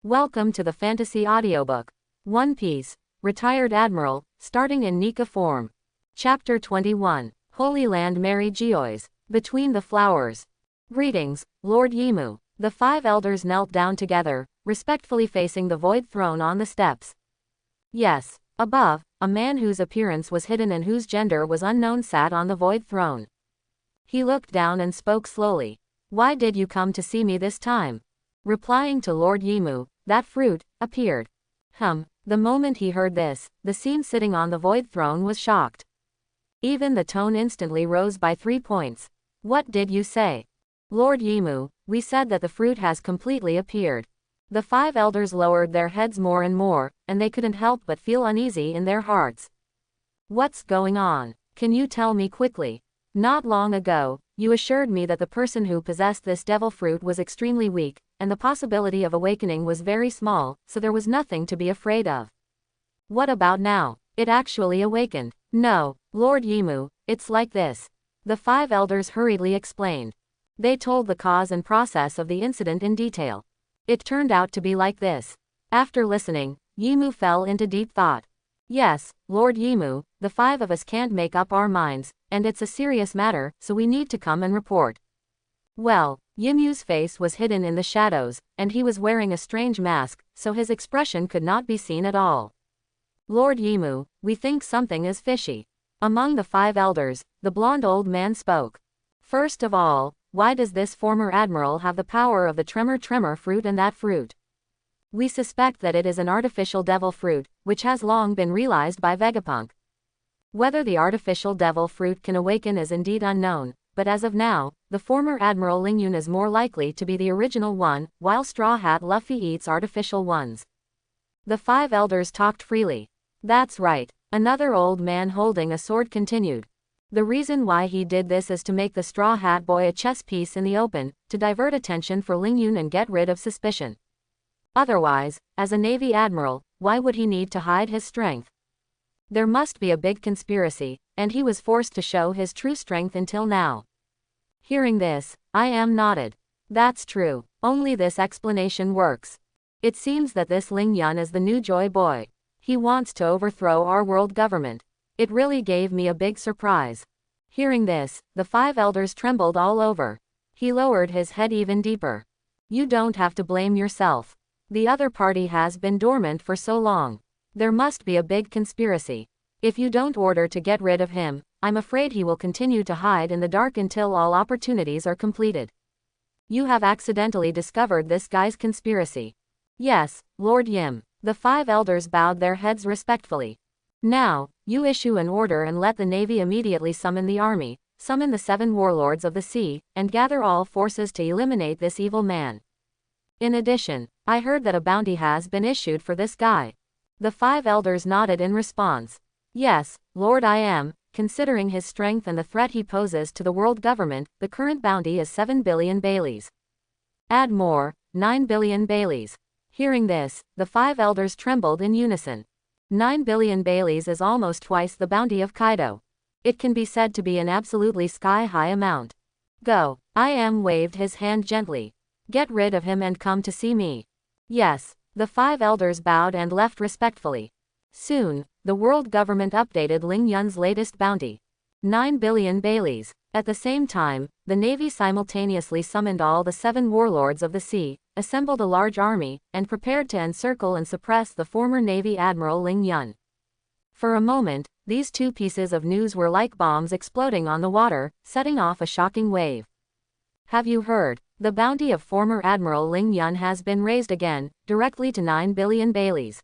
Welcome to the fantasy audiobook. One Piece, Retired Admiral, starting in Nika form. Chapter 21, Holy Land Mary Geois, Between the Flowers. Greetings, Lord Yimu. The five elders knelt down together, respectfully facing the void throne on the steps. Yes, above, a man whose appearance was hidden and whose gender was unknown sat on the void throne. He looked down and spoke slowly. Why did you come to see me this time? Replying to Lord Yimu, that fruit appeared. The moment he heard this, the scene sitting on the void throne was shocked. Even the tone instantly rose by 3 points. What did you say? Lord Yimu, we said that the fruit has completely appeared. The five elders lowered their heads more and more, and they couldn't help but feel uneasy in their hearts. What's going on? Can you tell me quickly? Not long ago, you assured me that the person who possessed this devil fruit was extremely weak, and the possibility of awakening was very small, so there was nothing to be afraid of. What about now? It actually awakened. No, Lord Yimu, it's like this. The five elders hurriedly explained. They told the cause and process of the incident in detail. It turned out to be like this. After listening, Yimu fell into deep thought. Yes, Lord Yimu, the five of us can't make up our minds, and it's a serious matter, so we need to come and report. Well, Yimu's face was hidden in the shadows, and he was wearing a strange mask, so his expression could not be seen at all. Lord Yimu, we think something is fishy. Among the five elders, the blonde old man spoke. First of all, why does this former admiral have the power of the tremor fruit and that fruit? We suspect that it is an artificial devil fruit, which has long been realized by Vegapunk. Whether the artificial devil fruit can awaken is indeed unknown, but as of now, the former Admiral Lingyun is more likely to be the original one, while Straw Hat Luffy eats artificial ones. The five elders talked freely. That's right, another old man holding a sword continued. The reason why he did this is to make the Straw Hat Boy a chess piece in the open, to divert attention for Lingyun and get rid of suspicion. Otherwise, as a Navy Admiral, why would he need to hide his strength? There must be a big conspiracy, and he was forced to show his true strength until now. Hearing this, I am nodded. That's true, only this explanation works. It seems that this Lingyun is the new Joy Boy. He wants to overthrow our world government. It really gave me a big surprise. Hearing this, the five elders trembled all over. He lowered his head even deeper. You don't have to blame yourself. The other party has been dormant for so long. There must be a big conspiracy. If you don't order to get rid of him, I'm afraid he will continue to hide in the dark until all opportunities are completed. You have accidentally discovered this guy's conspiracy. Yes, Lord Yim. The five elders bowed their heads respectfully. Now, you issue an order and let the Navy immediately summon the army, summon the 7 warlords of the sea, and gather all forces to eliminate this evil man. In addition, I heard that a bounty has been issued for this guy. The five elders nodded in response. Yes, Lord I am, considering his strength and the threat he poses to the world government, the current bounty is 7 billion Baileys. Add more, 9 billion Baileys. Hearing this, the five elders trembled in unison. 9 billion Baileys is almost twice the bounty of Kaido. It can be said to be an absolutely sky-high amount. Go, I am waved his hand gently. Get rid of him and come to see me. Yes, the five elders bowed and left respectfully. Soon, the world government updated Lingyun's latest bounty. 9 billion Baileys. At the same time, the Navy simultaneously summoned all the 7 warlords of the sea, assembled a large army, and prepared to encircle and suppress the former Navy Admiral Lingyun. For a moment, these two pieces of news were like bombs exploding on the water, setting off a shocking wave. Have you heard? The bounty of former Admiral Lingyun has been raised again, directly to 9 billion Baileys.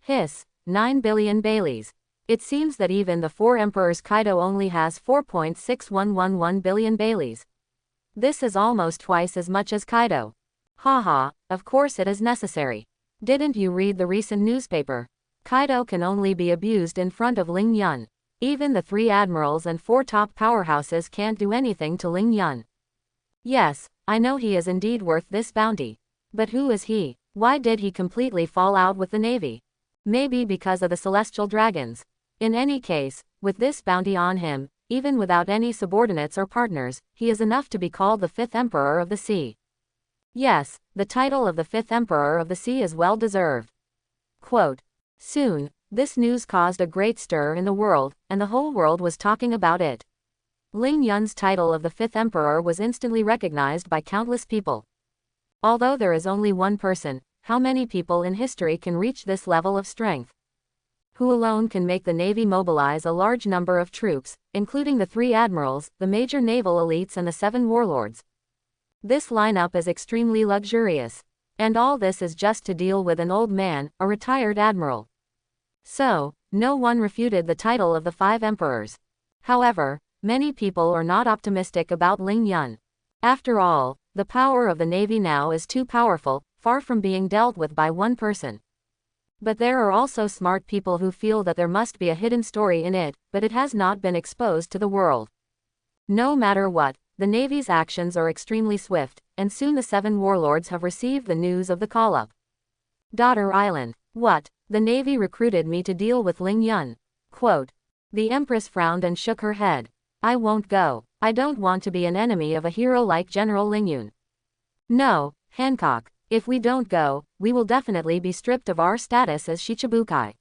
Hiss, 9 billion Baileys. It seems that even the 4 emperors Kaido only has 4.6111 billion Baileys. This is almost twice as much as Kaido. Haha, of course it is necessary. Didn't you read the recent newspaper? Kaido can only be abused in front of Lingyun. Even the 3 admirals and 4 top powerhouses can't do anything to Lingyun. Yes, I know he is indeed worth this bounty. But who is he? Why did he completely fall out with the Navy? Maybe because of the celestial dragons. In any case, with this bounty on him, even without any subordinates or partners, he is enough to be called the 5th Emperor of the Sea. Yes, the title of the fifth emperor of the sea is well deserved. Quote. Soon, this news caused a great stir in the world, and the whole world was talking about it. Ling Yun's title of the fifth emperor was instantly recognized by countless people. Although there is only one person, how many people in history can reach this level of strength? Who alone can make the Navy mobilize a large number of troops, including the 3 admirals, the major naval elites and the 7 warlords? This lineup is extremely luxurious. And all this is just to deal with an old man, a retired admiral. So, no one refuted the title of the 5 emperors. However, many people are not optimistic about Ling Yun. After all, the power of the Navy now is too powerful, far from being dealt with by one person. But there are also smart people who feel that there must be a hidden story in it, but it has not been exposed to the world. No matter what, the Navy's actions are extremely swift, and soon the 7 warlords have received the news of the call-up. Daughter Island. What? The Navy recruited me to deal with Ling Yun. Quote. The Empress frowned and shook her head. I won't go. I don't want to be an enemy of a hero like General Ling Yun. No, Hancock. If we don't go, we will definitely be stripped of our status as Shichibukai.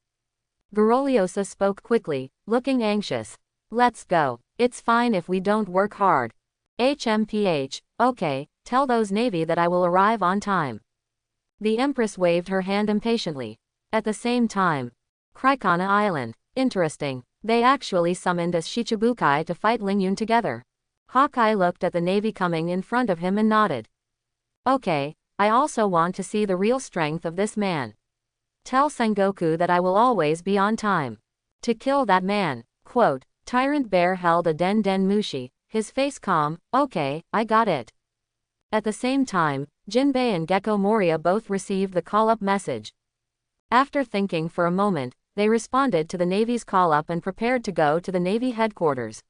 Garoliosa spoke quickly, looking anxious. Let's go. It's fine if we don't work hard. HMPH, okay, tell those Navy that I will arrive on time. The Empress waved her hand impatiently. At the same time, Krikana Island. Interesting. They actually summoned as Shichibukai to fight Ling Yun together. Hawkeye looked at the Navy coming in front of him and nodded. Okay, I also want to see the real strength of this man. Tell Sengoku that I will always be on time. To kill that man. Quote. Tyrant Bear held a Den Mushi, his face calm. Okay, I got it. At the same time, Jinbei and Gecko Moria both received the call-up message. After thinking for a moment, they responded to the Navy's call-up and prepared to go to the Navy headquarters.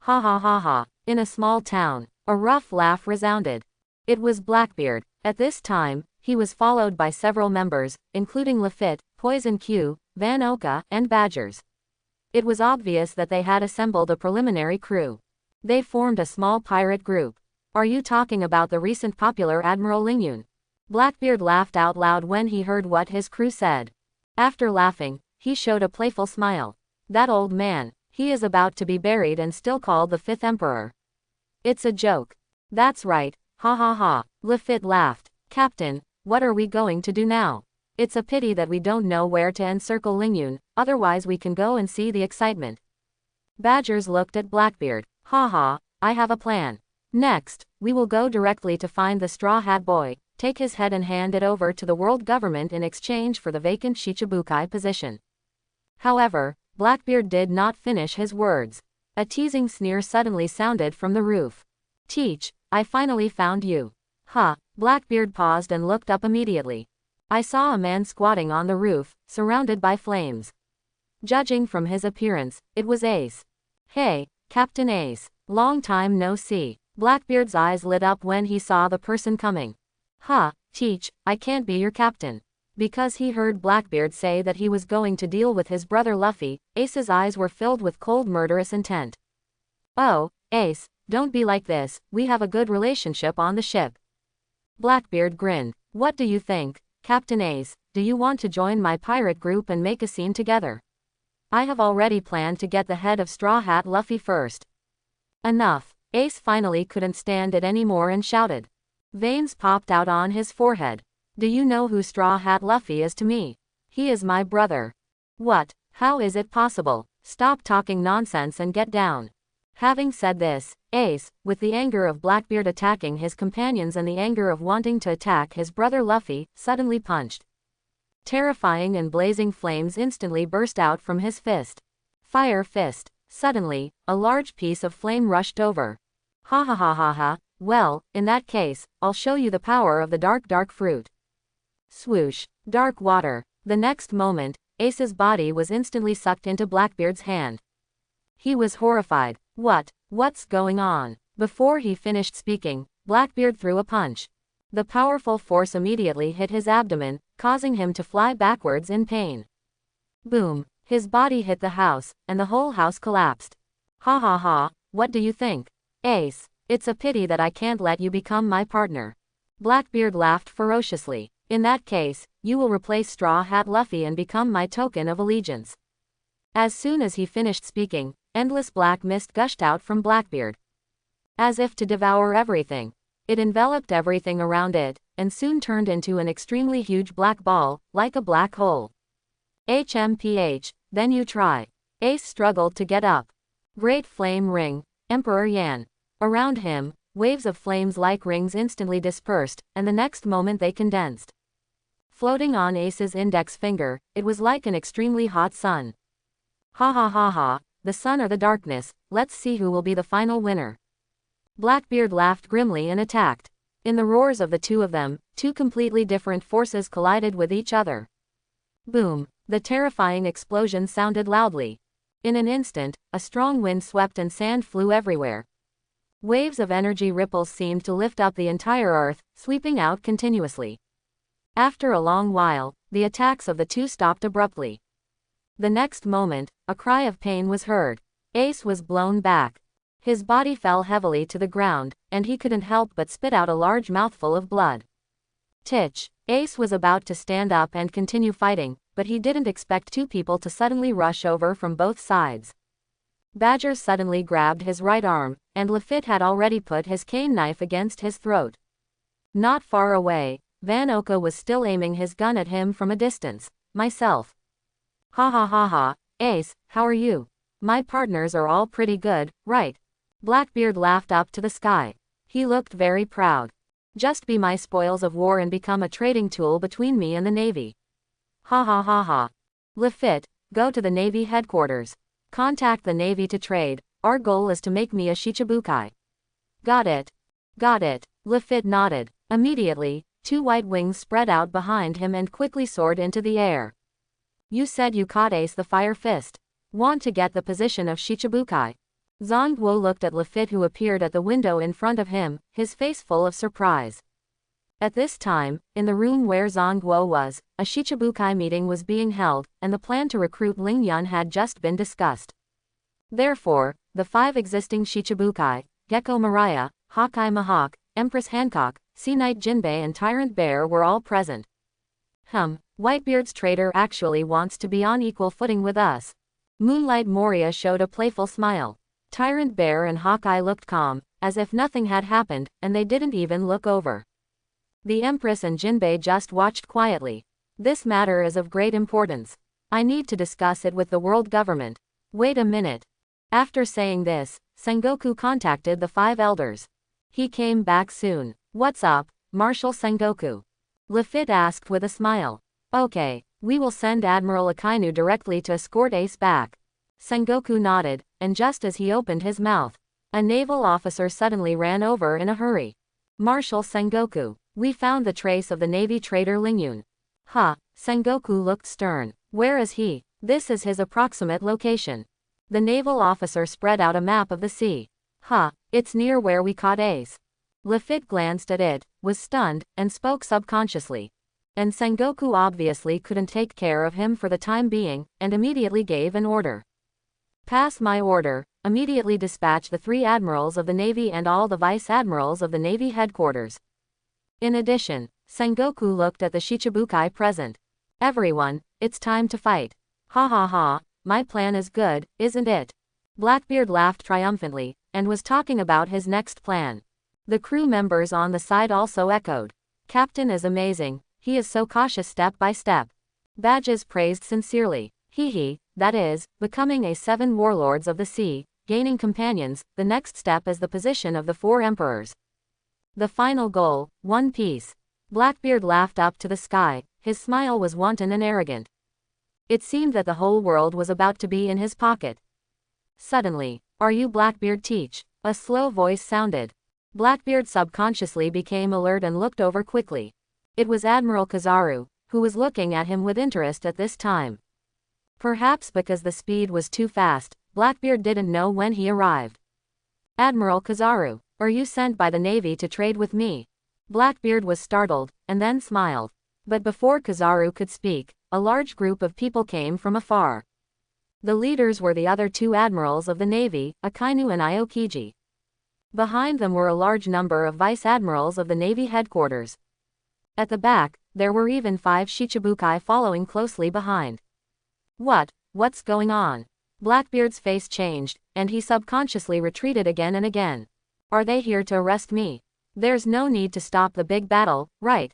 Ha ha ha ha. In a small town, a rough laugh resounded. It was Blackbeard. At this time, he was followed by several members, including Lafitte, Poison Q, Van Oka, and Badgers. It was obvious that they had assembled a preliminary crew. They formed a small pirate group. Are you talking about the recent popular Admiral Ling Yun? Blackbeard laughed out loud when he heard what his crew said. After laughing, he showed a playful smile. That old man, he is about to be buried and still called the 5th emperor. It's a joke. That's right, ha ha ha. Lafitte laughed. Captain, what are we going to do now? It's a pity that we don't know where to encircle Ling Yun, otherwise we can go and see the excitement. Badgers looked at Blackbeard. Ha ha, I have a plan. Next, we will go directly to find the Straw Hat Boy, take his head and hand it over to the world government in exchange for the vacant Shichibukai position. However, Blackbeard did not finish his words. A teasing sneer suddenly sounded from the roof. Teach, I finally found you. Ha, Blackbeard paused and looked up immediately. I saw a man squatting on the roof, surrounded by flames. Judging from his appearance, it was Ace. Hey, Captain Ace, long time no see. Blackbeard's eyes lit up when he saw the person coming. Ha, Teach, I can't be your captain. Because he heard Blackbeard say that he was going to deal with his brother Luffy, Ace's eyes were filled with cold murderous intent. Oh, Ace, don't be like this, we have a good relationship on the ship. Blackbeard grinned. What do you think, Captain Ace, do you want to join my pirate group and make a scene together? I have already planned to get the head of Straw Hat Luffy first. Enough. Ace finally couldn't stand it anymore and shouted. Veins popped out on his forehead. Do you know who Straw Hat Luffy is to me? He is my brother. What? How is it possible? Stop talking nonsense and get down. Having said this, Ace, with the anger of Blackbeard attacking his companions and the anger of wanting to attack his brother Luffy, suddenly punched. Terrifying and blazing flames instantly burst out from his fist. Fire fist. Suddenly, a large piece of flame rushed over. Ha ha ha ha ha, well, in that case, I'll show you the power of the dark fruit. Swoosh. Dark water. The next moment, Ace's body was instantly sucked into Blackbeard's hand. He was horrified. What's going on? Before he finished speaking, Blackbeard threw a punch. The powerful force immediately hit his abdomen, causing him to fly backwards in pain. Boom. His body hit the house, and the whole house collapsed. Ha ha ha, what do you think? Ace, it's a pity that I can't let you become my partner. Blackbeard laughed ferociously. In that case, you will replace Straw Hat Luffy and become my token of allegiance. As soon as he finished speaking, endless black mist gushed out from Blackbeard. As if to devour everything. It enveloped everything around it, and soon turned into an extremely huge black ball, like a black hole. HMPH, then you try. Ace struggled to get up. Great flame ring, Emperor Yan. Around him, waves of flames like rings instantly dispersed, and the next moment they condensed. Floating on Ace's index finger, it was like an extremely hot sun. Ha ha ha ha, the sun or the darkness, let's see who will be the final winner. Blackbeard laughed grimly and attacked. In the roars of the two of them, two completely different forces collided with each other. Boom, the terrifying explosion sounded loudly. In an instant, a strong wind swept and sand flew everywhere. Waves of energy ripples seemed to lift up the entire earth, sweeping out continuously. After a long while, the attacks of the two stopped abruptly. The next moment, a cry of pain was heard. Ace was blown back. His body fell heavily to the ground, and he couldn't help but spit out a large mouthful of blood. Titch. Ace was about to stand up and continue fighting, but he didn't expect two people to suddenly rush over from both sides. Badger suddenly grabbed his right arm, and Lafitte had already put his cane knife against his throat. Not far away, Van Oka was still aiming his gun at him from a distance. Myself. Ha ha ha ha, Ace, how are you? My partners are all pretty good, right? Blackbeard laughed up to the sky. He looked very proud. Just be my spoils of war and become a trading tool between me and the Navy. Ha ha ha ha. Lafitte, go to the Navy headquarters. Contact the Navy to trade. Our goal is to make me a Shichibukai. Got it. Got it. Lafitte nodded. Immediately, two white wings spread out behind him and quickly soared into the air. You said you caught Ace the Fire Fist. Want to get the position of Shichibukai? Zongguo looked at Lafitte, who appeared at the window in front of him, his face full of surprise. At this time, in the room where Zongguo was, a Shichibukai meeting was being held, and the plan to recruit Ling Yun had just been discussed. Therefore, the 5 existing Shichibukai, Gecko Mariah, Hawkeye Mahawk, Empress Hancock, Sea Knight Jinbei and Tyrant Bear were all present. Whitebeard's trader actually wants to be on equal footing with us. Moonlight Moria showed a playful smile. Tyrant Bear and Hawkeye looked calm, as if nothing had happened, and they didn't even look over. The Empress and Jinbei just watched quietly. This matter is of great importance. I need to discuss it with the world government. Wait a minute. After saying this, Sengoku contacted the 5 elders. He came back soon. What's up, Marshal Sengoku? Lafitte asked with a smile. Okay, we will send Admiral Akainu directly to escort Ace back. Sengoku nodded, and just as he opened his mouth, a naval officer suddenly ran over in a hurry. Marshal Sengoku, we found the trace of the Navy trader Lingyun. Sengoku looked stern. Where is he? This is his approximate location. The naval officer spread out a map of the sea. It's near where we caught Ace. Lafitte glanced at it, was stunned, and spoke subconsciously. And Sengoku obviously couldn't take care of him for the time being, and immediately gave an order. Pass my order, immediately dispatch the 3 admirals of the Navy and all the vice admirals of the Navy headquarters. In addition, Sengoku looked at the Shichibukai present. Everyone, it's time to fight. Ha ha ha, my plan is good, isn't it? Blackbeard laughed triumphantly, and was talking about his next plan. The crew members on the side also echoed. Captain is amazing, he is so cautious step by step. Badges praised sincerely. That is, becoming a 7 warlords of the sea, gaining companions, the next step is the position of the 4 emperors. The final goal, One Piece. Blackbeard laughed up to the sky, his smile was wanton and arrogant. It seemed that the whole world was about to be in his pocket. Suddenly, are you Blackbeard Teach? A slow voice sounded. Blackbeard subconsciously became alert and looked over quickly. It was Admiral Kizaru, who was looking at him with interest at this time. Perhaps because the speed was too fast, Blackbeard didn't know when he arrived. Admiral Kizaru, are you sent by the Navy to trade with me? Blackbeard was startled, and then smiled. But before Kizaru could speak, a large group of people came from afar. The leaders were the other 2 admirals of the Navy, Akainu and Aokiji. Behind them were a large number of vice admirals of the Navy headquarters. At the back, there were even 5 Shichibukai following closely behind. What's going on? Blackbeard's face changed, and he subconsciously retreated again and again. Are they here to arrest me? There's no need to stop the big battle, right?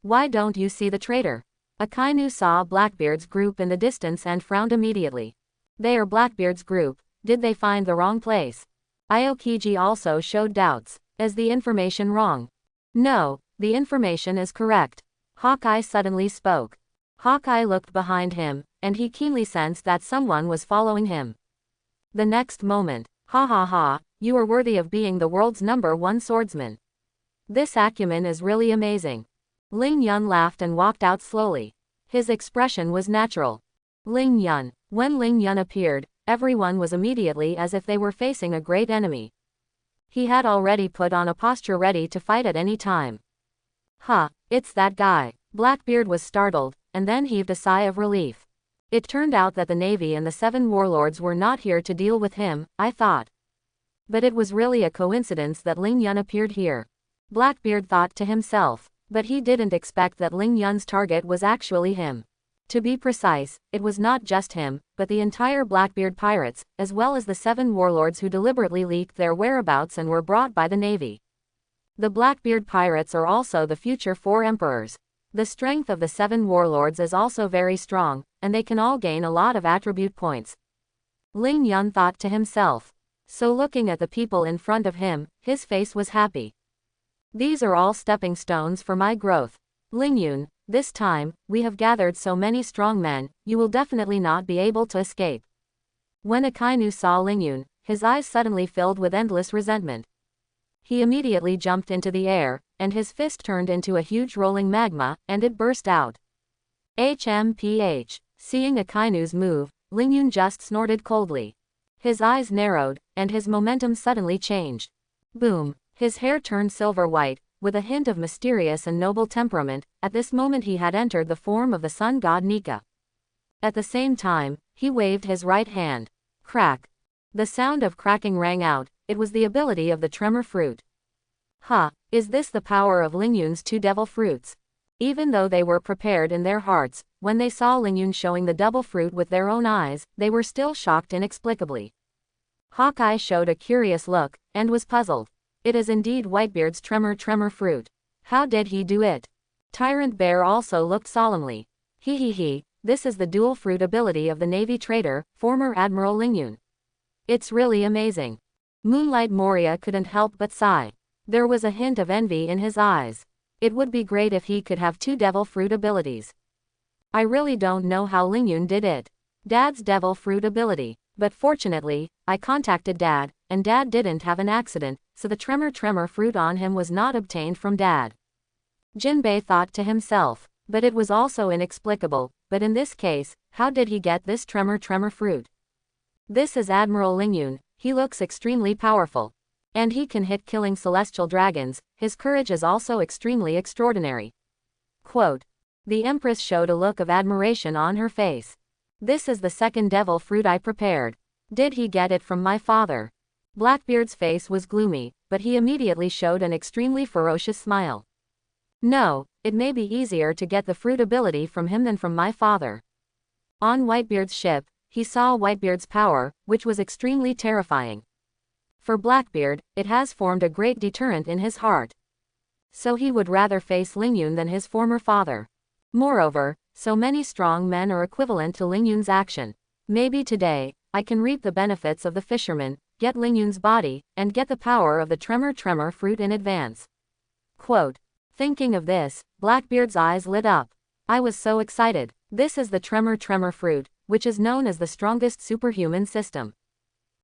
Why don't you see the traitor? Akainu saw Blackbeard's group in the distance and frowned immediately. They are Blackbeard's group. Did they find the wrong place? Aokiji also showed doubts. Is the information wrong? No, the information is correct. Hawkeye suddenly spoke. Hawkeye looked behind him, and he keenly sensed that someone was following him. The next moment, you are worthy of being the world's #1 swordsman. This acumen is really amazing. Ling Yun laughed and walked out slowly. His expression was natural. Ling Yun. When Ling Yun appeared, everyone was immediately as if they were facing a great enemy. He had already put on a posture ready to fight at any time. It's that guy. Blackbeard was startled, and then heaved a sigh of relief. It turned out that the Navy and the 7 warlords were not here to deal with him, I thought. But it was really a coincidence that Ling Yun appeared here. Blackbeard thought to himself, but he didn't expect that Ling Yun's target was actually him. To be precise, it was not just him, but the entire Blackbeard pirates, as well as the 7 warlords who deliberately leaked their whereabouts and were brought by the Navy. The Blackbeard pirates are also the future 4 emperors. The strength of the 7 warlords is also very strong, and they can all gain a lot of attribute points. Ling Yun thought to himself. So looking at the people in front of him, his face was happy. These are all stepping stones for my growth. Ling Yun, this time, we have gathered so many strong men, you will definitely not be able to escape. When Akainu saw Ling Yun, his eyes suddenly filled with endless resentment. He immediately jumped into the air, and his fist turned into a huge rolling magma, and it burst out. HMPH. Seeing Akainu's move, Ling Yun just snorted coldly. His eyes narrowed, and his momentum suddenly changed. Boom. His hair turned silver white, with a hint of mysterious and noble temperament. At this moment he had entered the form of the sun god Nika. At the same time, he waved his right hand. Crack. The sound of cracking rang out. It was the ability of the tremor fruit. Is this the power of Ling Yun's 2 devil fruits? Even though they were prepared in their hearts, when they saw Ling Yun showing the double fruit with their own eyes, they were still shocked inexplicably. Hawkeye showed a curious look, and was puzzled. It is indeed Whitebeard's tremor fruit. How did he do it? Tyrant Bear also looked solemnly. This is the dual fruit ability of the Navy trader, former Admiral Ling Yun. It's really amazing. Moonlight Moria couldn't help but sigh. There was a hint of envy in his eyes. It would be great if he could have 2 devil fruit abilities. I really don't know how Ling Yun did it. Dad's devil fruit ability. But fortunately, I contacted Dad, and Dad didn't have an accident, so the tremor fruit on him was not obtained from Dad. Jinbei thought to himself, but it was also inexplicable, but in this case, how did he get this tremor fruit? This is Admiral Ling Yun, he looks extremely powerful. And he can hit killing celestial dragons, his courage is also extremely extraordinary. Quote. The Empress showed a look of admiration on her face. This is the 2nd devil fruit I prepared. Did he get it from my father? Blackbeard's face was gloomy, but he immediately showed an extremely ferocious smile. No, it may be easier to get the fruit ability from him than from my father. On Whitebeard's ship, he saw Whitebeard's power, which was extremely terrifying. For Blackbeard, it has formed a great deterrent in his heart. So he would rather face Ling Yun than his former father. Moreover, so many strong men are equivalent to Ling Yun's action. Maybe today, I can reap the benefits of the fisherman, get Ling Yun's body, and get the power of the tremor fruit in advance. Quote. Thinking of this, Blackbeard's eyes lit up. I was so excited. This is the tremor fruit, which is known as the strongest superhuman system.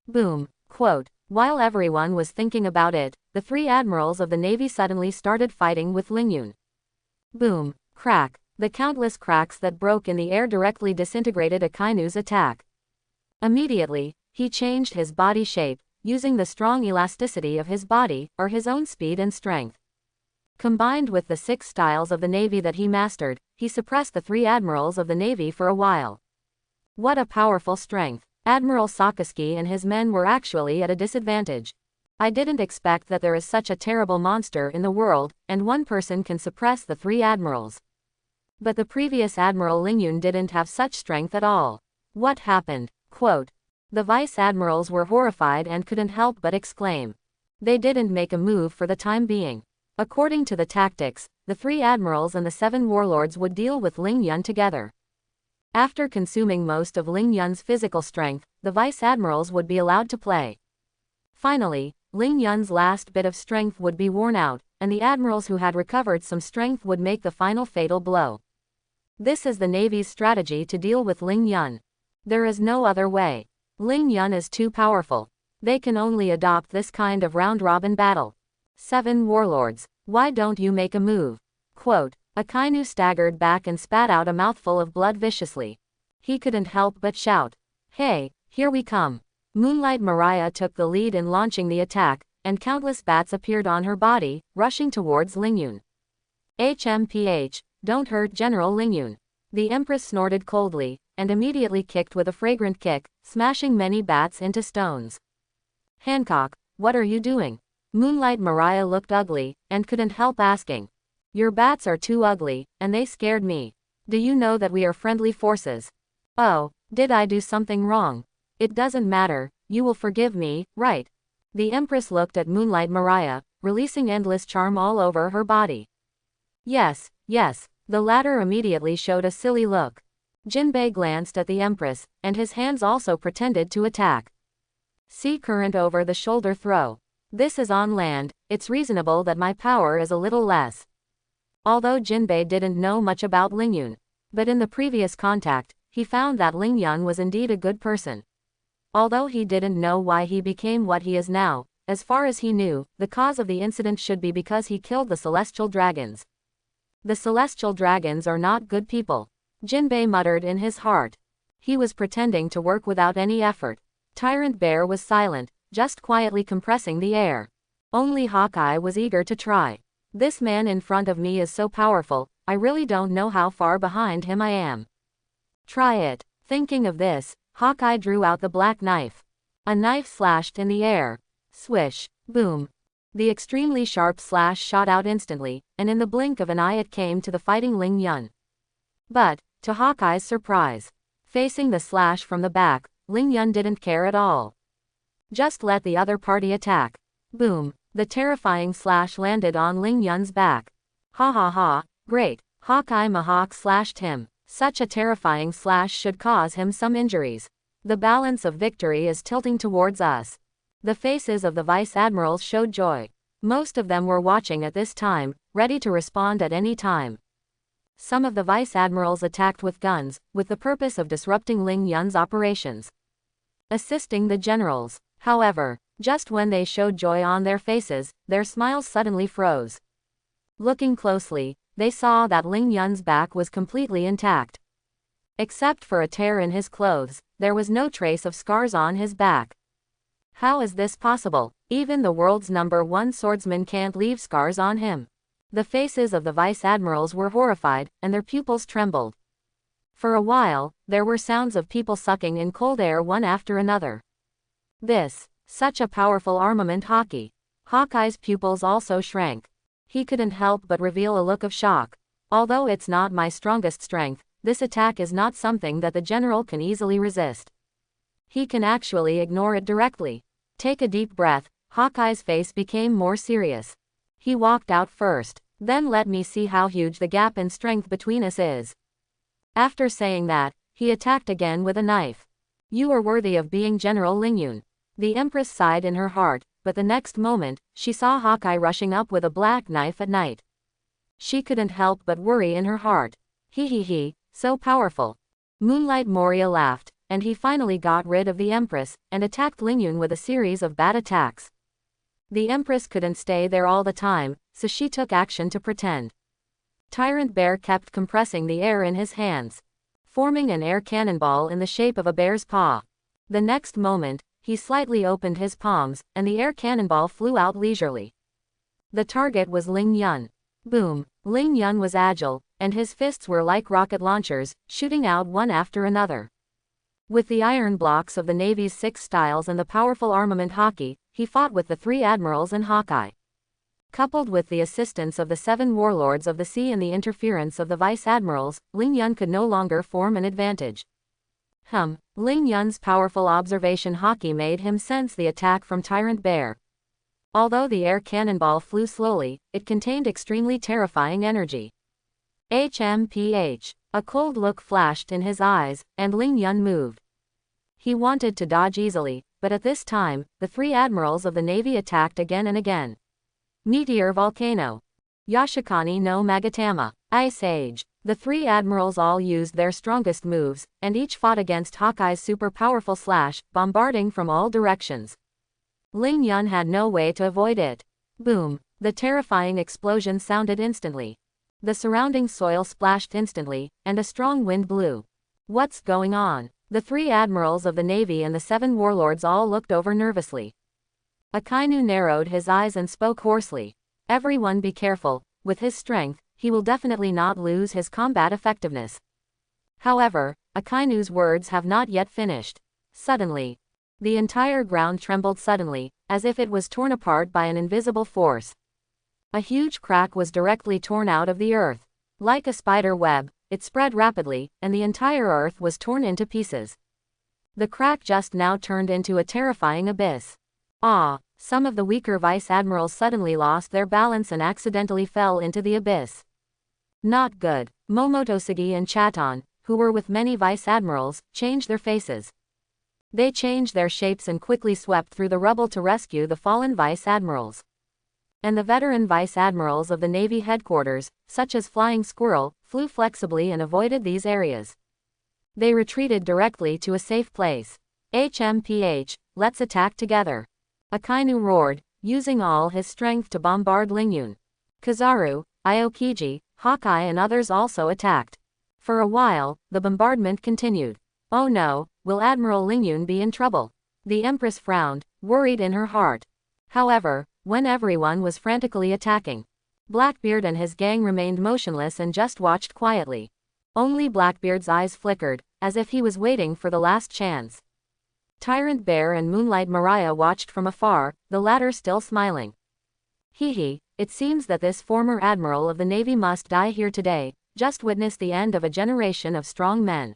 Boom. Quote. While everyone was thinking about it, the 3 admirals of the Navy suddenly started fighting with Ling Yun. Boom. Crack. The countless cracks that broke in the air directly disintegrated Akainu's attack. Immediately, he changed his body shape, using the strong elasticity of his body, or his own speed and strength. Combined with the 6 styles of the Navy that he mastered, he suppressed the 3 admirals of the Navy for a while. What a powerful strength! Admiral Sakazuki and his men were actually at a disadvantage. I didn't expect that there is such a terrible monster in the world, and one person can suppress the 3 admirals. But the previous Admiral Lingyun didn't have such strength at all. What happened? Quote. The vice admirals were horrified and couldn't help but exclaim. They didn't make a move for the time being. According to the tactics, the 3 admirals and the 7 warlords would deal with Ling Yun together. After consuming most of Ling Yun's physical strength, the vice admirals would be allowed to play. Finally, Ling Yun's last bit of strength would be worn out, and the admirals who had recovered some strength would make the final fatal blow. This is the Navy's strategy to deal with Ling Yun. There is no other way. Ling Yun is too powerful. They can only adopt this kind of round-robin battle. 7 warlords, why don't you make a move? Quote. Akainu staggered back and spat out a mouthful of blood viciously. He couldn't help but shout. Hey, here we come. Moonlight Mariah took the lead in launching the attack, and countless bats appeared on her body, rushing towards Lingyun. HMPH, don't hurt General Lingyun. The Empress snorted coldly, and immediately kicked with a fragrant kick, smashing many bats into stones. Hancock, what are you doing? Moonlight Mariah looked ugly, and couldn't help asking. Your bats are too ugly, and they scared me. Do you know that we are friendly forces? Oh, did I do something wrong? It doesn't matter, you will forgive me, right? The Empress looked at Moonlight Mariah, releasing endless charm all over her body. Yes, yes, the latter immediately showed a silly look. Jinbei glanced at the Empress, and his hands also pretended to attack. Sea current over the shoulder throw. This is on land, it's reasonable that my power is a little less. Although Jinbei didn't know much about Lingyun, but in the previous contact, he found that Lingyun was indeed a good person. Although he didn't know why he became what he is now, as far as he knew, the cause of the incident should be because he killed the celestial dragons. The celestial dragons are not good people. Jinbei muttered in his heart. He was pretending to work without any effort. Tyrant Bear was silent, just quietly compressing the air. Only Hawkeye was eager to try. This man in front of me is so powerful, I really don't know how far behind him I am. Try it. Thinking of this, Hawkeye drew out the black knife. A knife slashed in the air. Swish, boom. The extremely sharp slash shot out instantly, and in the blink of an eye it came to the fighting Ling Yun. But, to Hawkeye's surprise, facing the slash from the back, Ling Yun didn't care at all. Just let the other party attack. Boom. The terrifying slash landed on Ling Yun's back. Ha ha ha, great. Hawkeye Mahawk slashed him. Such a terrifying slash should cause him some injuries. The balance of victory is tilting towards us. The faces of the vice admirals showed joy. Most of them were watching at this time, ready to respond at any time. Some of the vice admirals attacked with guns, with the purpose of disrupting Ling Yun's operations. Assisting the generals. However, just when they showed joy on their faces, their smiles suddenly froze. Looking closely, they saw that Ling Yun's back was completely intact. Except for a tear in his clothes, there was no trace of scars on his back. How is this possible? Even the world's #1 swordsman can't leave scars on him. The faces of the vice admirals were horrified, and their pupils trembled. For a while, there were sounds of people sucking in cold air one after another. Such a powerful armament hockey. Hawkeye's pupils also shrank. He couldn't help but reveal a look of shock. Although it's not my strongest strength, this attack is not something that the general can easily resist. He can actually ignore it directly. Take a deep breath. Hawkeye's face became more serious. He walked out first. Then let me see how huge the gap in strength between us is. After saying that, he attacked again with a knife. You are worthy of being General Lingyun. The Empress sighed in her heart, but the next moment, she saw Hawkeye rushing up with a black knife at night. She couldn't help but worry in her heart. He, so powerful. Moonlight Moria laughed, and he finally got rid of the Empress, and attacked Lingyun with a series of bad attacks. The Empress couldn't stay there all the time, so she took action to pretend. Tyrant Bear kept compressing the air in his hands, forming an air cannonball in the shape of a bear's paw. The next moment, he slightly opened his palms, and the air cannonball flew out leisurely. The target was Ling Yun. Boom! Ling Yun was agile, and his fists were like rocket launchers, shooting out one after another. With the iron blocks of the Navy's 6 styles and the powerful armament hockey, he fought with the 3 admirals and Hawkeye. Coupled with the assistance of the 7 warlords of the sea and the interference of the vice-admirals, Ling Yun could no longer form an advantage. Ling Yun's powerful observation haki made him sense the attack from Tyrant Bear. Although the air cannonball flew slowly, it contained extremely terrifying energy. HMPH. A cold look flashed in his eyes, and Ling Yun moved. He wanted to dodge easily, but at this time, the 3 admirals of the navy attacked again and again. Meteor Volcano. Yashikani no Magatama. Ice Age. The 3 admirals all used their strongest moves, and each fought against Hawkeye's super powerful slash, bombarding from all directions. Ling Yun had no way to avoid it. Boom! The terrifying explosion sounded instantly. The surrounding soil splashed instantly, and a strong wind blew. What's going on? The 3 admirals of the navy and the 7 warlords all looked over nervously. Akainu narrowed his eyes and spoke hoarsely. Everyone be careful, with his strength, he will definitely not lose his combat effectiveness. However, Akainu's words have not yet finished. Suddenly, the entire ground trembled suddenly, as if it was torn apart by an invisible force. A huge crack was directly torn out of the earth. Like a spider web, it spread rapidly, and the entire earth was torn into pieces. The crack just now turned into a terrifying abyss. Some of the weaker vice-admirals suddenly lost their balance and accidentally fell into the abyss. Not good. Momotosagi and Chaton, who were with many vice-admirals, changed their faces. They changed their shapes and quickly swept through the rubble to rescue the fallen vice-admirals. And the veteran vice-admirals of the Navy headquarters, such as Flying Squirrel, flew flexibly and avoided these areas. They retreated directly to a safe place. HMPH, let's attack together. Akainu roared, using all his strength to bombard Ling Yun. Kizaru, Aokiji, Hawkeye and others also attacked. For a while, the bombardment continued. Oh no, will Admiral Ling Yun be in trouble? The Empress frowned, worried in her heart. However, when everyone was frantically attacking, Blackbeard and his gang remained motionless and just watched quietly. Only Blackbeard's eyes flickered, as if he was waiting for the last chance. Tyrant Bear and Moonlight Mariah watched from afar, the latter still smiling. Hee, it seems that this former admiral of the Navy must die here today, just witness the end of a generation of strong men.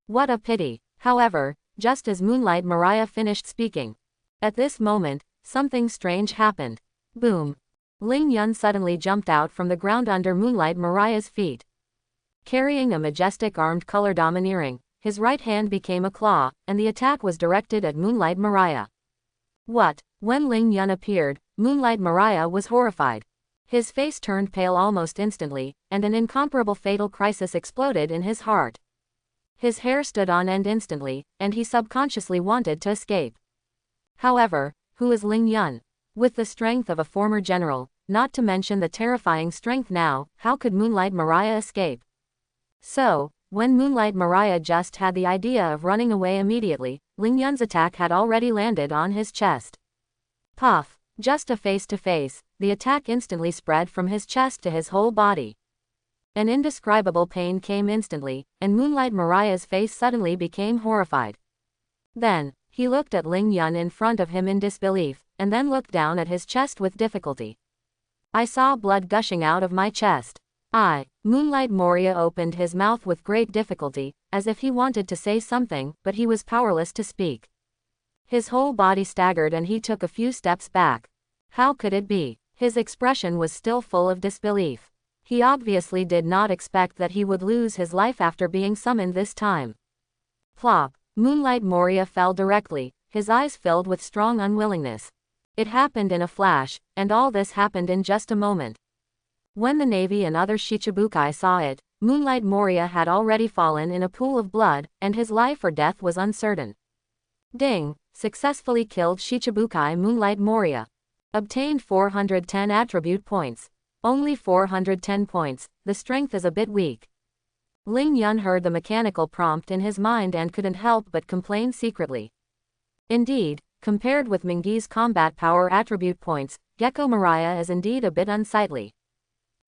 What a pity. However, just as Moonlight Mariah finished speaking, at this moment, something strange happened. Boom! Ling Yun suddenly jumped out from the ground under Moonlight Mariah's feet. Carrying a majestic armed color domineering, his right hand became a claw, and the attack was directed at Moonlight Mariah. What? When Ling Yun appeared, Moonlight Mariah was horrified. His face turned pale almost instantly, and an incomparable fatal crisis exploded in his heart. His hair stood on end instantly, and he subconsciously wanted to escape. However, who is Ling Yun? With the strength of a former general, not to mention the terrifying strength now, how could Moonlight Mariah escape? So, when Moonlight Mariah just had the idea of running away immediately, Ling Yun's attack had already landed on his chest. Puff! Just a face-to-face, the attack instantly spread from his chest to his whole body. An indescribable pain came instantly, and Moonlight Mariah's face suddenly became horrified. Then, he looked at Ling Yun in front of him in disbelief, and then looked down at his chest with difficulty. I saw blood gushing out of my chest. Moonlight Mariah opened his mouth with great difficulty, as if he wanted to say something, but he was powerless to speak. His whole body staggered and he took a few steps back. How could it be? His expression was still full of disbelief. He obviously did not expect that he would lose his life after being summoned this time. Plop! Moonlight Mariah fell directly, his eyes filled with strong unwillingness. It happened in a flash, and all this happened in just a moment. When the Navy and other Shichibukai saw it, Moonlight Mariah had already fallen in a pool of blood, and his life or death was uncertain. Ding! Successfully killed Shichibukai Moonlight Mariah. Obtained 410 attribute points. Only 410 points, the strength is a bit weak. Ling Yun heard the mechanical prompt in his mind and couldn't help but complain secretly. Indeed, compared with Mingi's combat power attribute points, Gecko Mariah is indeed a bit unsightly.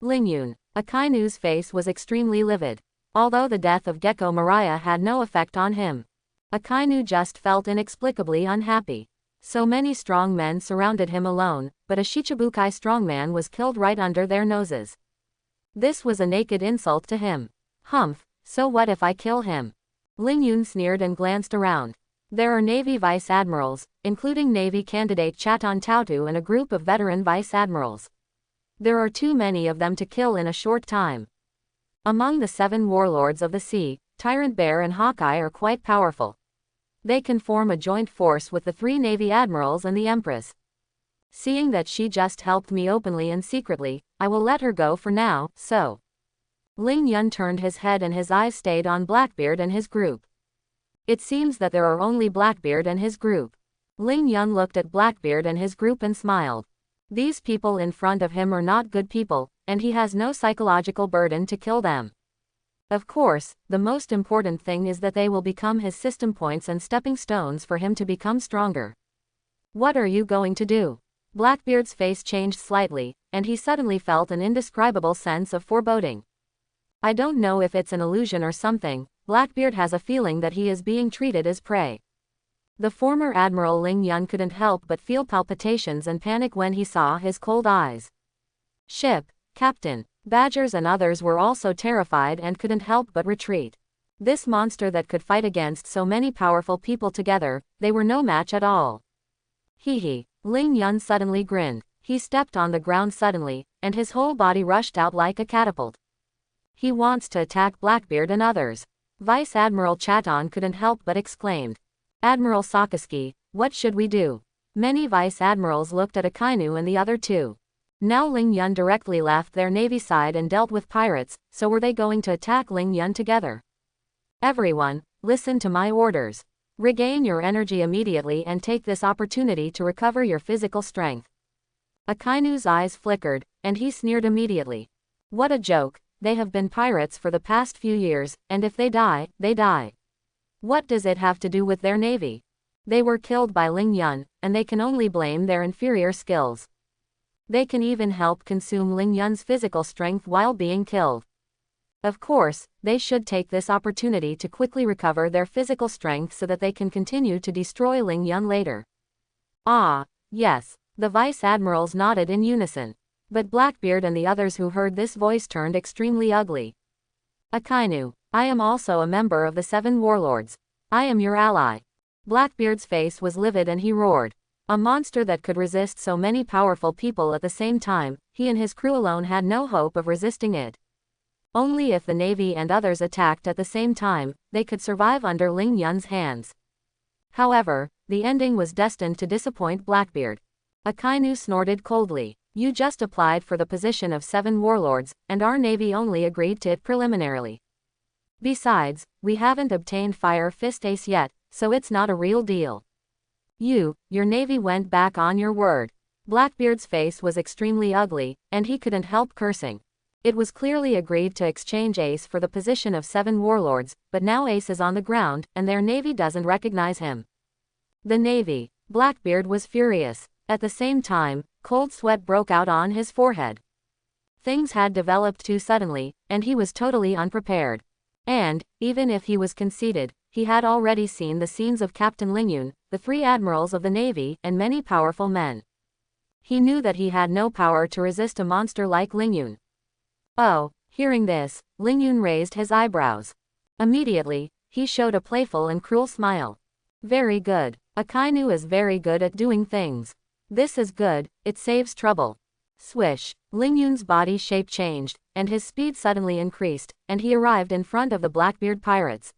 Ling Yun, Akainu's face was extremely livid. Although the death of Gecko Mariah had no effect on him, Akainu just felt inexplicably unhappy. So many strong men surrounded him alone, but a Shichibukai strongman was killed right under their noses. This was a naked insult to him. Humph, so what if I kill him? Ling Yun sneered and glanced around. There are Navy Vice Admirals, including Navy candidate Chaton Tautu and a group of veteran Vice Admirals. There are too many of them to kill in a short time. Among the 7 warlords of the sea, Tyrant Bear and Hawkeye are quite powerful. They can form a joint force with the 3 Navy Admirals and the Empress. Seeing that she just helped me openly and secretly, I will let her go for now, so. Ling Yun turned his head and his eyes stayed on Blackbeard and his group. It seems that there are only Blackbeard and his group. Ling Yun looked at Blackbeard and his group and smiled. These people in front of him are not good people, and he has no psychological burden to kill them. Of course, the most important thing is that they will become his system points and stepping stones for him to become stronger. What are you going to do? Blackbeard's face changed slightly, and he suddenly felt an indescribable sense of foreboding. I don't know if it's an illusion or something, Blackbeard has a feeling that he is being treated as prey. The former Admiral Ling Yun couldn't help but feel palpitations and panic when he saw his cold eyes. Ship, Captain, Badgers and others were also terrified and couldn't help but retreat. This monster that could fight against so many powerful people together, they were no match at all. Hee. Ling Yun suddenly grinned. He stepped on the ground suddenly, and his whole body rushed out like a catapult. He wants to attack Blackbeard and others. Vice Admiral Chaton couldn't help but exclaimed. Admiral Sakaski, what should we do? Many Vice Admirals looked at Akainu and the other 2. Now Ling Yun directly left their navy side and dealt with pirates, so were they going to attack Ling Yun together? Everyone, listen to my orders. Regain your energy immediately and take this opportunity to recover your physical strength. Akainu's eyes flickered, and he sneered immediately. What a joke, they have been pirates for the past few years, and if they die, they die. What does it have to do with their navy? They were killed by Ling Yun, and they can only blame their inferior skills. They can even help consume Ling Yun's physical strength while being killed. Of course, they should take this opportunity to quickly recover their physical strength so that they can continue to destroy Ling Yun later. Ah, yes, the Vice Admirals nodded in unison. But Blackbeard and the others who heard this voice turned extremely ugly. Akainu, I am also a member of the 7 warlords. I am your ally. Blackbeard's face was livid and he roared. A monster that could resist so many powerful people at the same time, he and his crew alone had no hope of resisting it. Only if the Navy and others attacked at the same time, they could survive under Ling Yun's hands. However, the ending was destined to disappoint Blackbeard. Akainu snorted coldly. You just applied for the position of 7 warlords, and our Navy only agreed to it preliminarily. Besides, we haven't obtained Fire Fist Ace yet, so it's not a real deal. Your Navy went back on your word. Blackbeard's face was extremely ugly, and he couldn't help cursing. It was clearly agreed to exchange Ace for the position of 7 warlords, but now Ace is on the ground, and their Navy doesn't recognize him. The Navy. Blackbeard was furious. At the same time, cold sweat broke out on his forehead. Things had developed too suddenly, and he was totally unprepared. And, even if he was conceited, he had already seen the scenes of Captain Ling Yun, the 3 admirals of the Navy, and many powerful men. He knew that he had no power to resist a monster like Ling Yun. Oh, hearing this, Ling Yun raised his eyebrows. Immediately, he showed a playful and cruel smile. Very good. Akainu is very good at doing things. This is good, it saves trouble. Swish. Ling Yun's body shape changed, and his speed suddenly increased, and he arrived in front of the Blackbeard pirates.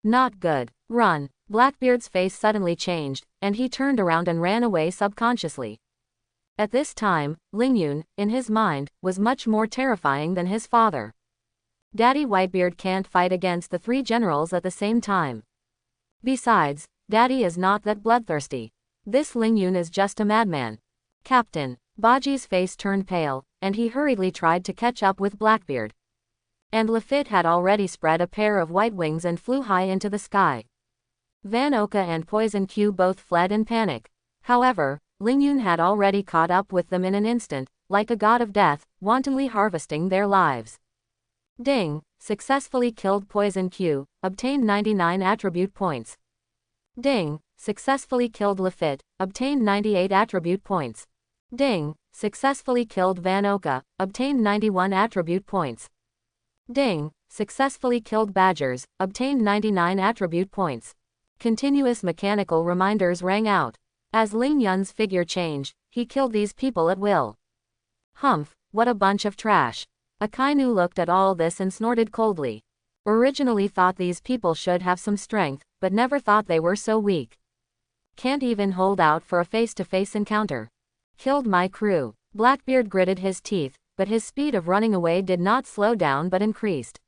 Not good. Run. Blackbeard's face suddenly changed, and he turned around and ran away subconsciously. At this time, Ling Yun, in his mind, was much more terrifying than his father. Daddy Whitebeard can't fight against the 3 generals at the same time. Besides, Daddy is not that bloodthirsty. This Ling Yun is just a madman. Captain. Baji's face turned pale, and he hurriedly tried to catch up with Blackbeard. And Lafitte had already spread a pair of white wings and flew high into the sky. Van Oka and Poison Q both fled in panic. However, Ling Yun had already caught up with them in an instant, like a god of death, wantonly harvesting their lives. Ding! Successfully killed Poison Q, obtained 99 attribute points. Ding! successfully killed Lafitte, obtained 98 attribute points. Ding, successfully killed Van Oka, obtained 91 attribute points. Ding, successfully killed Badgers, obtained 99 attribute points. Continuous mechanical reminders rang out. As Ling Yun's figure changed, he killed these people at will. Humph, what a bunch of trash. Akainu looked at all this and snorted coldly. Originally thought these people should have some strength, but never thought they were so weak. Can't even hold out for a face-to-face encounter. Killed my crew. Blackbeard gritted his teeth, but his speed of running away did not slow down but increased.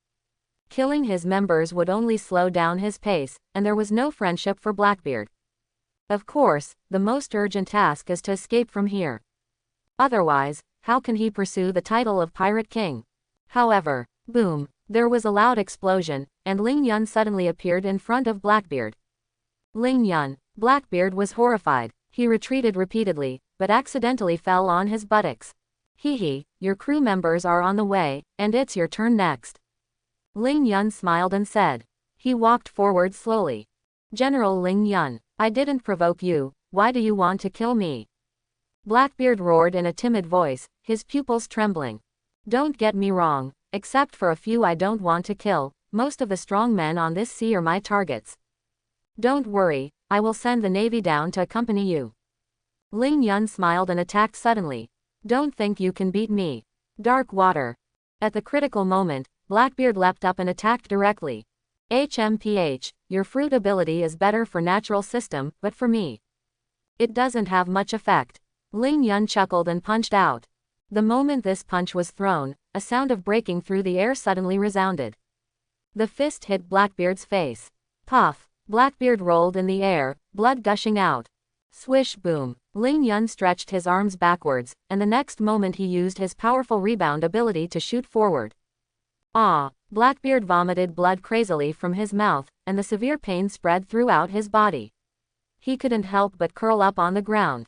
Killing his members would only slow down his pace, and there was no friendship for Blackbeard. Of course, the most urgent task is to escape from here. Otherwise, how can he pursue the title of Pirate King? However, boom, there was a loud explosion, and Ling Yun suddenly appeared in front of Blackbeard. Ling Yun. Blackbeard was horrified. He retreated repeatedly, but accidentally fell on his buttocks. Hee, your crew members are on the way, and it's your turn next. Ling Yun smiled and said. He walked forward slowly. General Ling Yun, I didn't provoke you, why do you want to kill me? Blackbeard roared in a timid voice, his pupils trembling. Don't get me wrong, except for a few I don't want to kill, most of the strong men on this sea are my targets. Don't worry, I will send the navy down to accompany you. Ling Yun smiled and attacked suddenly. Don't think you can beat me. Dark water. At the critical moment, Blackbeard leapt up and attacked directly. HMPH, your fruit ability is better for natural system, but for me, it doesn't have much effect. Ling Yun chuckled and punched out. The moment this punch was thrown, a sound of breaking through the air suddenly resounded. The fist hit Blackbeard's face. Puff. Blackbeard rolled in the air, blood gushing out. Swish boom. Ling Yun stretched his arms backwards, and the next moment he used his powerful rebound ability to shoot forward. Ah! Blackbeard vomited blood crazily from his mouth, and the severe pain spread throughout his body. He couldn't help but curl up on the ground.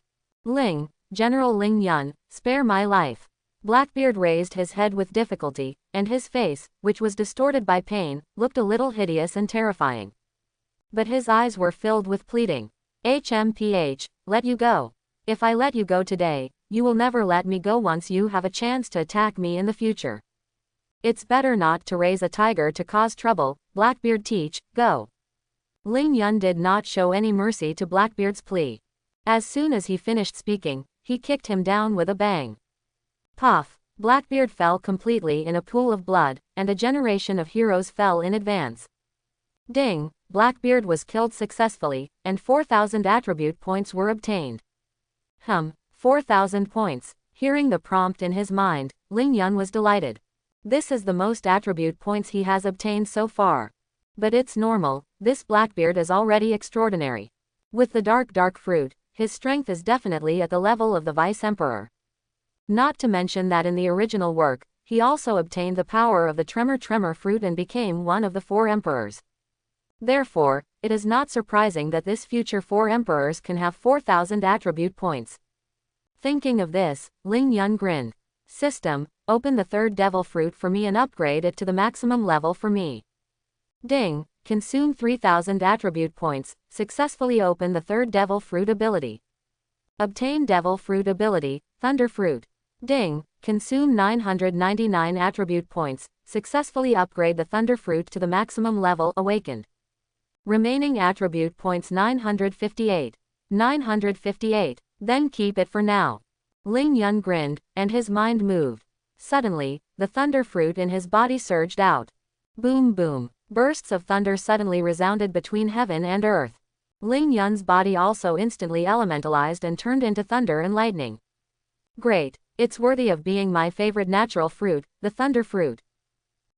General Ling Yun, spare my life. Blackbeard raised his head with difficulty, and his face, which was distorted by pain, looked a little hideous and terrifying. But his eyes were filled with pleading. HMPH, let you go. If I let you go today, you will never let me go once you have a chance to attack me in the future. It's better not to raise a tiger to cause trouble, Blackbeard teach, go. Ling Yun did not show any mercy to Blackbeard's plea. As soon as he finished speaking, he kicked him down with a bang. Puff. Blackbeard fell completely in a pool of blood, and a generation of heroes fell in advance. Ding. Blackbeard was killed successfully, and 4,000 attribute points were obtained. 4,000 points. Hearing the prompt in his mind, Ling Yun was delighted. This is the most attribute points he has obtained so far. But it's normal, this Blackbeard is already extraordinary. With the dark fruit, his strength is definitely at the level of the Vice Emperor. Not to mention that in the original work, he also obtained the power of the Tremor fruit and became one of the 4 emperors. Therefore, it is not surprising that this future 4 emperors can have 4,000 attribute points. Thinking of this, Ling Yun grinned. System, open the 3rd devil fruit for me and upgrade it to the maximum level for me. Ding, consume 3,000 attribute points, successfully open the 3rd devil fruit ability. Obtain devil fruit ability, thunder fruit. Ding, consume 999 attribute points, successfully upgrade the thunder fruit to the maximum level awakened. Remaining attribute points 958. 958, then keep it for now. Ling Yun grinned, and his mind moved. Suddenly, the thunder fruit in his body surged out. Boom boom. Bursts of thunder suddenly resounded between heaven and earth. Ling Yun's body also instantly elementalized and turned into thunder and lightning. Great. It's worthy of being my favorite natural fruit, the thunder fruit.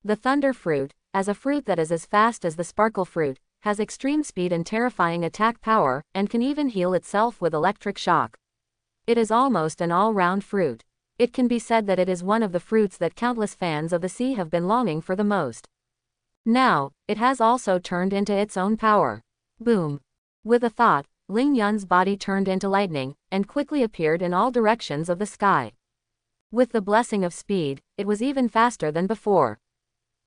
The thunder fruit, as a fruit that is as fast as the sparkle fruit, has extreme speed and terrifying attack power, and can even heal itself with electric shock. It is almost an all-round fruit. It can be said that it is one of the fruits that countless fans of the sea have been longing for the most. Now, it has also turned into its own power. Boom. With a thought, Ling Yun's body turned into lightning, and quickly appeared in all directions of the sky. With the blessing of speed, it was even faster than before.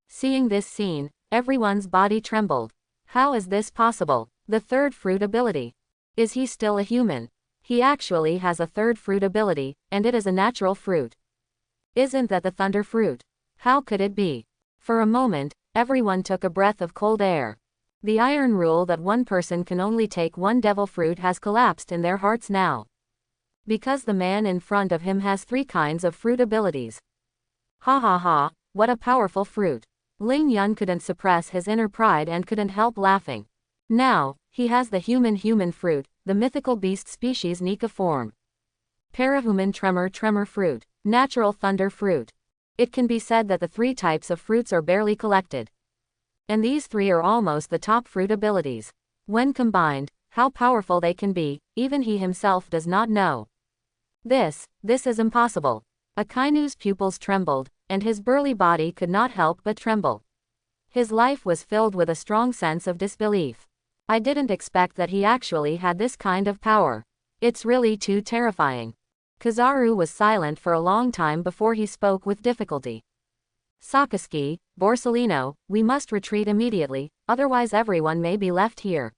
Seeing this scene, everyone's body trembled. How is this possible? The 3rd fruit ability. Is he still a human? He actually has a third fruit ability, and it is a natural fruit. Isn't that the thunder fruit? How could it be? For a moment, everyone took a breath of cold air. The iron rule that one person can only take one devil fruit has collapsed in their hearts now. Because the man in front of him has 3 kinds of fruit abilities. Ha ha ha, what a powerful fruit. Ling Yun couldn't suppress his inner pride and couldn't help laughing. Now, he has the human fruit, the mythical beast species Nika form. Parahuman tremor fruit, natural thunder fruit. It can be said that the 3 types of fruits are barely collected. And these 3 are almost the top fruit abilities. When combined, how powerful they can be, even he himself does not know. This is impossible. Akainu's pupils trembled, and his burly body could not help but tremble. His life was filled with a strong sense of disbelief. I didn't expect that he actually had this kind of power. It's really too terrifying. Kizaru was silent for a long time before he spoke with difficulty. Sakazuki, Borsellino, we must retreat immediately, otherwise everyone may be left here.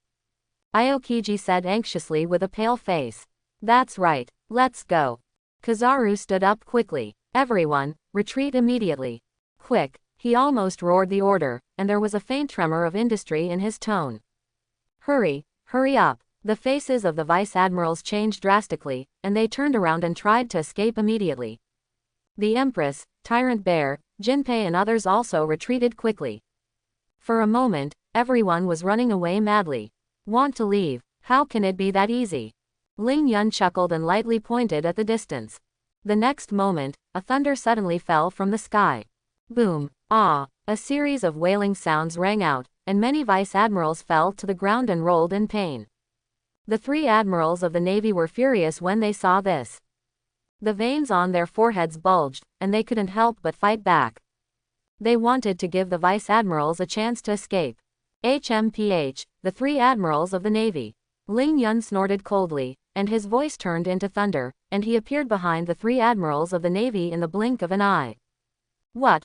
Aokiji said anxiously with a pale face. That's right, let's go. Kizaru stood up quickly. Everyone, retreat immediately. Quick, he almost roared the order, and there was a faint tremor of industry in his tone. Hurry up. The faces of the vice admirals changed drastically, and they turned around and tried to escape immediately. The Empress, Tyrant Bear, Jinpei and others also retreated quickly. For a moment, everyone was running away madly. Want to leave? How can it be that easy? Ling Yun chuckled and lightly pointed at the distance. The next moment, a thunder suddenly fell from the sky. Boom! Ah! A series of wailing sounds rang out, and many vice admirals fell to the ground and rolled in pain. The 3 admirals of the Navy were furious when they saw this. The veins on their foreheads bulged, and they couldn't help but fight back. They wanted to give the vice admirals a chance to escape. HMPH, the 3 admirals of the Navy. Ling Yun snorted coldly, and his voice turned into thunder, and he appeared behind the 3 admirals of the Navy in the blink of an eye. What?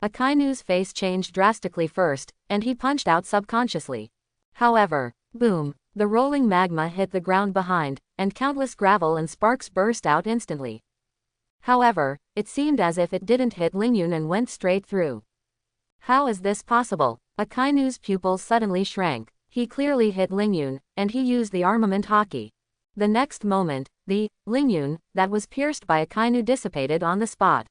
Akainu's face changed drastically first, and he punched out subconsciously. However, boom, the rolling magma hit the ground behind, and countless gravel and sparks burst out instantly. However, it seemed as if it didn't hit Ling Yun and went straight through. How is this possible? Akainu's pupils suddenly shrank. He clearly hit Ling Yun, and he used the armament hockey. The next moment, the Ling Yun that was pierced by Akainu dissipated on the spot.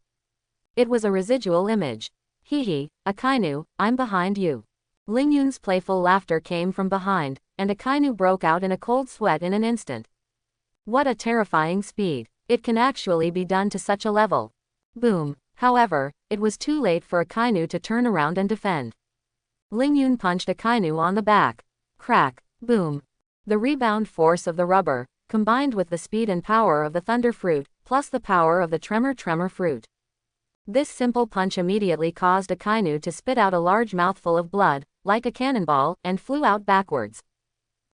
It was a residual image. Hee, Akainu, I'm behind you. Ling Yun's playful laughter came from behind, and Akainu broke out in a cold sweat in an instant. What a terrifying speed. It can actually be done to such a level. Boom. However, it was too late for Akainu to turn around and defend. Ling Yun punched Akainu on the back. Crack. Boom. The rebound force of the rubber, combined with the speed and power of the thunder fruit, plus the power of the tremor fruit. This simple punch immediately caused Akainu to spit out a large mouthful of blood, like a cannonball, and flew out backwards.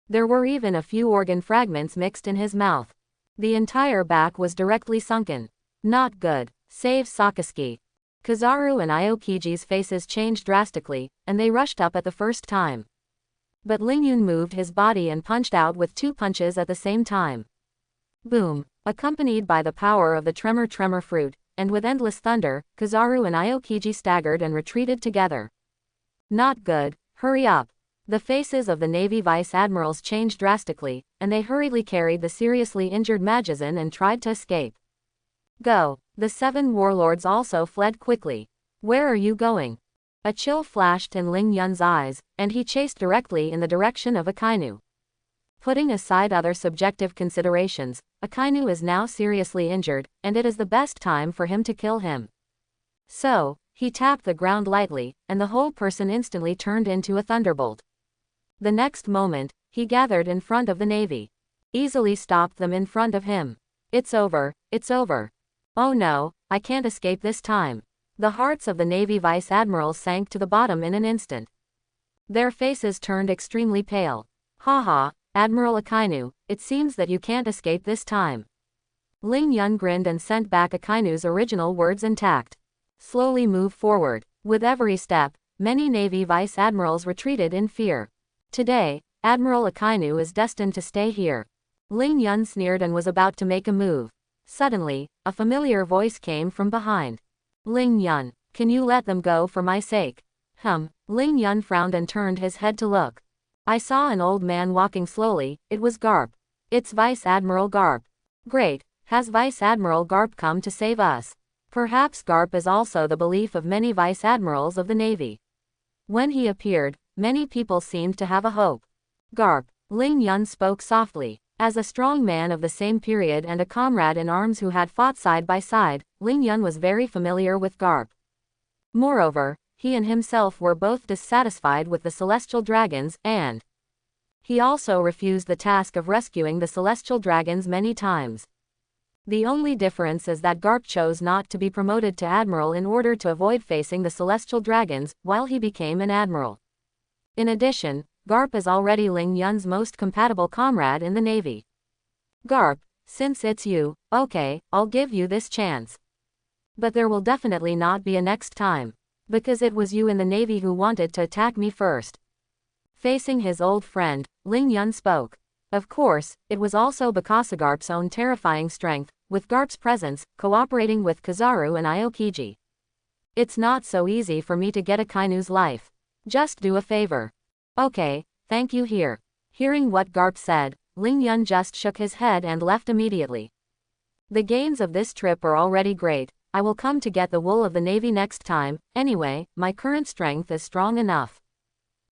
There were even a few organ fragments mixed in his mouth. The entire back was directly sunken. Not good. Save Sakazuki. Kizaru and Aokiji's faces changed drastically, and they rushed up at the first time. But Ling Yun moved his body and punched out with 2 punches at the same time. Boom. Accompanied by the power of the tremor fruit, and with endless thunder, Kizaru and Aokiji staggered and retreated together. Not good. Hurry up. The faces of the Navy vice admirals changed drastically, and they hurriedly carried the seriously injured Magazine and tried to escape. Go. The 7 warlords also fled quickly. Where are you going? A chill flashed in Ling Yun's eyes, and he chased directly in the direction of Akainu. Putting aside other subjective considerations, Akainu is now seriously injured, and it is the best time for him to kill him. So, he tapped the ground lightly, and the whole person instantly turned into a thunderbolt. The next moment, he gathered in front of the Navy. Easily stopped them in front of him. It's over. Oh no, I can't escape this time. The hearts of the Navy vice admirals sank to the bottom in an instant. Their faces turned extremely pale. Haha, Admiral Akainu, it seems that you can't escape this time. Ling Yun grinned and sent back Akainu's original words intact. Slowly move forward. With every step, many Navy vice admirals retreated in fear. Today, Admiral Akainu is destined to stay here. Ling Yun sneered and was about to make a move. Suddenly, a familiar voice came from behind. Ling Yun, can you let them go for my sake? Ling Yun frowned and turned his head to look. I saw an old man walking slowly. It was Garp. It's Vice Admiral Garp. Great, has Vice Admiral Garp come to save us? Perhaps Garp is also the belief of many Vice Admirals of the Navy. When he appeared, many people seemed to have a hope. Garp, Ling Yun spoke softly. As a strong man of the same period and a comrade in arms who had fought side by side, Ling Yun was very familiar with Garp. Moreover, he and himself were both dissatisfied with the celestial dragons, and he also refused the task of rescuing the celestial dragons many times. The only difference is that Garp chose not to be promoted to admiral in order to avoid facing the celestial dragons, while he became an admiral. In addition, Garp is already Ling Yun's most compatible comrade in the Navy. Garp, since it's you, okay, I'll give you this chance. But there will definitely not be a next time. Because it was you in the Navy who wanted to attack me first. Facing his old friend, Ling Yun spoke. Of course, it was also because of Garp's own terrifying strength, with Garp's presence, cooperating with Kizaru and Aokiji. It's not so easy for me to get Akainu's life. Just do a favor. Okay, thank you here. Hearing what Garp said, Ling Yun just shook his head and left immediately. The gains of this trip are already great. I will come to get the wool of the Navy next time. Anyway, my current strength is strong enough.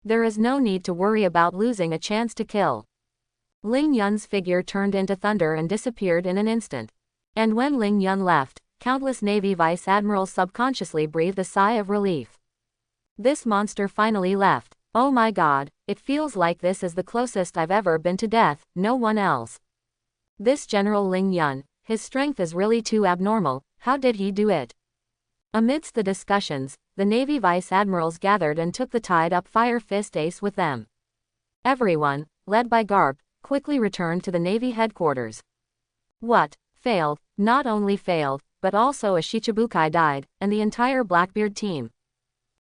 There is no need to worry about losing a chance to kill. Ling Yun's figure turned into thunder and disappeared in an instant. And when Ling Yun left, countless Navy Vice Admirals subconsciously breathed a sigh of relief. This monster finally left. Oh my god, it feels like this is the closest I've ever been to death, no one else. This General Ling Yun, his strength is really too abnormal. How did he do it? Amidst the discussions, the Navy Vice Admirals gathered and took the tied-up Fire Fist Ace with them. Everyone, led by Garp, quickly returned to the Navy headquarters. What? Failed? Not only failed, but also a Shichibukai died, and the entire Blackbeard team.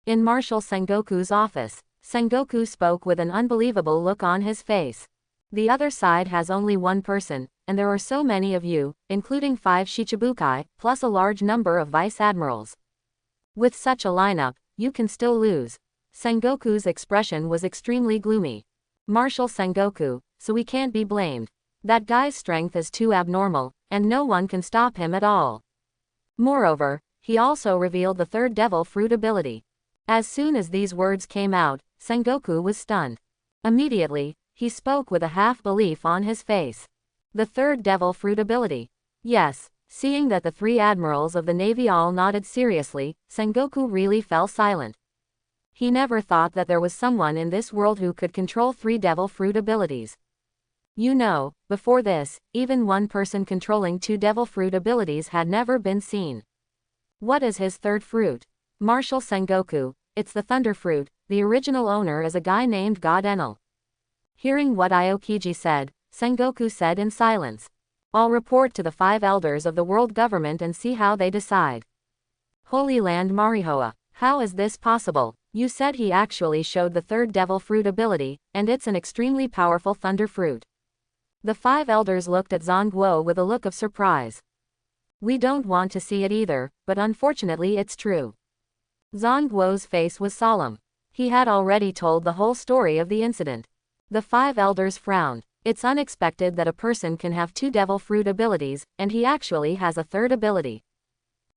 In Marshal Sengoku's office, Sengoku spoke with an unbelievable look on his face. The other side has only one person, and there are so many of you, including 5 Shichibukai, plus a large number of Vice Admirals. With such a lineup, you can still lose. Sengoku's expression was extremely gloomy. Marshal Sengoku, so we can't be blamed. That guy's strength is too abnormal, and no one can stop him at all. Moreover, he also revealed the third devil fruit ability. As soon as these words came out, Sengoku was stunned. Immediately, he spoke with a half-belief on his face. The third devil fruit ability. Yes, seeing that the 3 admirals of the Navy all nodded seriously, Sengoku really fell silent. He never thought that there was someone in this world who could control 3 devil fruit abilities. You know, before this, even one person controlling 2 devil fruit abilities had never been seen. What is his third fruit? Marshal Sengoku, it's the thunder fruit. The original owner is a guy named God Enel. Hearing what Aokiji said, Sengoku said in silence. I'll report to the 5 elders of the world government and see how they decide. Holy Land Marihoa, how is this possible? You said he actually showed the third devil fruit ability, and it's an extremely powerful thunder fruit. The 5 elders looked at Zongguo with a look of surprise. We don't want to see it either, but unfortunately it's true. Zongguo's face was solemn. He had already told the whole story of the incident. The 5 elders frowned. It's unexpected that a person can have 2 devil fruit abilities, and he actually has a third ability.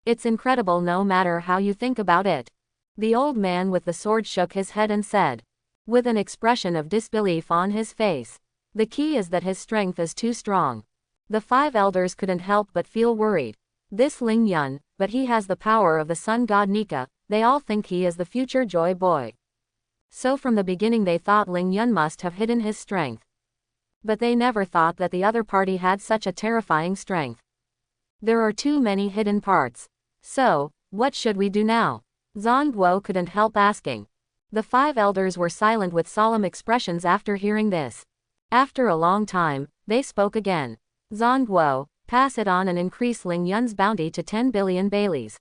It's incredible no matter how you think about it. The old man with the sword shook his head and said, with an expression of disbelief on his face, the key is that his strength is too strong. The 5 elders couldn't help but feel worried. This Ling Yun, but he has the power of the sun god Nika, they all think he is the future Joy Boy. So from the beginning they thought Ling Yun must have hidden his strength. But they never thought that the other party had such a terrifying strength. There are too many hidden parts. So, what should we do now? Zongguo couldn't help asking. The 5 elders were silent with solemn expressions after hearing this. After a long time, they spoke again. Zongguo, pass it on and increase Ling Yun's bounty to 10 billion Baileys.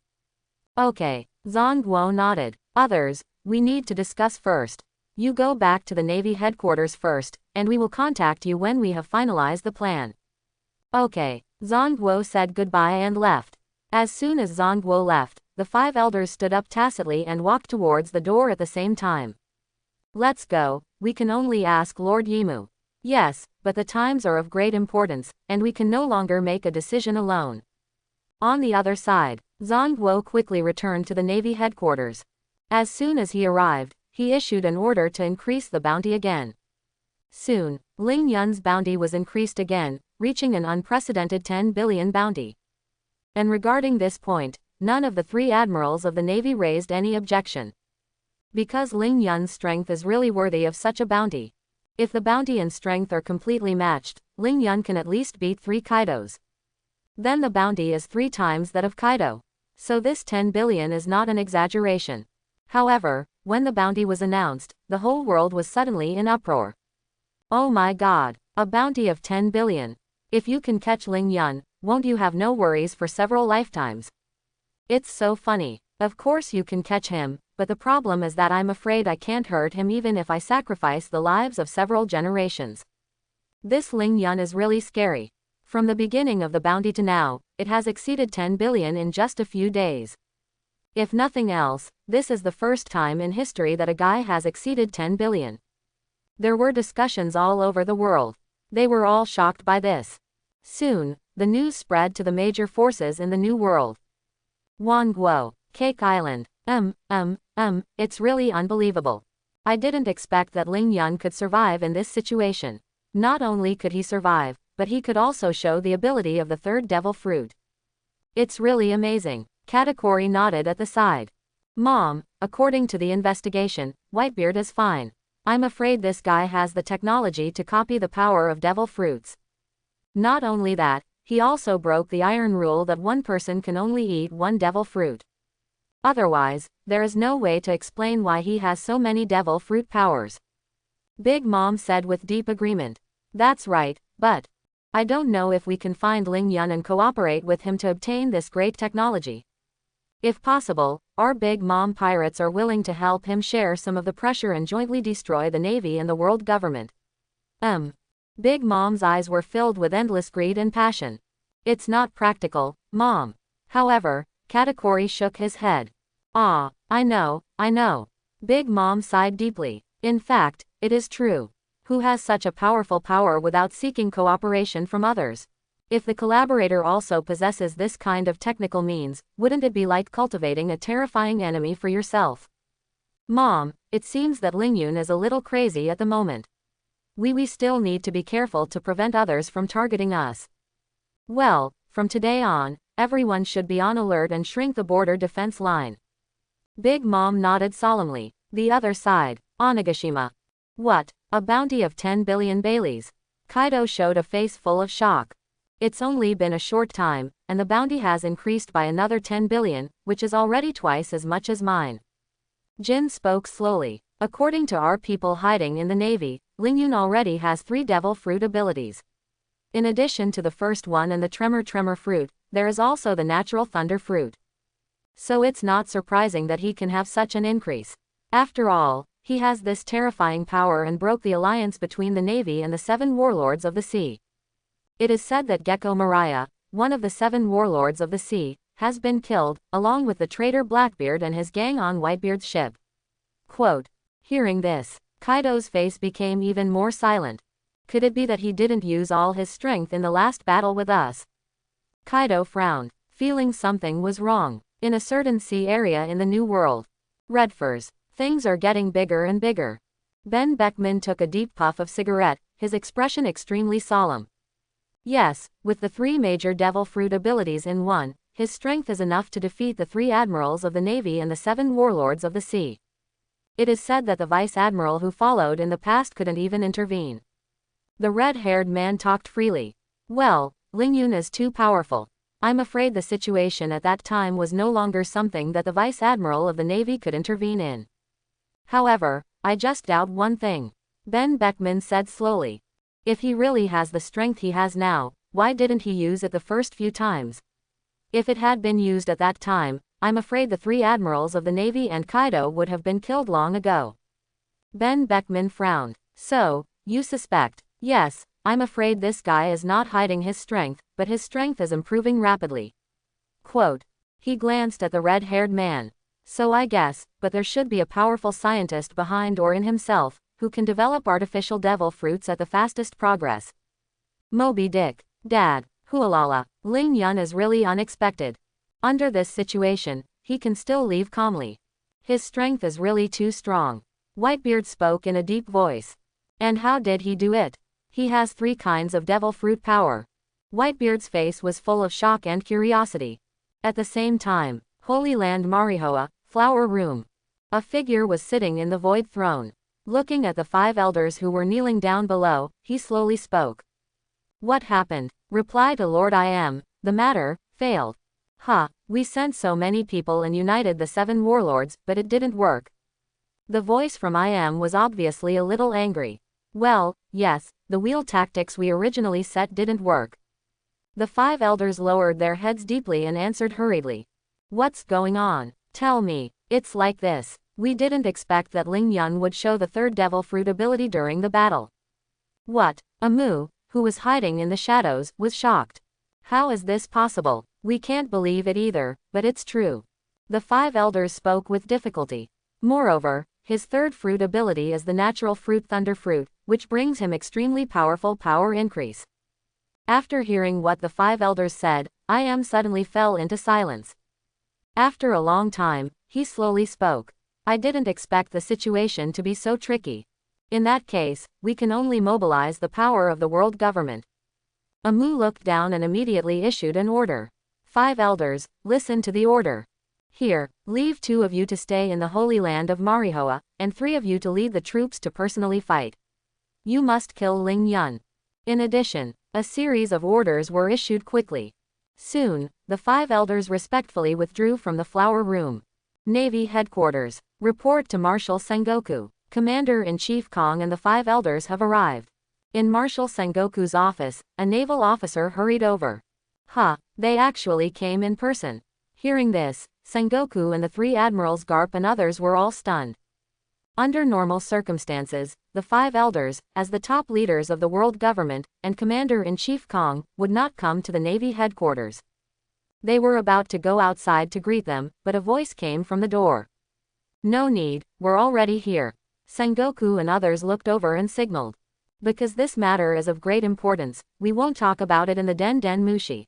Okay, Zongguo nodded. Others, we need to discuss first. You go back to the Navy headquarters first, and we will contact you when we have finalized the plan. Okay. Zhongguo said goodbye and left. As soon as Zhongguo left, the 5 elders stood up tacitly and walked towards the door at the same time. Let's go, we can only ask Lord Yimu. Yes, but the times are of great importance, and we can no longer make a decision alone. On the other side, Zhongguo quickly returned to the Navy headquarters. As soon as he arrived, he issued an order to increase the bounty again. Soon, Ling Yun's bounty was increased again, reaching an unprecedented 10 billion bounty. And regarding this point, none of the 3 admirals of the Navy raised any objection. Because Ling Yun's strength is really worthy of such a bounty. If the bounty and strength are completely matched, Ling Yun can at least beat 3 Kaidos. Then the bounty is 3 times that of Kaido. So this 10 billion is not an exaggeration. However, when the bounty was announced, the whole world was suddenly in uproar. Oh my god, a bounty of 10 billion. If you can catch Ling Yun, won't you have no worries for several lifetimes? It's so funny. Of course you can catch him, but the problem is that I'm afraid I can't hurt him even if I sacrifice the lives of several generations. This Ling Yun is really scary. From the beginning of the bounty to now, it has exceeded 10 billion in just a few days. If nothing else, this is the first time in history that a guy has exceeded 10 billion. There were discussions all over the world. They were all shocked by this. Soon, the news spread to the major forces in the New World. Wanguo, Cake Island. It's really unbelievable. I didn't expect that Ling Yun could survive in this situation. Not only could he survive, but he could also show the ability of the 3rd devil fruit. It's really amazing. Katakuri nodded at the side. Mom, according to the investigation, Whitebeard is fine. I'm afraid this guy has the technology to copy the power of devil fruits. Not only that, he also broke the iron rule that one person can only eat 1 devil fruit. Otherwise, there is no way to explain why he has so many devil fruit powers. Big Mom said with deep agreement. That's right, but I don't know if we can find Ling Yun and cooperate with him to obtain this great technology. If possible, our Big Mom pirates are willing to help him share some of the pressure and jointly destroy the Navy and the world government. Big Mom's eyes were filled with endless greed and passion. It's not practical, Mom. However, Katakuri shook his head. Ah, I know. Big Mom sighed deeply. In fact, it is true. Who has such a powerful power without seeking cooperation from others? If the collaborator also possesses this kind of technical means, wouldn't it be like cultivating a terrifying enemy for yourself? Mom, it seems that Ling Yun is a little crazy at the moment. We still need to be careful to prevent others from targeting us. Well, from today on, everyone should be on alert and shrink the border defense line. Big Mom nodded solemnly. The other side, Onigashima. What? A bounty of 10 billion Baileys? Kaido showed a face full of shock. It's only been a short time, and the bounty has increased by another 10 billion, which is already twice as much as mine. Jin spoke slowly. According to our people hiding in the Navy, Ling Yun already has 3 devil fruit abilities. In addition to the first one and the tremor fruit, there is also the natural thunder fruit. So it's not surprising that he can have such an increase. After all, he has this terrifying power and broke the alliance between the Navy and the 7 warlords of the sea. It is said that Gecko Mariah, one of the 7 warlords of the sea, has been killed, along with the traitor Blackbeard and his gang on Whitebeard's ship. Quote. Hearing this, Kaido's face became even more silent. Could it be that he didn't use all his strength in the last battle with us? Kaido frowned, feeling something was wrong. In a certain sea area in the New World. Redfurs. Things are getting bigger and bigger. Ben Beckman took a deep puff of cigarette, his expression extremely solemn. Yes, with the 3 major devil fruit abilities in one, his strength is enough to defeat the 3 admirals of the Navy and the 7 warlords of the sea. It is said that the vice admiral who followed in the past couldn't even intervene. The red-haired man talked freely. Well, Ling Yun is too powerful. I'm afraid the situation at that time was no longer something that the vice admiral of the Navy could intervene in. However, I just doubt one thing. Ben Beckman said slowly. If he really has the strength he has now, why didn't he use it the first few times? If it had been used at that time, I'm afraid the 3 admirals of the Navy and Kaido would have been killed long ago. Ben Beckman frowned. So, you suspect? Yes, I'm afraid this guy is not hiding his strength, but his strength is improving rapidly. Quote. He glanced at the red-haired man. So I guess, but there should be a powerful scientist behind or in himself, who can develop artificial devil fruits at the fastest progress. Moby Dick. Dad. Hualala. Ling Yun is really unexpected. Under this situation, he can still leave calmly. His strength is really too strong. Whitebeard spoke in a deep voice. And how did he do it? He has 3 kinds of devil fruit power. Whitebeard's face was full of shock and curiosity. At the same time, Holy Land Marihoa, Flower Room. A figure was sitting in the void throne. Looking at the 5 elders who were kneeling down below, he slowly spoke. What happened? Reply to Lord I am, the matter, failed. We sent so many people and united the 7 warlords, but it didn't work. The voice from I am was obviously a little angry. Well, yes, the wheel tactics we originally set didn't work. The 5 elders lowered their heads deeply and answered hurriedly. What's going on? Tell me. It's like this. We didn't expect that Ling Yun would show the 3rd devil fruit ability during the battle. What? Amu, who was hiding in the shadows, was shocked. How is this possible? We can't believe it either, but it's true. The 5 elders spoke with difficulty. Moreover, his 3rd fruit ability is the natural fruit Thunder Fruit, which brings him extremely powerful power increase. After hearing what the 5 elders said, I am suddenly fell into silence. After a long time, he slowly spoke. I didn't expect the situation to be so tricky. In that case, we can only mobilize the power of the world government. Amu looked down and immediately issued an order. 5 elders, listen to the order. Here, leave 2 of you to stay in the Holy Land of Marihoa, and 3 of you to lead the troops to personally fight. You must kill Ling Yun. In addition, a series of orders were issued quickly. Soon, the 5 elders respectfully withdrew from the flower room. Navy Headquarters. Report to Marshal Sengoku. Commander-in-Chief Kong and the 5 elders have arrived. In Marshal Sengoku's office, a naval officer hurried over. They actually came in person. Hearing this, Sengoku and the 3 admirals Garp and others were all stunned. Under normal circumstances, the 5 elders, as the top leaders of the world government, and Commander-in-Chief Kong, would not come to the Navy headquarters. They were about to go outside to greet them, but a voice came from the door. No need, we're already here. Sengoku and others looked over and signaled. Because this matter is of great importance, we won't talk about it in the Den Mushi.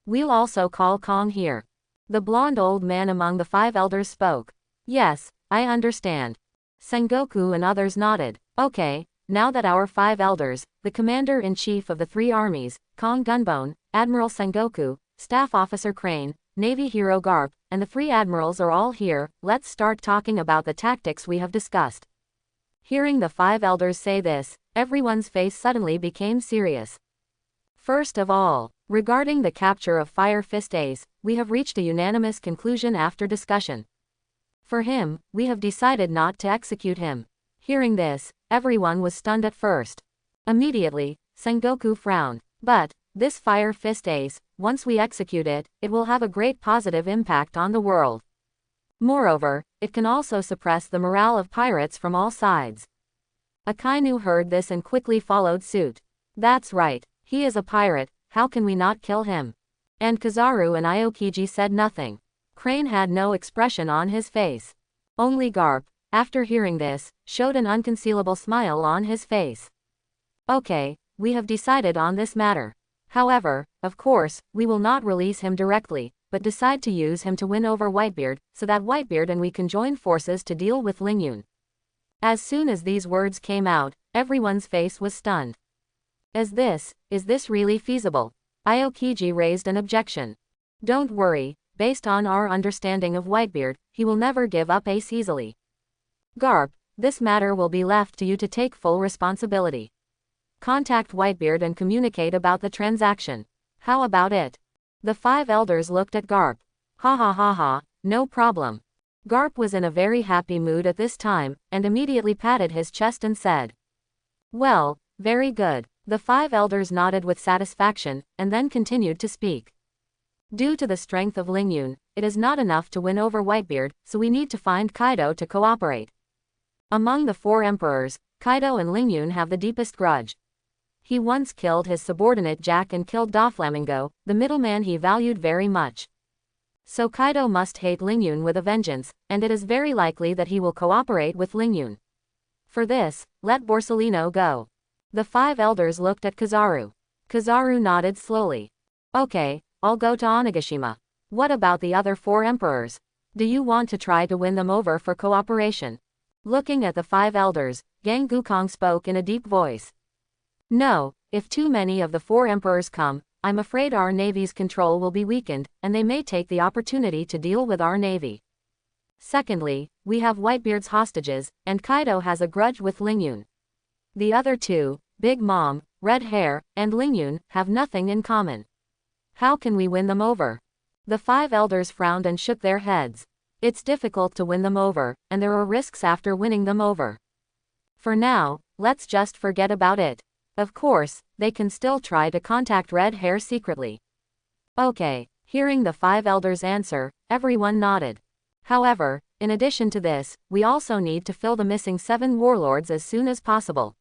We'll also call Kong here. The blonde old man among the 5 elders spoke. Yes, I understand. Sengoku and others nodded. Okay, now that our 5 elders, the commander-in-chief of the 3 armies, Kong Gunbone, Admiral Sengoku, Staff Officer Crane, Navy Hero Garp, and the 3 admirals are all here, let's start talking about the tactics we have discussed. Hearing the 5 elders say this, everyone's face suddenly became serious. First of all, regarding the capture of Fire Fist Ace, we have reached a unanimous conclusion after discussion. For him, we have decided not to execute him. Hearing this, everyone was stunned at first. Immediately, Sengoku frowned. But, this Fire Fist Ace, once we execute it, it will have a great positive impact on the world. Moreover, it can also suppress the morale of pirates from all sides. Akainu heard this and quickly followed suit. That's right, he is a pirate, how can we not kill him? And Kizaru and Aokiji said nothing. Crane had no expression on his face. Only Garp, after hearing this, showed an unconcealable smile on his face. Okay, we have decided on this matter. However, of course, we will not release him directly, but decide to use him to win over Whitebeard, so that Whitebeard and we can join forces to deal with Ling Yun. As soon as these words came out, everyone's face was stunned. Is this really feasible? Aokiji raised an objection. Don't worry, based on our understanding of Whitebeard, he will never give up Ace easily. Garp, this matter will be left to you to take full responsibility. Contact Whitebeard and communicate about the transaction. How about it? The 5 elders looked at Garp. Ha, no problem. Garp was in a very happy mood at this time, and immediately patted his chest and said, well, very good. The 5 elders nodded with satisfaction, and then continued to speak. Due to the strength of Ling Yun, it is not enough to win over Whitebeard, so we need to find Kaido to cooperate. Among the four emperors, Kaido and Lingyun have the deepest grudge. He once killed his subordinate Jack and killed Doflamingo, the middleman he valued very much. So Kaido must hate Lingyun with a vengeance, and it is very likely that he will cooperate with Lingyun. For this, let Borsalino go. The five elders looked at Kizaru. Kizaru nodded slowly. Okay, I'll go to Onigashima. What about the other four emperors? Do you want to try to win them over for cooperation? Looking at the five elders, Gang Gukong spoke in a deep voice. No, if too many of the four emperors come, I'm afraid our navy's control will be weakened, and they may take the opportunity to deal with our navy. Secondly, we have Whitebeard's hostages, and Kaido has a grudge with Lingyun. The other two, Big Mom, Red Hair, and Lingyun, have nothing in common. How can we win them over? The five elders frowned and shook their heads. It's difficult to win them over, and there are risks after winning them over. For now, let's just forget about it. Of course, they can still try to contact Red Hair secretly. Okay, hearing the five elders' answer, everyone nodded. However, in addition to this, we also need to fill the missing 7 warlords as soon as possible.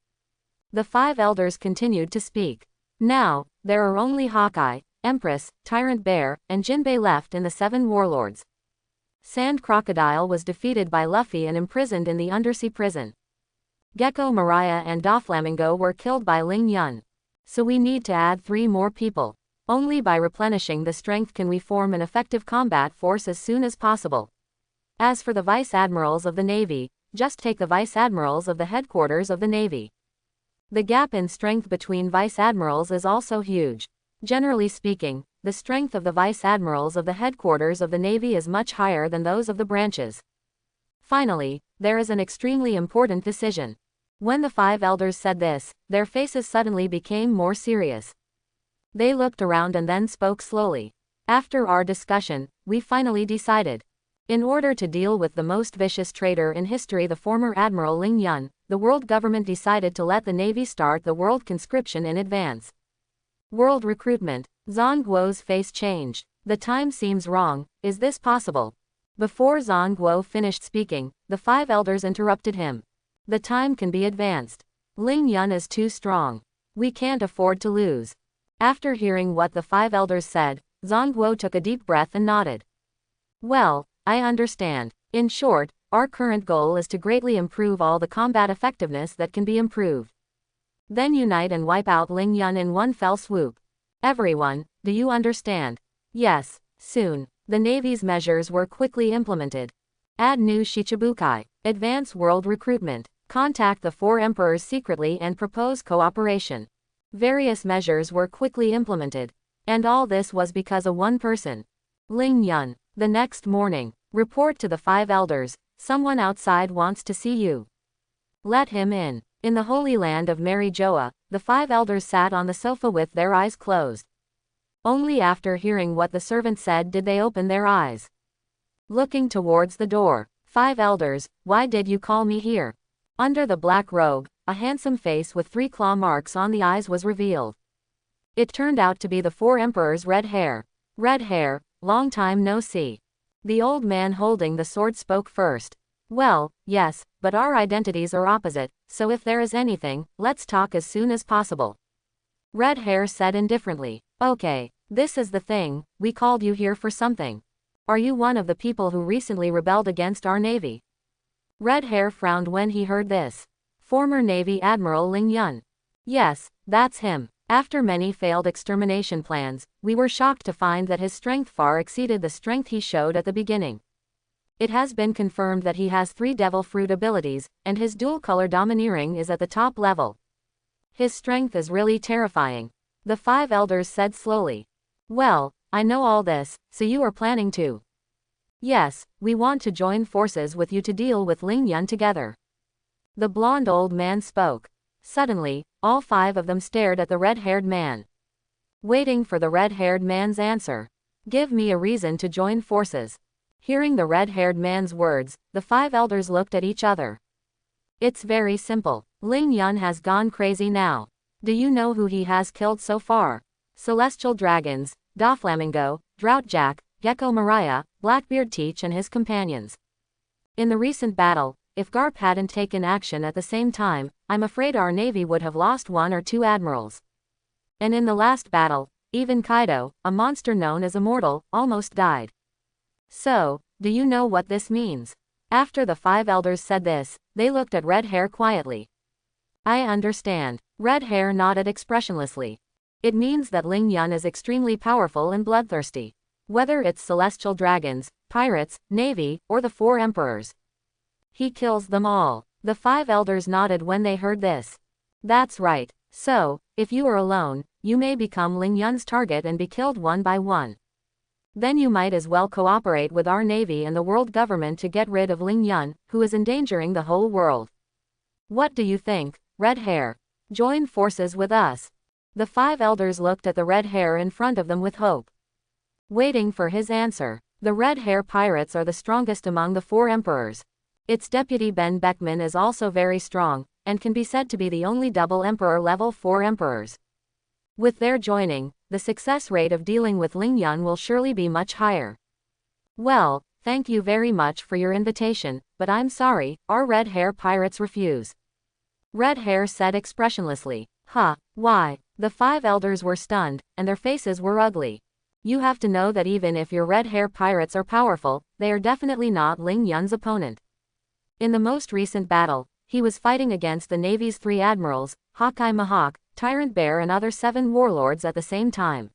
The five elders continued to speak. Now, there are only Hawkeye, Empress, Tyrant Bear, and Jinbei left in the 7 warlords. Sand Crocodile was defeated by Luffy and imprisoned in the undersea prison. Gecko Mariah and Doflamingo were killed by Ling Yun. So we need to add 3 more people. Only by replenishing the strength can we form an effective combat force as soon as possible. As for the Vice Admirals of the Navy, just take the Vice Admirals of the headquarters of the Navy. The gap in strength between Vice Admirals is also huge. Generally speaking, the strength of the Vice Admirals of the headquarters of the Navy is much higher than those of the branches. Finally, there is an extremely important decision. When the five elders said this, their faces suddenly became more serious. They looked around and then spoke slowly. After our discussion, we finally decided. In order to deal with the most vicious traitor in history, the former Admiral Ling Yun, the world government decided to let the Navy start the world conscription in advance. World recruitment. Zhongguo's face changed. The time seems wrong, is this possible? Before Zhongguo finished speaking, the five elders interrupted him. The time can be advanced. Ling Yun is too strong. We can't afford to lose. After hearing what the five elders said, Zhongguo took a deep breath and nodded. Well, I understand. In short, our current goal is to greatly improve all the combat effectiveness that can be improved. Then unite and wipe out Ling Yun in one fell swoop. Everyone, do you understand? Yes, soon. The Navy's measures were quickly implemented. Add new Shichibukai. Advance world recruitment. Contact the 4 emperors secretly and propose cooperation. Various measures were quickly implemented. And all this was because of one person. Ling Yun. The next morning. Report to the 5 elders. Someone outside wants to see you. Let him in. In the Holy Land of Mary Joa, the 5 elders sat on the sofa with their eyes closed. Only after hearing what the servant said did they open their eyes. Looking towards the door. 5 elders, why did you call me here? Under the black robe, a handsome face with 3 claw marks on the eyes was revealed. It turned out to be the 4 emperors' Red Hair. Red Hair, long time no see. The old man holding the sword spoke first. Well, yes, but our identities are opposite, so if there is anything, let's talk as soon as possible. Red Hair said indifferently. Okay, this is the thing, we called you here for something. Are you one of the people who recently rebelled against our navy? Red Hair frowned when he heard this. Former Navy Admiral Ling Yun. Yes, that's him. After many failed extermination plans, we were shocked to find that his strength far exceeded the strength he showed at the beginning. It has been confirmed that he has 3 devil fruit abilities, and his dual-color domineering is at the top level. His strength is really terrifying. The 5 elders said slowly. Well, I know all this, so you are planning to. Yes, we want to join forces with you to deal with Ling Yun together. The blonde old man spoke. Suddenly, all 5 of them stared at the red-haired man. Waiting for the red-haired man's answer. Give me a reason to join forces. Hearing the red-haired man's words, the 5 elders looked at each other. It's very simple. Ling Yun has gone crazy now. Do you know who he has killed so far? Celestial dragons, Doflamingo, Droughtjack, Gecko Mariah, Blackbeard Teach and his companions. In the recent battle, if Garp hadn't taken action at the same time, I'm afraid our navy would have lost 1 or 2 admirals. And in the last battle, even Kaido, a monster known as Immortal, almost died. So, do you know what this means? After the 5 elders said this, they looked at Red Hair quietly. I understand. Red Hair nodded expressionlessly. It means that Ling Yun is extremely powerful and bloodthirsty. Whether it's celestial dragons, pirates, navy, or the 4 emperors. He kills them all. The 5 elders nodded when they heard this. That's right. So, if you are alone, you may become Ling Yun's target and be killed one by one. Then you might as well cooperate with our navy and the world government to get rid of Ling Yun, who is endangering the whole world. What do you think, Red Hair? Join forces with us. The 5 elders looked at the red hair in front of them with hope. Waiting for his answer. The Red Hair pirates are the strongest among the 4 emperors. Its deputy Ben Beckman is also very strong, and can be said to be the only double emperor level 4 emperors. With their joining, the success rate of dealing with Ling Yun will surely be much higher. Well, thank you very much for your invitation, but I'm sorry, our Red Hair pirates refuse. Red Hair said expressionlessly. Huh, why? The 5 elders were stunned, and their faces were ugly. You have to know that even if your Red Hair pirates are powerful, they are definitely not Ling Yun's opponent. In the most recent battle, he was fighting against the Navy's 3 admirals, Hawkeye Mahawk, Tyrant Bear and other 7 warlords at the same time.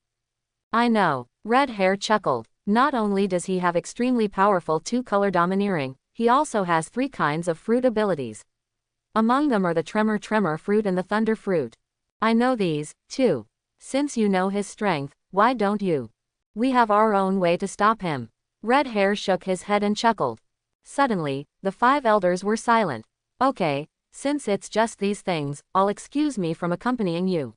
I know. Red Hair chuckled. Not only does he have extremely powerful 2-color domineering, he also has 3 kinds of fruit abilities. Among them are the Tremor fruit and the Thunder fruit. I know these, too. Since you know his strength, why don't you? We have our own way to stop him. Red Hair shook his head and chuckled. Suddenly, the 5 elders were silent. Okay, since it's just these things, I'll excuse me from accompanying you.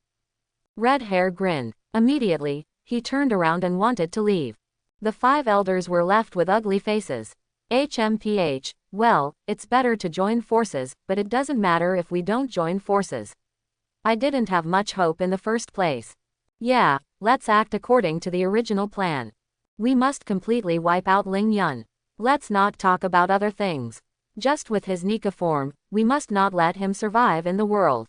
Red Hair grinned. Immediately, he turned around and wanted to leave. The 5 elders were left with ugly faces. HMPH, well, it's better to join forces, but it doesn't matter if we don't join forces. I didn't have much hope in the first place. Yeah, let's act according to the original plan. We must completely wipe out Ling Yun. Let's not talk about other things. Just with his Nika form, we must not let him survive in the world.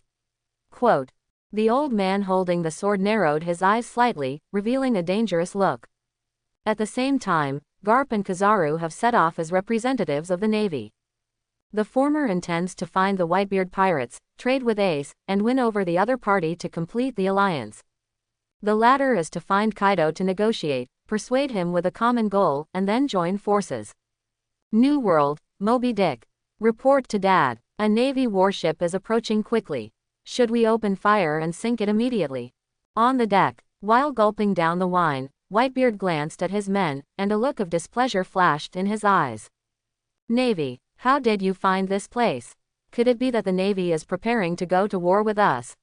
Quote. The old man holding the sword narrowed his eyes slightly, revealing a dangerous look. At the same time, Garp and Kizaru have set off as representatives of the Navy. The former intends to find the Whitebeard pirates, trade with Ace, and win over the other party to complete the alliance. The latter is to find Kaido to negotiate, persuade him with a common goal, and then join forces. New World, Moby Dick. Report to Dad. A Navy warship is approaching quickly. Should we open fire and sink it immediately? On the deck, while gulping down the wine, Whitebeard glanced at his men, and a look of displeasure flashed in his eyes. Navy, how did you find this place? Could it be that the Navy is preparing to go to war with us?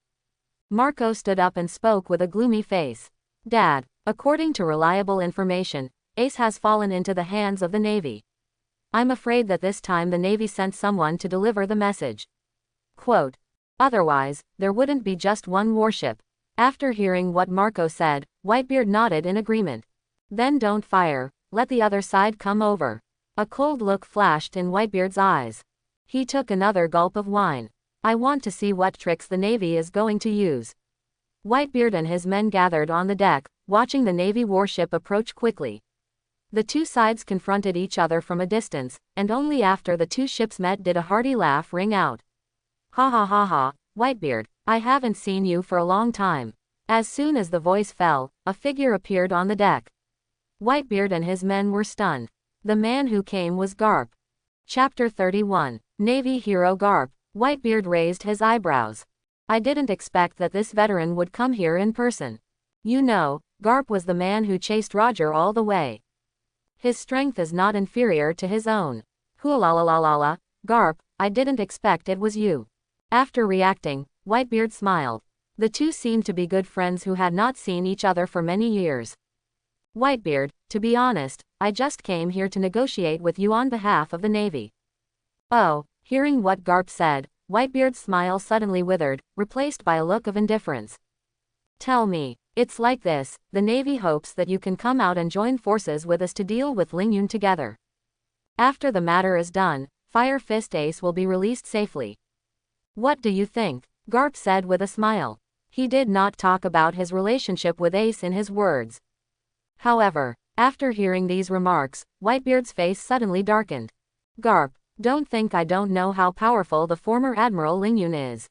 Marco stood up and spoke with a gloomy face. Dad, according to reliable information, Ace has fallen into the hands of the Navy. I'm afraid that this time the Navy sent someone to deliver the message. Quote. Otherwise, there wouldn't be just one warship. After hearing what Marco said, Whitebeard nodded in agreement. Then don't fire, let the other side come over. A cold look flashed in Whitebeard's eyes. He took another gulp of wine. I want to see what tricks the Navy is going to use. Whitebeard and his men gathered on the deck, watching the Navy warship approach quickly. The 2 sides confronted each other from a distance, and only after the 2 ships met did a hearty laugh ring out. Ha ha ha ha, Whitebeard, I haven't seen you for a long time. As soon as the voice fell, a figure appeared on the deck. Whitebeard and his men were stunned. The man who came was Garp. Chapter 31. Navy Hero Garp. Whitebeard raised his eyebrows. I didn't expect that this veteran would come here in person. You know, Garp was the man who chased Roger all the way. His strength is not inferior to his own. Hoo-la-la-la-la-la, Garp, I didn't expect it was you. After reacting, Whitebeard smiled. The 2 seemed to be good friends who had not seen each other for many years. Whitebeard, to be honest, I just came here to negotiate with you on behalf of the Navy. Oh, hearing what Garp said, Whitebeard's smile suddenly withered, replaced by a look of indifference. Tell me, it's like this, the Navy hopes that you can come out and join forces with us to deal with Ling Yun together. After the matter is done, Fire Fist Ace will be released safely. What do you think? Garp said with a smile. He did not talk about his relationship with Ace in his words. However, after hearing these remarks, Whitebeard's face suddenly darkened. Garp, don't think I don't know how powerful the former Admiral Lingyun is.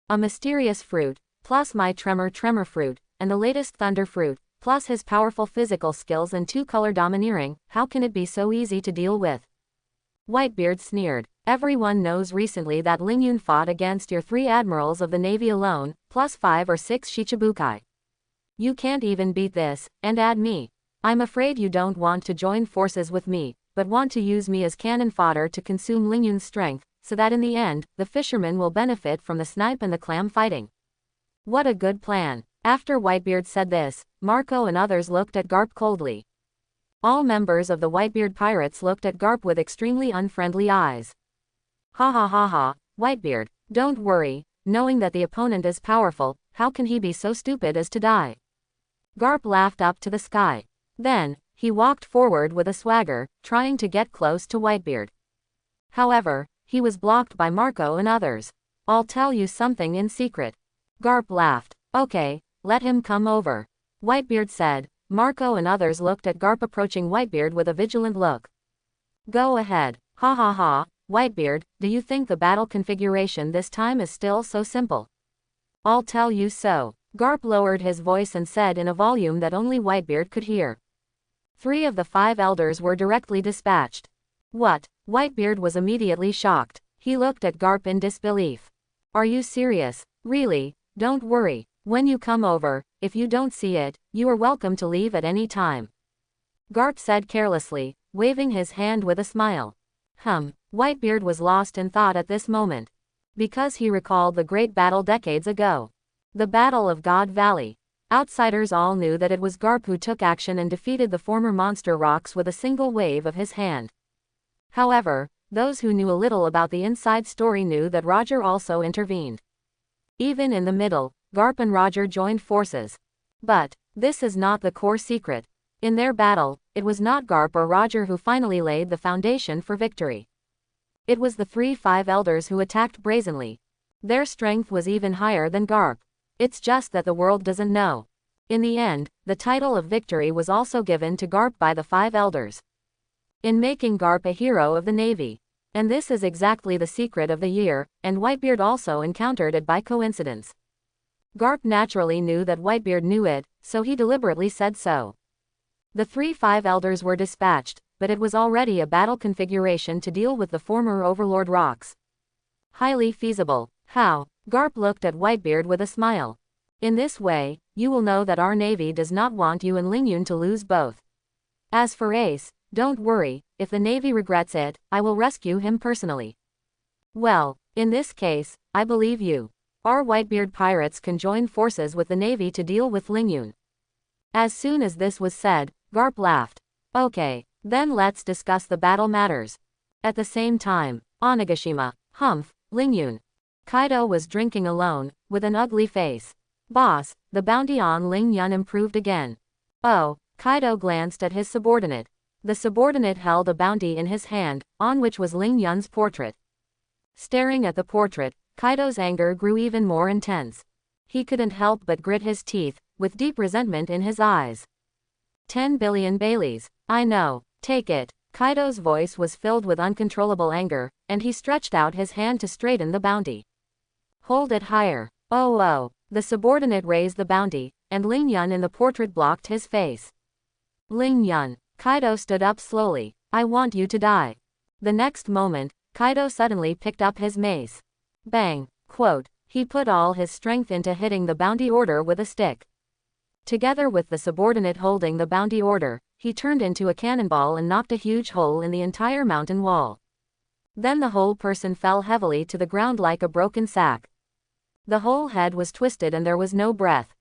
A mysterious fruit, plus my tremor fruit, and the latest thunder fruit, plus his powerful physical skills and two-color domineering, how can it be so easy to deal with? Whitebeard sneered. Everyone knows recently that Lingyun fought against your 3 admirals of the Navy alone, plus 5 or 6 Shichibukai. You can't even beat this, and add me. I'm afraid you don't want to join forces with me, but want to use me as cannon fodder to consume Lingyun's strength, so that in the end, the fishermen will benefit from the snipe and the clam fighting. What a good plan. After Whitebeard said this, Marco and others looked at Garp coldly. All members of the Whitebeard pirates looked at Garp with extremely unfriendly eyes. Ha ha ha ha, Whitebeard, don't worry, knowing that the opponent is powerful, how can he be so stupid as to die? Garp laughed up to the sky. Then, he walked forward with a swagger, trying to get close to Whitebeard. However, he was blocked by Marco and others. I'll tell you something in secret. Garp laughed. Okay, let him come over. Whitebeard said. Marco and others looked at Garp approaching Whitebeard with a vigilant look. Go ahead. Ha ha ha, Whitebeard, do you think the battle configuration this time is still so simple? I'll tell you so. Garp lowered his voice and said in a volume that only Whitebeard could hear. 3 of the 5 elders were directly dispatched. What? Whitebeard was immediately shocked. He looked at Garp in disbelief. Are you serious? Really? Don't worry. When you come over, if you don't see it, you are welcome to leave at any time. Garp said carelessly, waving his hand with a smile. Whitebeard was lost in thought at this moment. Because he recalled the great battle decades ago. The Battle of God Valley. Outsiders all knew that it was Garp who took action and defeated the former monster rocks with a single wave of his hand. However, those who knew a little about the inside story knew that Roger also intervened. Even in the middle, Garp and Roger joined forces. But, this is not the core secret. In their battle, it was not Garp or Roger who finally laid the foundation for victory. It was the 3-5 elders who attacked brazenly. Their strength was even higher than Garp. It's just that the world doesn't know. In the end, the title of victory was also given to Garp by the 5 elders. In making Garp a hero of the Navy. And this is exactly the secret of the year, and Whitebeard also encountered it by coincidence. Garp naturally knew that Whitebeard knew it, so he deliberately said so. The 3-5 elders were dispatched, but it was already a battle configuration to deal with the former Overlord rocks. Highly feasible. How? Garp looked at Whitebeard with a smile. In this way, you will know that our Navy does not want you and Lingyun to lose both. As for Ace, don't worry, if the Navy regrets it, I will rescue him personally. Well, in this case, I believe you. Our Whitebeard pirates can join forces with the Navy to deal with Lingyun. As soon as this was said, Garp laughed. Okay, then let's discuss the battle matters. At the same time, Onigashima, Lingyun. Kaido was drinking alone, with an ugly face. Boss, the bounty on Lingyun improved again. Oh, Kaido glanced at his subordinate. The subordinate held a bounty in his hand, on which was Lingyun's portrait. Staring at the portrait, Kaido's anger grew even more intense. He couldn't help but grit his teeth, with deep resentment in his eyes. 10 billion Baileys. I know. Take it. Kaido's voice was filled with uncontrollable anger, and he stretched out his hand to straighten the bounty. Hold it higher. Oh. The subordinate raised the bounty, and Lingyun in the portrait blocked his face. Lingyun. Kaido stood up slowly. I want you to die. The next moment, Kaido suddenly picked up his mace. Bang. He put all his strength into hitting the bounty order with a stick. Together with the subordinate holding the bounty order, he turned into a cannonball and knocked a huge hole in the entire mountain wall. Then the whole person fell heavily to the ground like a broken sack. The whole head was twisted and there was no breath.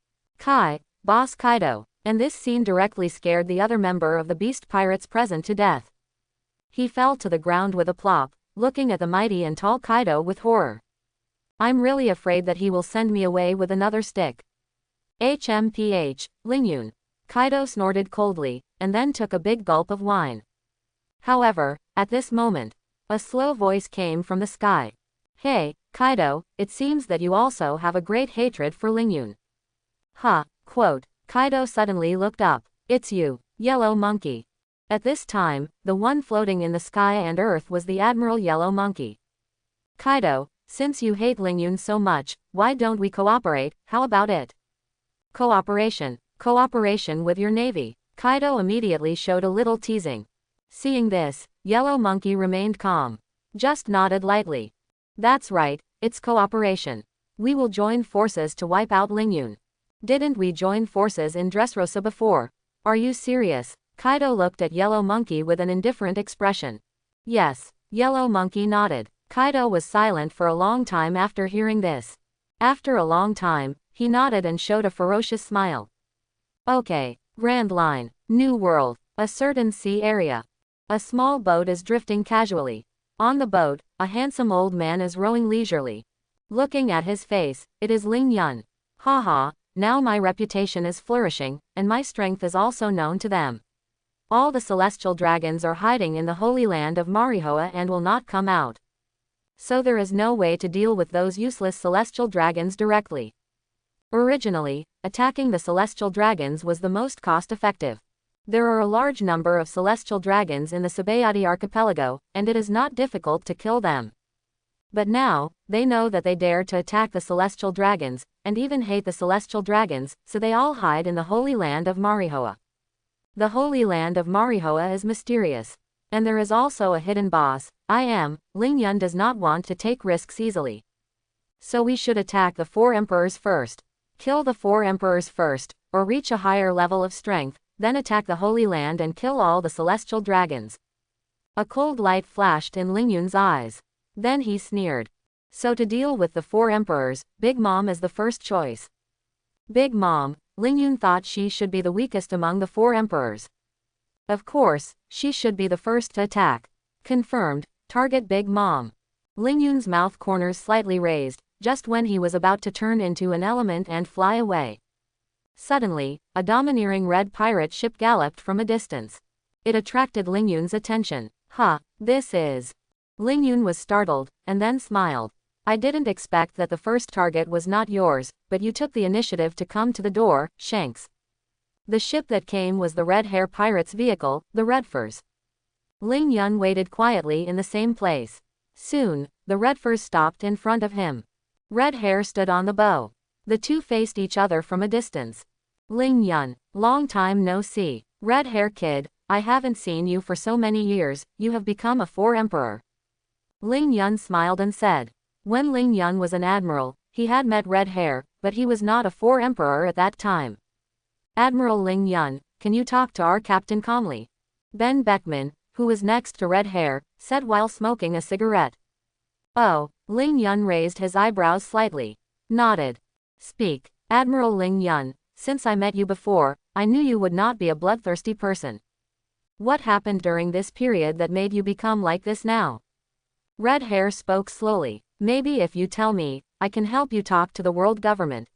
Boss Kaido. And this scene directly scared the other member of the beast pirates present to death. He fell to the ground with a plop, looking at the mighty and tall Kaido with horror. I'm really afraid that he will send me away with another stick. HMPH, Lingyun. Kaido snorted coldly, and then took a big gulp of wine. However, at this moment, A slow voice came from the sky. Hey, Kaido, it seems that you also have a great hatred for Lingyun. Huh, quote. Kaido suddenly looked up. It's you, Yellow Monkey. At this time, the one floating in the sky and earth was the Admiral Yellow Monkey. Kaido, since you hate Lingyun so much, why don't we cooperate? How about it? Cooperation. Cooperation with your navy. Kaido immediately showed a little teasing. Seeing this, Yellow Monkey remained calm. Just nodded lightly. That's right, it's cooperation. We will join forces to wipe out Lingyun. Didn't we join forces in Dressrosa before? Are you serious? Kaido looked at Yellow Monkey with an indifferent expression. Yes. Yellow Monkey nodded. Kaido was silent for a long time after hearing this. After a long time, he nodded and showed a ferocious smile. Okay. Grand Line. New World. A certain sea area. A small boat is drifting casually. On the boat, a handsome old man is rowing leisurely. Looking at his face, it is Lingyun. Haha, now my reputation is flourishing, and my strength is also known to them. All the celestial dragons are hiding in the holy land of Marihoa and will not come out. So there is no way to deal with those useless celestial dragons directly. Originally, attacking the celestial dragons was the most cost-effective. There are a large number of celestial dragons in the Sabayati archipelago, and it is not difficult to kill them. But now, they know that they dare to attack the celestial dragons, and even hate the celestial dragons, so they all hide in the holy land of Marihoa. The holy land of Marihoa is mysterious. And there is also a hidden boss. Lingyun does not want to take risks easily. So we should attack the 4 emperors first. Kill the 4 emperors first, or reach a higher level of strength, then attack the holy land and kill all the celestial dragons. A cold light flashed in Lingyun's eyes. Then he sneered. So to deal with the 4 emperors, Big Mom is the first choice. Big Mom, Lingyun thought she should be the weakest among the 4 emperors. Of course, she should be the first to attack. Confirmed, target Big Mom. Lingyun's mouth corners slightly raised, just when he was about to turn into an element and fly away. Suddenly, a domineering red pirate ship galloped from a distance. It attracted Lingyun's attention. This is... Lingyun was startled, and then smiled. I didn't expect that the first target was not yours, but you took the initiative to come to the door, Shanks. The ship that came was the Red Hair Pirate's vehicle, the Redfurs. Lingyun waited quietly in the same place. Soon, the Redfurs stopped in front of him. Red Hair stood on the bow. The two faced each other from a distance. Lingyun, long time no see. Red Hair Kid, I haven't seen you for so many years, you have become a 4 emperor. Lingyun smiled and said. When Lingyun was an admiral, he had met Red Hair, but he was not a 4 emperor at that time. Admiral Lingyun, can you talk to our captain calmly? Ben Beckman, who was next to Red Hair, said while smoking a cigarette. Oh, Lingyun raised his eyebrows slightly. Nodded. Speak, Admiral Lingyun, since I met you before, I knew you would not be a bloodthirsty person. What happened during this period that made you become like this now? Red Hair spoke slowly. Maybe if you tell me, I can help you talk to the world government.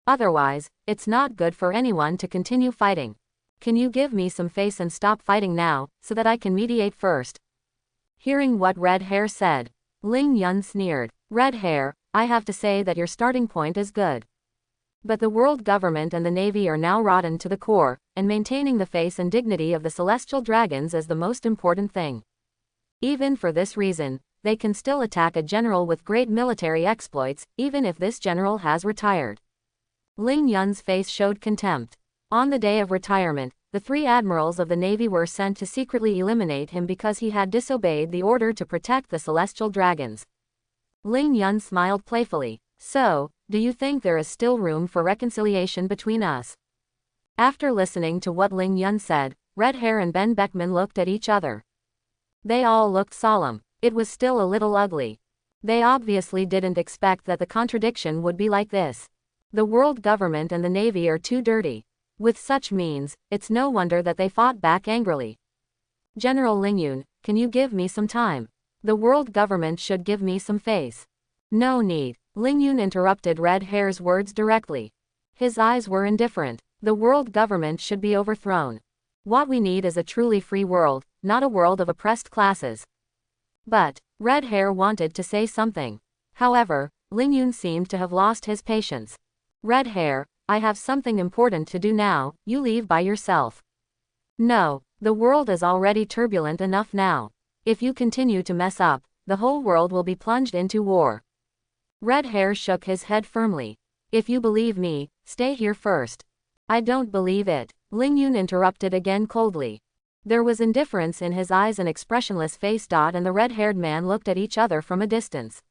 Otherwise, it's not good for anyone to continue fighting. Can you give me some face and stop fighting now, so that I can mediate first? Hearing what Red Hair said, Lingyun sneered. Red Hair, I have to say that your starting point is good. But the world government and the navy are now rotten to the core, and maintaining the face and dignity of the celestial dragons is the most important thing. Even for this reason, they can still attack a general with great military exploits, even if this general has retired. Lingyun's face showed contempt. On the day of retirement, the 3 admirals of the navy were sent to secretly eliminate him because he had disobeyed the order to protect the celestial dragons. Lingyun smiled playfully. So, do you think there is still room for reconciliation between us? After listening to what Lingyun said, Red Hair and Ben Beckman looked at each other. They all looked solemn. It was still a little ugly. They obviously didn't expect that the contradiction would be like this. The world government and the navy are too dirty. With such means, it's no wonder that they fought back angrily. General Lingyun, can you give me some time? The world government should give me some face. No need. Lingyun interrupted Red Hair's words directly. His eyes were indifferent. The world government should be overthrown. What we need is a truly free world, not a world of oppressed classes. But, red hair wanted to say something. However, Lingyun seemed to have lost his patience. Red hair, I have something important to do now, you leave by yourself. No, the world is already turbulent enough now. If you continue to mess up, the whole world will be plunged into war. Red hair shook his head firmly. If you believe me, stay here first. I don't believe it, Lingyun interrupted again coldly. There was indifference in his eyes and expressionless face. And the red-haired man looked at each other from a distance.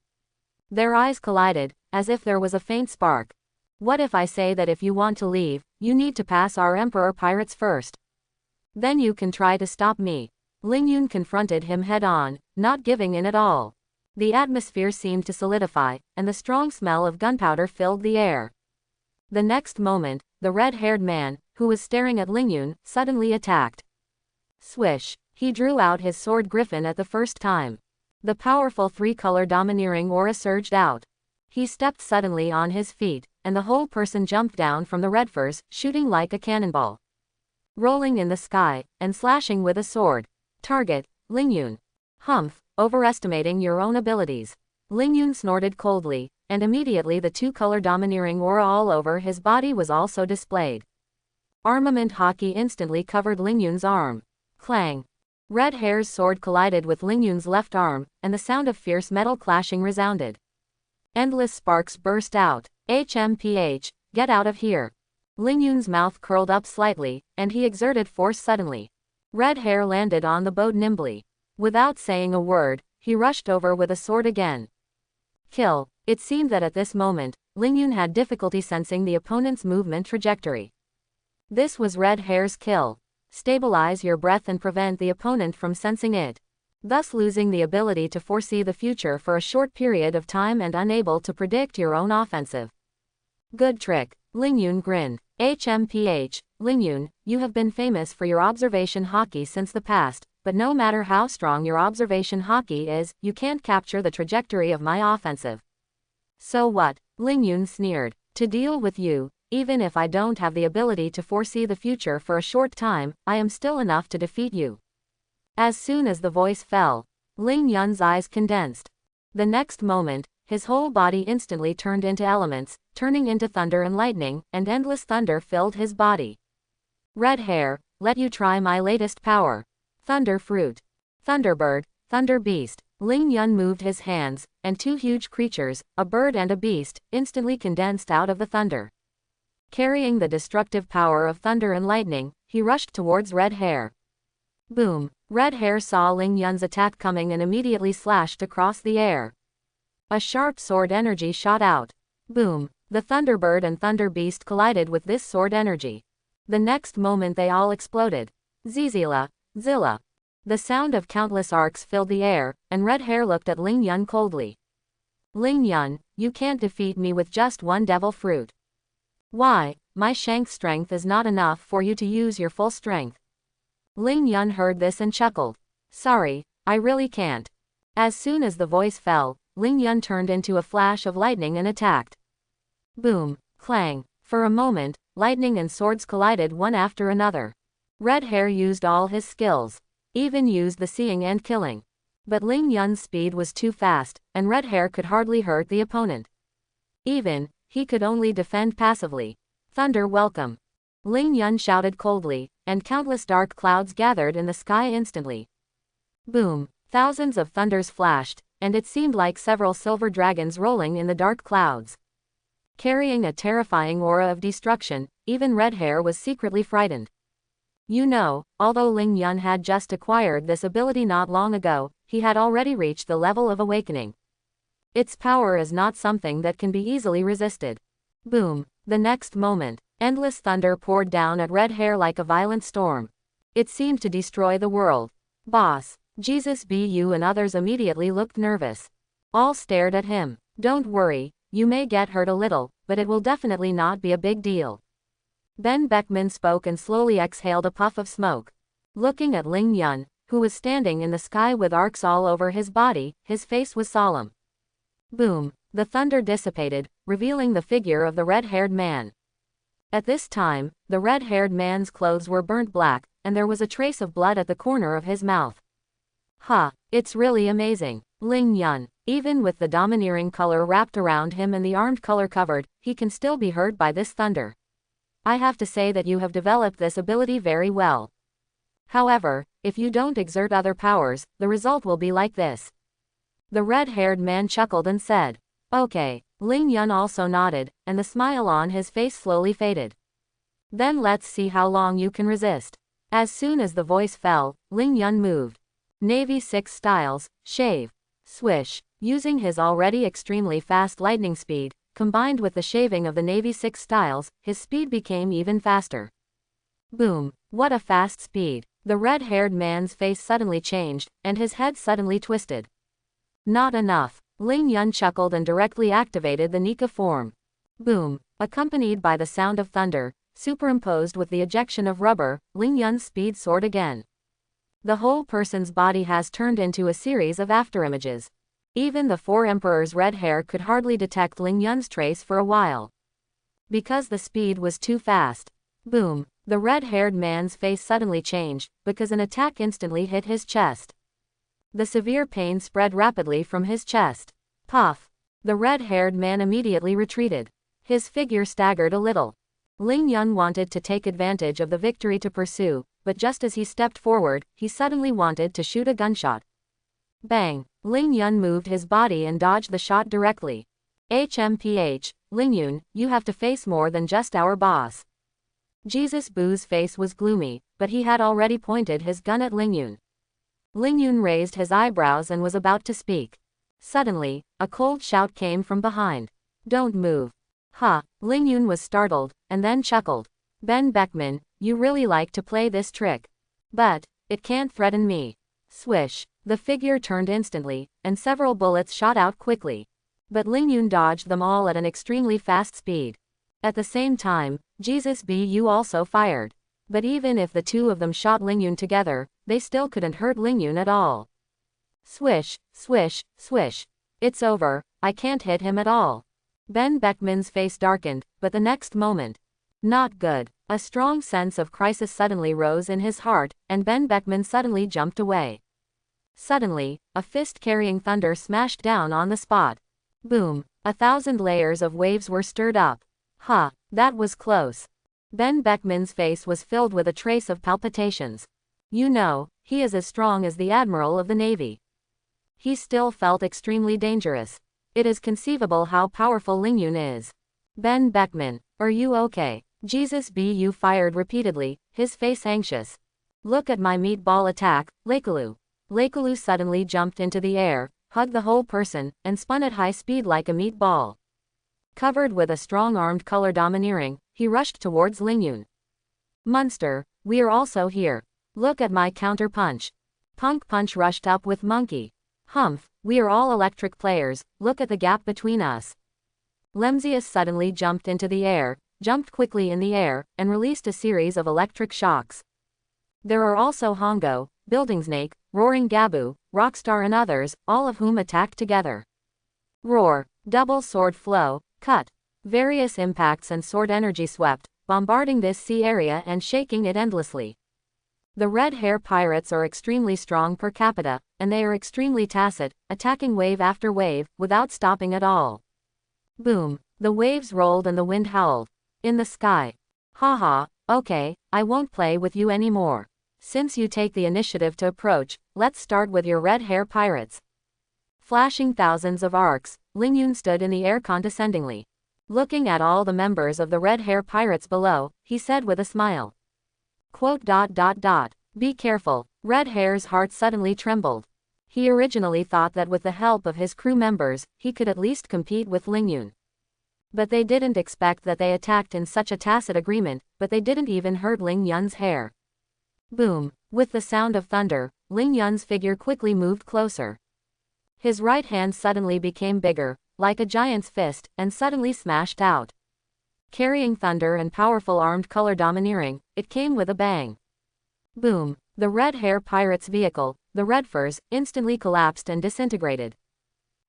Their eyes collided, as if there was a faint spark. What if I say that if you want to leave, you need to pass our Emperor pirates first? Then you can try to stop me. Lingyun confronted him head-on, not giving in at all. The atmosphere seemed to solidify, and the strong smell of gunpowder filled the air. The next moment, the red-haired man, who was staring at Lingyun, suddenly attacked. Swish! He drew out his sword Griffin at the first time. The powerful three-color domineering aura surged out. He stepped suddenly on his feet, and the whole person jumped down from the redfurs, shooting like a cannonball. Rolling in the sky, and slashing with a sword. Target, Lingyun. Humph, overestimating your own abilities. Lingyun snorted coldly, and immediately the two-color domineering aura all over his body was also displayed. Armament hockey instantly covered Lingyun's arm. Clang. Red hair's sword collided with Lingyun's left arm, and the sound of fierce metal clashing resounded. Endless sparks burst out. HMPH, get out of here. Lingyun's mouth curled up slightly, and he exerted force suddenly. Red hair landed on the boat nimbly. Without saying a word, he rushed over with a sword again. Kill. It seemed that at this moment, Lingyun had difficulty sensing the opponent's movement trajectory. This was red hair's kill. Stabilize your breath and prevent the opponent from sensing it, thus losing the ability to foresee the future for a short period of time and unable to predict your own offensive. Good trick, Lingyun grinned. HMPH, Lingyun, you have been famous for your observation hockey since the past, but no matter how strong your observation hockey is, you can't capture the trajectory of my offensive. So what? Lingyun sneered. To deal with you, even if I don't have the ability to foresee the future for a short time, I am still enough to defeat you. As soon as the voice fell, Lingyun's eyes condensed. The next moment, his whole body instantly turned into elements, turning into thunder and lightning, and endless thunder filled his body. Red hair, let you try my latest power. Thunder fruit. Thunderbird, Thunder Beast. Lingyun moved his hands, and two huge creatures, a bird and a beast, instantly condensed out of the thunder. Carrying the destructive power of thunder and lightning, he rushed towards red hair. Boom! Red hair saw Lingyun's attack coming and immediately slashed across the air. A sharp sword energy shot out. Boom! The Thunderbird and Thunder Beast collided with this sword energy. The next moment they all exploded. Zizila, Zilla. The sound of countless arcs filled the air, and red hair looked at Lingyun coldly. Lingyun, you can't defeat me with just one devil fruit. Why, my shank strength is not enough for you to use your full strength. Lingyun heard this and chuckled. Sorry, I really can't. As soon as the voice fell, Lingyun turned into a flash of lightning and attacked. Boom, clang. For a moment, lightning and swords collided one after another. Red hair used all his skills, even used the seeing and killing. But Lingyun's speed was too fast, and red hair could hardly hurt the opponent. He could only defend passively. Thunder welcome. Lingyun shouted coldly, and countless dark clouds gathered in the sky instantly. Boom! Thousands of thunders flashed, and it seemed like several silver dragons rolling in the dark clouds. Carrying a terrifying aura of destruction, even red hair was secretly frightened. You know, although Lingyun had just acquired this ability not long ago, he had already reached the level of awakening. Its power is not something that can be easily resisted. Boom! The next moment, endless thunder poured down at red hair like a violent storm. It seemed to destroy the world. Boss, Jesus Bu and others immediately looked nervous. All stared at him. Don't worry, you may get hurt a little, but it will definitely not be a big deal. Ben Beckman spoke and slowly exhaled a puff of smoke. Looking at Lingyun, who was standing in the sky with arcs all over his body, his face was solemn. Boom! The thunder dissipated, revealing the figure of the red-haired man. At this time, the red-haired man's clothes were burnt black, and there was a trace of blood at the corner of his mouth. It's really amazing. Ling Yun, even with the domineering color wrapped around him and the armed color covered, he can still be hurt by this thunder. I have to say that you have developed this ability very well. However, if you don't exert other powers, the result will be like this. The red-haired man chuckled and said, "Okay." Ling Yun also nodded, and the smile on his face slowly faded. "Then let's see how long you can resist." As soon as the voice fell, Ling Yun moved. Navy 6 styles, shave. Swish. Using his already extremely fast lightning speed, combined with the shaving of the Navy 6 styles, his speed became even faster. Boom. What a fast speed. The red-haired man's face suddenly changed, and his head suddenly twisted. Not enough. Ling Yun chuckled and directly activated the Nika form. Boom. Accompanied by the sound of thunder, superimposed with the ejection of rubber, Ling Yun's speed soared again. The whole person's body has turned into a series of afterimages. Even the 4 emperors' red hair could hardly detect Ling Yun's trace for a while. Because the speed was too fast. Boom. The red-haired man's face suddenly changed, because an attack instantly hit his chest. The severe pain spread rapidly from his chest. Puff. The red-haired man immediately retreated. His figure staggered a little. Ling Yun wanted to take advantage of the victory to pursue, but just as he stepped forward, he suddenly wanted to shoot a gunshot. Bang! Ling Yun moved his body and dodged the shot directly. HMPH, Ling Yun, you have to face more than just our boss. Jesus Bu's face was gloomy, but he had already pointed his gun at Ling Yun. Ling Yun raised his eyebrows and was about to speak. Suddenly, a cold shout came from behind. Don't move. Ling Yun was startled, and then chuckled. Ben Beckman, you really like to play this trick. But, it can't threaten me. Swish. The figure turned instantly, and several bullets shot out quickly. But Ling Yun dodged them all at an extremely fast speed. At the same time, Jesus Bu also fired. But even if the two of them shot Ling Yun together, they still couldn't hurt Ling Yun at all. Swish, swish, swish. It's over, I can't hit him at all. Ben Beckman's face darkened, but the next moment. Not good. A strong sense of crisis suddenly rose in his heart, and Ben Beckman suddenly jumped away. Suddenly, a fist carrying thunder smashed down on the spot. Boom. 1,000 layers of waves were stirred up. That was close. Ben Beckman's face was filled with a trace of palpitations. You know, he is as strong as the Admiral of the Navy. He still felt extremely dangerous. It is conceivable how powerful Ling Yun is. Ben Beckman, are you okay? Jesus Bu fired repeatedly, his face anxious. Look at my meatball attack, Lakelu. Lakelu suddenly jumped into the air, hugged the whole person, and spun at high speed like a meatball. Covered with a strong armed color domineering, he rushed towards Ling Yun. Monster, we're also here. Look at my counter punch. Punk Punch rushed up with Monkey. Humph, we are all electric players, look at the gap between us. Lemsius suddenly jumped into the air, jumped quickly in the air, and released a series of electric shocks. There are also Hongo, Building Snake, Roaring Gabu, Rockstar and others, all of whom attacked together. Roar, double sword flow, cut. Various impacts and sword energy swept, bombarding this sea area and shaking it endlessly. The red hair pirates are extremely strong per capita, and they are extremely tacit, attacking wave after wave, without stopping at all. Boom. The waves rolled and the wind howled. In the sky. Okay, I won't play with you anymore. Since you take the initiative to approach, let's start with your red hair pirates. Flashing thousands of arcs, Ling Yun stood in the air condescendingly. Looking at all the members of the red hair pirates below, he said with a smile. Be careful. Red Hair's heart suddenly trembled. He originally thought that with the help of his crew members, he could at least compete with Ling Yun. But they didn't expect that they attacked in such a tacit agreement, but they didn't even hurt Ling Yun's hair. Boom. With the sound of thunder, Ling Yun's figure quickly moved closer. His right hand suddenly became bigger, like a giant's fist, and suddenly smashed out. Carrying thunder and powerful armed color domineering, it came with a bang. Boom. The red hair pirate's vehicle, the Redfurs, instantly collapsed and disintegrated.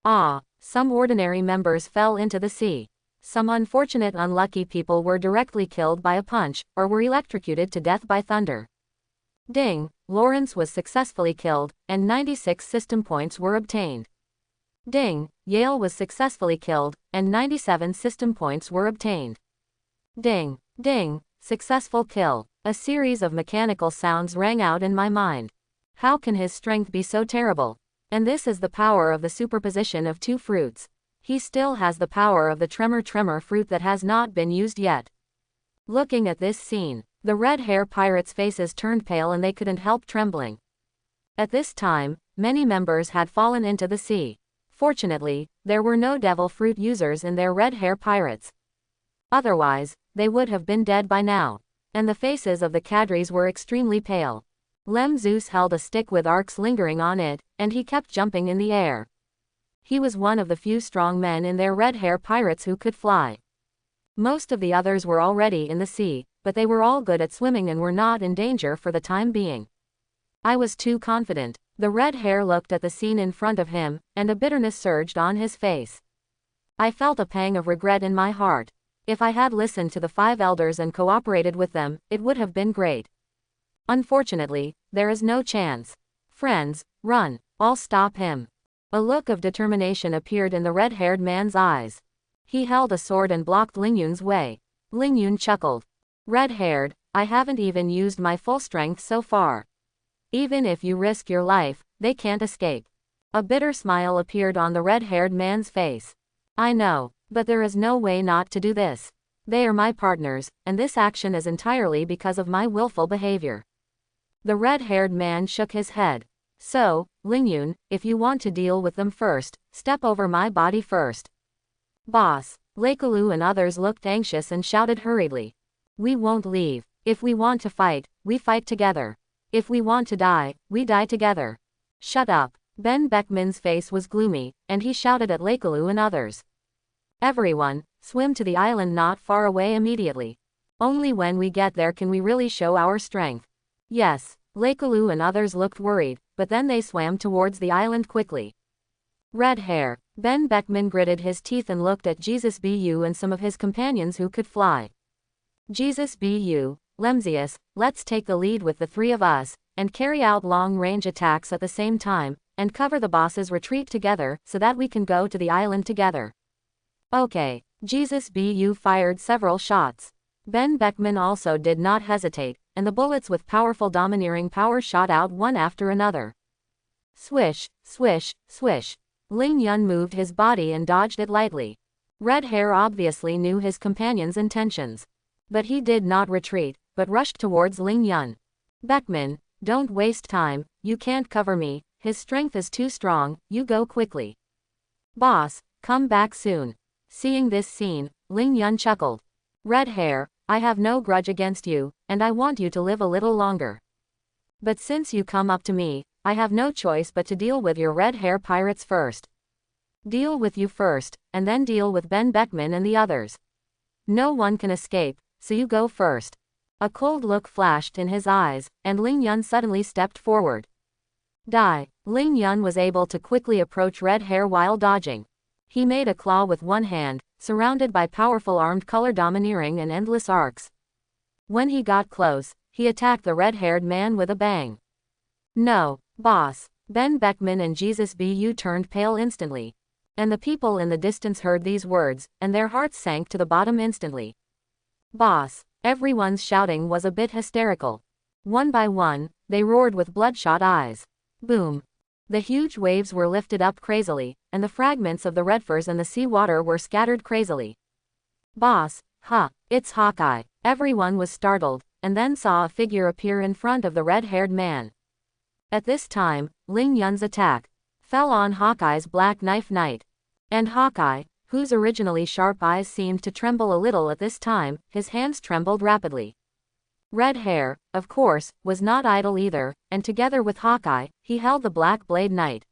Some ordinary members fell into the sea. Some unfortunate unlucky people were directly killed by a punch, or were electrocuted to death by thunder. Ding! Lawrence was successfully killed, and 96 system points were obtained. Ding, Yale was successfully killed, and 97 system points were obtained. Ding, ding, successful kill. A series of mechanical sounds rang out in my mind. How can his strength be so terrible? And this is the power of the superposition of two fruits. He still has the power of the tremor fruit that has not been used yet. Looking at this scene, the red hair pirates' faces turned pale and they couldn't help trembling. At this time, many members had fallen into the sea. Fortunately, there were no devil fruit users in their red hair pirates. Otherwise, they would have been dead by now. And the faces of the cadres were extremely pale. Lem Zeus held a stick with arcs lingering on it, and he kept jumping in the air. He was one of the few strong men in their red hair pirates who could fly. Most of the others were already in the sea, but they were all good at swimming and were not in danger for the time being. I was too confident. The red hair looked at the scene in front of him, and a bitterness surged on his face. I felt a pang of regret in my heart. If I had listened to the 5 elders and cooperated with them, it would have been great. Unfortunately, there is no chance. Friends, run. I'll stop him. A look of determination appeared in the red-haired man's eyes. He held a sword and blocked Lingyun's way. Lingyun chuckled. Red-haired, I haven't even used my full strength so far. Even if you risk your life, they can't escape. A bitter smile appeared on the red-haired man's face. I know, but there is no way not to do this. They are my partners, and this action is entirely because of my willful behavior. The red-haired man shook his head. So, Lingyun, if you want to deal with them first, step over my body first. Boss, Leikalu and others looked anxious and shouted hurriedly. We won't leave. If we want to fight, we fight together. If we want to die, we die together. Shut up. Ben Beckman's face was gloomy, and he shouted at Leikalu and others. Everyone, swim to the island not far away immediately. Only when we get there can we really show our strength. Yes, Leikalu and others looked worried, but then they swam towards the island quickly. Red hair, Ben Beckman gritted his teeth and looked at Jesus Bu and some of his companions who could fly. Jesus Bu, Lemsius, let's take the lead with the 3 of us, and carry out long-range attacks at the same time, and cover the boss's retreat together, so that we can go to the island together. Okay, Jesus Bu fired several shots. Ben Beckman also did not hesitate, and the bullets with powerful domineering power shot out one after another. Swish, swish, swish. Ling Yun moved his body and dodged it lightly. Red Hair obviously knew his companion's intentions. But he did not retreat, but rushed towards Ling Yun. Beckman, don't waste time, you can't cover me, his strength is too strong, you go quickly. Boss, come back soon. Seeing this scene, Ling Yun chuckled. Red Hair, I have no grudge against you, and I want you to live a little longer. But since you come up to me, I have no choice but to deal with your red hair pirates first. Deal with you first, and then deal with Ben Beckman and the others. No one can escape, so you go first. A cold look flashed in his eyes, and Ling Yun suddenly stepped forward. Die. Ling Yun was able to quickly approach Red Hair while dodging. He made a claw with one hand, surrounded by powerful armed color domineering and endless arcs. When he got close, he attacked the red-haired man with a bang. No, boss. Ben Beckman and Jesus Bu turned pale instantly. And the people in the distance heard these words, and their hearts sank to the bottom instantly. Boss. Everyone's shouting was a bit hysterical. One by one, they roared with bloodshot eyes. Boom. The huge waves were lifted up crazily, and the fragments of the redfirs and the sea water were scattered crazily. Boss, it's Hawkeye. Everyone was startled, and then saw a figure appear in front of the red-haired man. At this time, Ling Yun's attack fell on Hawkeye's Black Knife Knight. And Hawkeye, whose originally sharp eyes seemed to tremble a little at this time, his hands trembled rapidly. Red Hair, of course, was not idle either, and together with Hawkeye, he held the Black Blade Knight.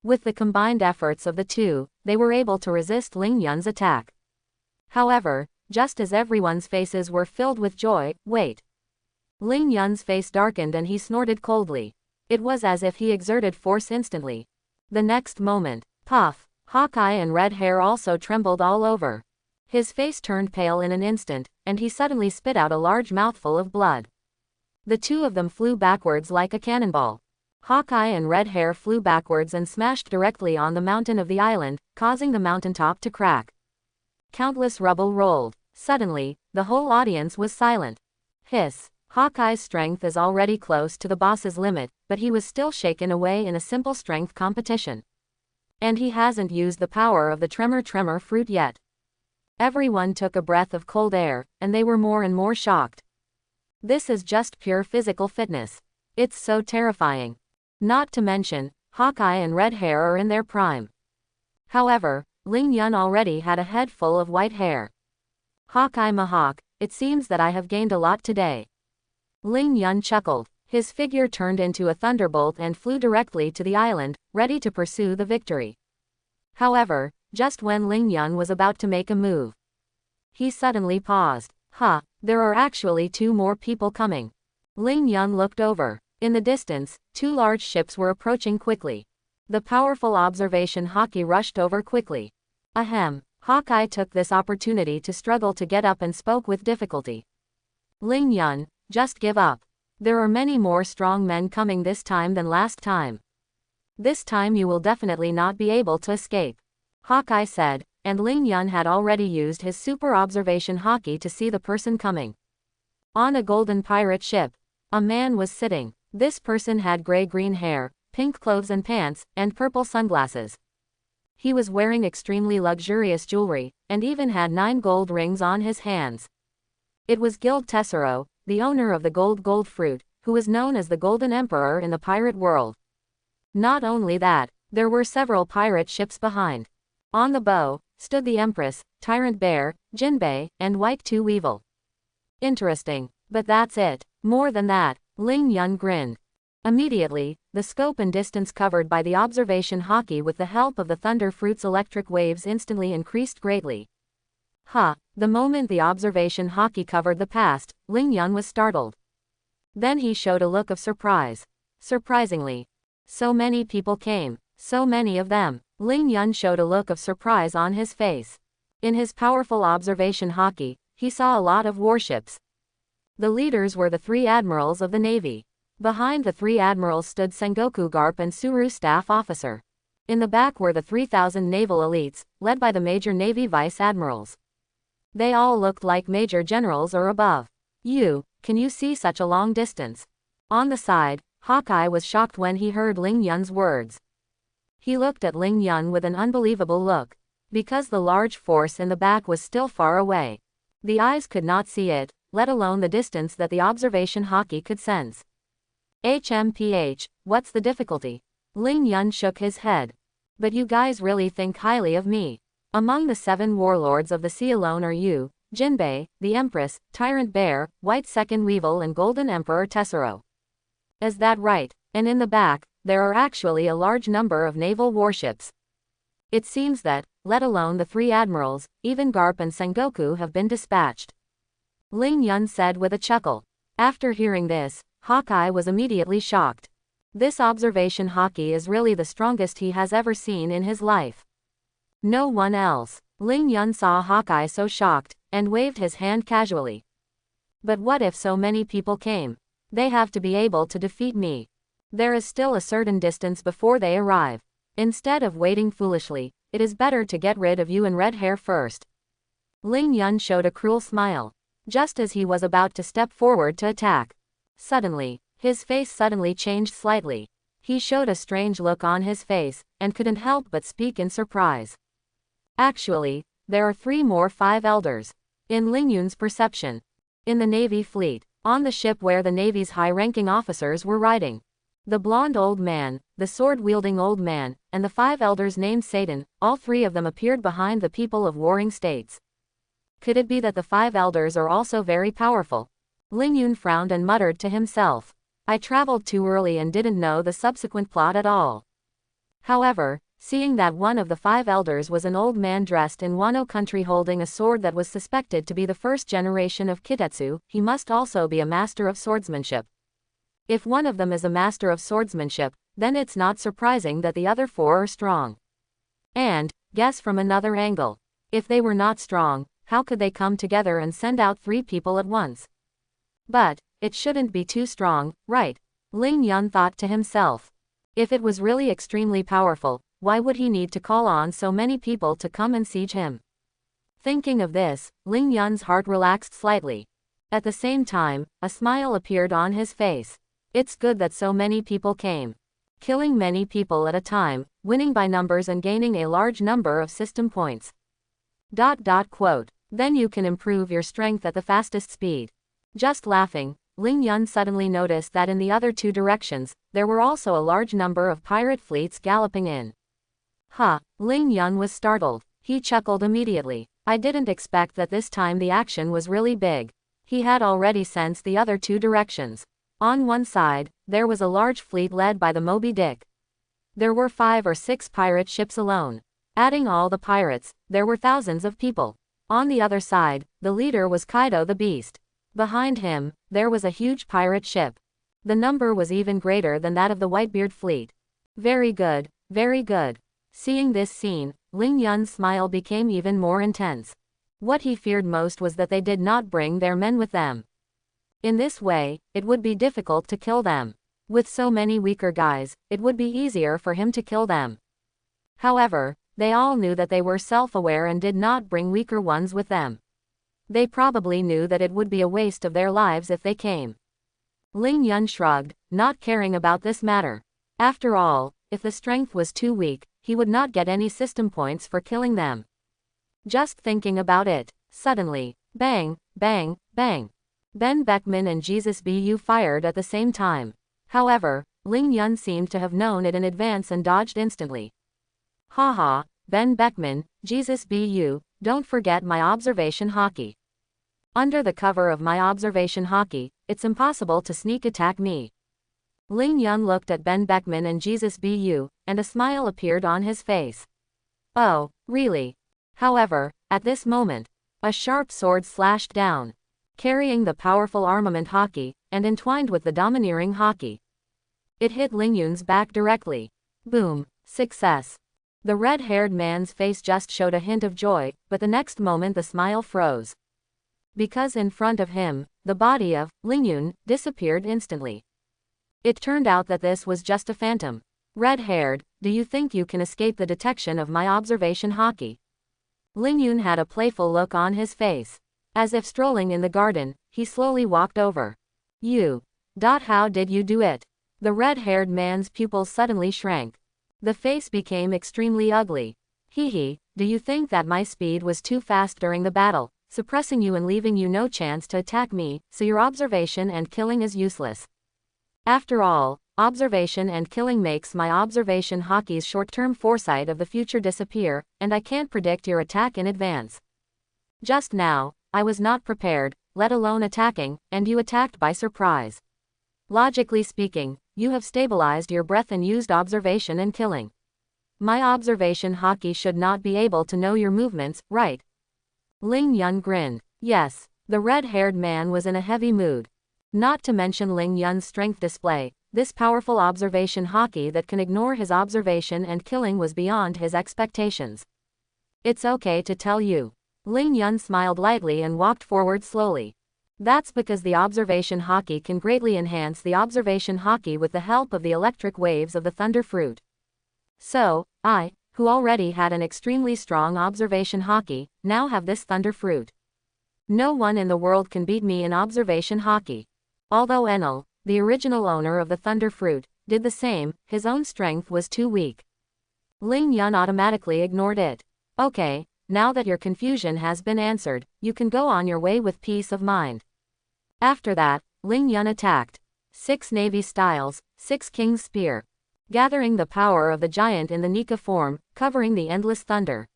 With the combined efforts of the two, they were able to resist Ling Yun's attack. However, just as everyone's faces were filled with joy, wait. Ling Yun's face darkened and he snorted coldly. It was as if he exerted force instantly. The next moment, puff, Hawkeye and Red Hair also trembled all over. His face turned pale in an instant, and he suddenly spit out a large mouthful of blood. The two of them flew backwards like a cannonball. Hawkeye and Red Hair flew backwards and smashed directly on the mountain of the island, causing the mountaintop to crack. Countless rubble rolled. Suddenly, the whole audience was silent. Hiss. Hawkeye's strength is already close to the boss's limit, but he was still shaken away in a simple strength competition. And he hasn't used the power of the tremor fruit yet. Everyone took a breath of cold air, and they were more and more shocked. This is just pure physical fitness. It's so terrifying. Not to mention, Hawkeye and Red Hair are in their prime. However, Ling Yun already had a head full of white hair. Hawkeye Mahawk, it seems that I have gained a lot today. Ling Yun chuckled. His figure turned into a thunderbolt and flew directly to the island, ready to pursue the victory. However, just when Ling Yun was about to make a move, he suddenly paused. There are actually two more people coming. Ling Yun looked over. In the distance, two large ships were approaching quickly. The powerful observation Hawkeye rushed over quickly. Ahem. Hawkeye took this opportunity to struggle to get up and spoke with difficulty. Ling Yun, just give up. There are many more strong men coming this time than last time. This time you will definitely not be able to escape. Hawkeye said, and Ling Yun had already used his super observation Hawkeye to see the person coming. On a golden pirate ship, a man was sitting. This person had gray-green hair, pink clothes and pants, and purple sunglasses. He was wearing extremely luxurious jewelry, and even had 9 gold rings on his hands. It was Guild Tessero, the owner of the gold fruit, who was known as the Golden Emperor in the pirate world. Not only that, there were several pirate ships behind. On the bow stood the Empress, Tyrant Bear, Jinbei, and White Two Weevil. Interesting, but that's it. More than that, Ling Yun grinned. Immediately, the scope and distance covered by the observation Hawkeye with the help of the Thunder Fruit's electric waves instantly increased greatly. The moment the observation Hawkeye covered the past, Ling Yun was startled. Then he showed a look of surprise. Surprisingly, so many people came, so many of them. Ling Yun showed a look of surprise on his face. In his powerful observation Hawkeye, he saw a lot of warships. The leaders were the 3 admirals of the Navy. Behind the 3 admirals stood Sengoku Garp and Suru staff officer. In the back were the 3,000 naval elites, led by the major Navy vice admirals. They all looked like major generals or above. Can you see such a long distance? On the side, Hawkeye was shocked when he heard Ling Yun's words. He looked at Ling Yun with an unbelievable look. Because the large force in the back was still far away. The eyes could not see it, let alone the distance that the observation Hawkeye could sense. What's the difficulty? Ling Yun shook his head. But you guys really think highly of me. Among the 7 warlords of the sea alone are you, Jinbei, the Empress, Tyrant Bear, White Second Weevil and Golden Emperor Tessero. Is that right? And in the back, there are actually a large number of naval warships. It seems that, let alone the 3 admirals, even Garp and Sengoku have been dispatched. Ling Yun said with a chuckle. After hearing this, Hawkeye was immediately shocked. This observation Hawkeye is really the strongest he has ever seen in his life. No one else. Ling Yun saw Hawkeye so shocked, and waved his hand casually. But what if so many people came? They have to be able to defeat me. There is still a certain distance before they arrive. Instead of waiting foolishly, it is better to get rid of you and Red Hair first. Ling Yun showed a cruel smile. Just as he was about to step forward to attack. Suddenly, his face suddenly changed slightly. He showed a strange look on his face, and couldn't help but speak in surprise. Actually, there are 3 more 5 elders. In Ling Yun's perception. In the Navy fleet, on the ship where the Navy's high-ranking officers were riding. The blonde old man, the sword-wielding old man, and the 5 elders named Satan, all 3 of them appeared behind the people of warring states. Could it be that the 5 elders are also very powerful? Ling Yun frowned and muttered to himself. I traveled too early and didn't know the subsequent plot at all. However, seeing that one of the 5 elders was an old man dressed in Wano country holding a sword that was suspected to be the first generation of Kitetsu, he must also be a master of swordsmanship. If one of them is a master of swordsmanship, then it's not surprising that the other 4 are strong. And, guess from another angle. If they were not strong, how could they come together and send out 3 people at once? But, it shouldn't be too strong, right? Ling Yun thought to himself. If it was really extremely powerful, why would he need to call on so many people to come and siege him? Thinking of this, Ling Yun's heart relaxed slightly. At the same time, a smile appeared on his face. It's good that so many people came. Killing many people at a time, winning by numbers and gaining a large number of system points. Quote. Then you can improve your strength at the fastest speed. Just laughing, Ling Yun suddenly noticed that in the other two directions, there were also a large number of pirate fleets galloping in. Ling Yun was startled. He chuckled immediately. I didn't expect that this time the action was really big. He had already sensed the other two directions. On one side, there was a large fleet led by the Moby Dick. There were 5 or 6 pirate ships alone. Adding all the pirates, there were thousands of people. On the other side, the leader was Kaido the Beast. Behind him, there was a huge pirate ship. The number was even greater than that of the Whitebeard fleet. Very good, very good. Seeing this scene, Ling Yun's smile became even more intense. What he feared most was that they did not bring their men with them. In this way, it would be difficult to kill them. With so many weaker guys, it would be easier for him to kill them. However, they all knew that they were self-aware and did not bring weaker ones with them. They probably knew that it would be a waste of their lives if they came. Ling Yun shrugged, not caring about this matter. After all, if the strength was too weak, he would not get any system points for killing them. Just thinking about it, suddenly, bang, bang, bang. Ben Beckman and Jesus Bu fired at the same time. However, Ling Yun seemed to have known it in advance and dodged instantly. Haha, Ben Beckman, Jesus Bu, don't forget my observation hockey. Under the cover of my observation hockey, it's impossible to sneak attack me. Ling Yun looked at Ben Beckman and Jesus Bu, and a smile appeared on his face. Oh, really? However, at this moment, a sharp sword slashed down, carrying the powerful armament hockey, and entwined with the domineering hockey. It hit Ling Yun's back directly. Boom, success. The red-haired man's face just showed a hint of joy, but the next moment the smile froze. Because in front of him, the body of Ling Yun disappeared instantly. It turned out that this was just a phantom. Red-haired, do you think you can escape the detection of my observation hockey? Ling Yun had a playful look on his face. As if strolling in the garden, he slowly walked over. How did you do it? The red-haired man's pupils suddenly shrank. The face became extremely ugly. Hee, do you think that my speed was too fast during the battle, suppressing you and leaving you no chance to attack me, so your observation and killing is useless? After all, observation and killing makes my observation hockey's short-term foresight of the future disappear, and I can't predict your attack in advance. Just now, I was not prepared, let alone attacking, and you attacked by surprise. Logically speaking, you have stabilized your breath and used observation and killing. My observation hockey should not be able to know your movements, right? Ling Yun grinned. Yes, the red-haired man was in a heavy mood. Not to mention Ling Yun's strength display, this powerful observation hockey that can ignore his observation and killing was beyond his expectations. It's okay to tell you. Ling Yun smiled lightly and walked forward slowly. That's because the observation hockey can greatly enhance the observation hockey with the help of the electric waves of the thunder fruit. So, I, who already had an extremely strong observation hockey, now have this thunder fruit. No one in the world can beat me in observation hockey. Although Enel, the original owner of the thunder fruit, did the same, his own strength was too weak. Ling Yun automatically ignored it. Okay, now that your confusion has been answered, you can go on your way with peace of mind. After that, Ling Yun attacked. 6 Navy Styles, 6 King's Spear. Gathering the power of the giant in the Nika form, covering the endless thunder.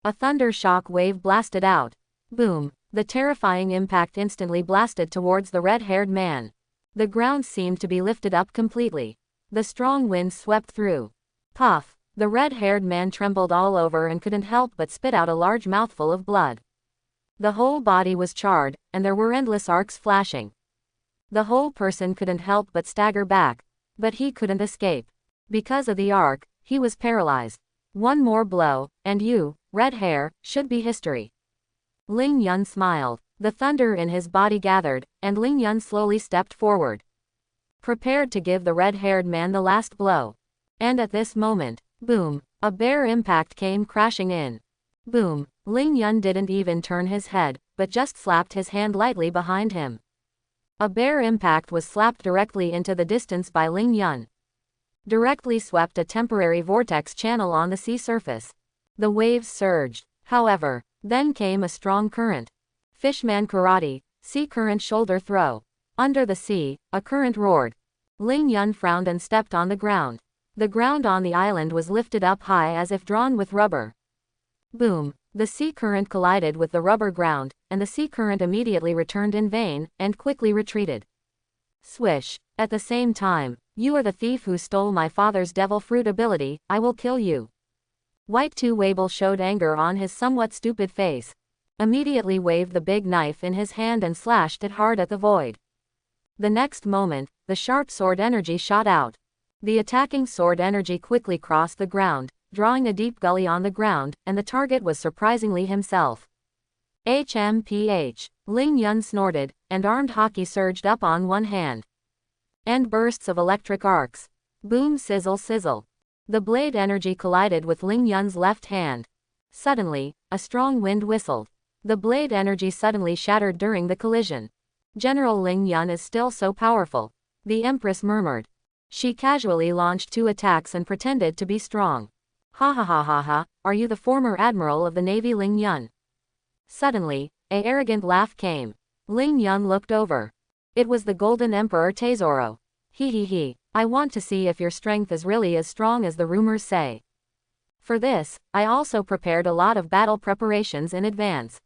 A thunder shock wave blasted out. Boom, the terrifying impact instantly blasted towards the red-haired man. The ground seemed to be lifted up completely. The strong wind swept through. Puff, the red-haired man trembled all over and couldn't help but spit out a large mouthful of blood. The whole body was charred, and there were endless arcs flashing. The whole person couldn't help but stagger back. But he couldn't escape. Because of the arc, he was paralyzed. One more blow, and you, red hair, should be history. Ling Yun smiled. The thunder in his body gathered, and Ling Yun slowly stepped forward, prepared to give the red-haired man the last blow. And at this moment, boom, a bare impact came crashing in. Boom. Ling Yun didn't even turn his head, but just slapped his hand lightly behind him. A bare impact was slapped directly into the distance by Ling Yun. Directly swept a temporary vortex channel on the sea surface. The waves surged. However, then came a strong current. Fishman karate, sea current shoulder throw. Under the sea, a current roared. Ling Yun frowned and stepped on the ground. The ground on the island was lifted up high as if drawn with rubber. Boom. The sea current collided with the rubber ground, and the sea current immediately returned in vain, and quickly retreated. Swish. At the same time, you are the thief who stole my father's devil fruit ability, I will kill you. White Two Wable showed anger on his somewhat stupid face. Immediately waved the big knife in his hand and slashed it hard at the void. The next moment, the sharp sword energy shot out. The attacking sword energy quickly crossed the ground, drawing a deep gully on the ground, and the target was surprisingly himself. HMPH. Ling Yun snorted, and armed hockey surged up on one hand. And bursts of electric arcs. Boom, sizzle, sizzle. The blade energy collided with Ling Yun's left hand. Suddenly, a strong wind whistled. The blade energy suddenly shattered during the collision. General Ling Yun is still so powerful, the Empress murmured. She casually launched 2 attacks and pretended to be strong. Ha ha ha ha ha, are you the former Admiral of the Navy Ling Yun? Suddenly, an arrogant laugh came. Ling Yun looked over. It was the Golden Emperor Tesoro. He, I want to see if your strength is really as strong as the rumors say. For this, I also prepared a lot of battle preparations in advance.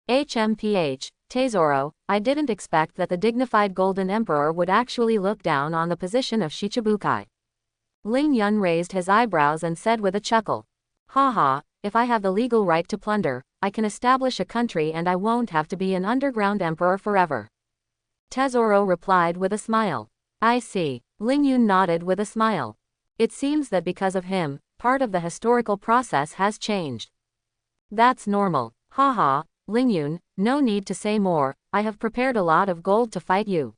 HMPH, Tesoro, I didn't expect that the dignified Golden Emperor would actually look down on the position of Shichibukai. Ling Yun raised his eyebrows and said with a chuckle. Ha, if I have the legal right to plunder, I can establish a country and I won't have to be an underground emperor forever. Tesoro replied with a smile. I see. Ling Yun nodded with a smile. It seems that because of him, part of the historical process has changed. That's normal. Ha, Ling Yun, no need to say more, I have prepared a lot of gold to fight you.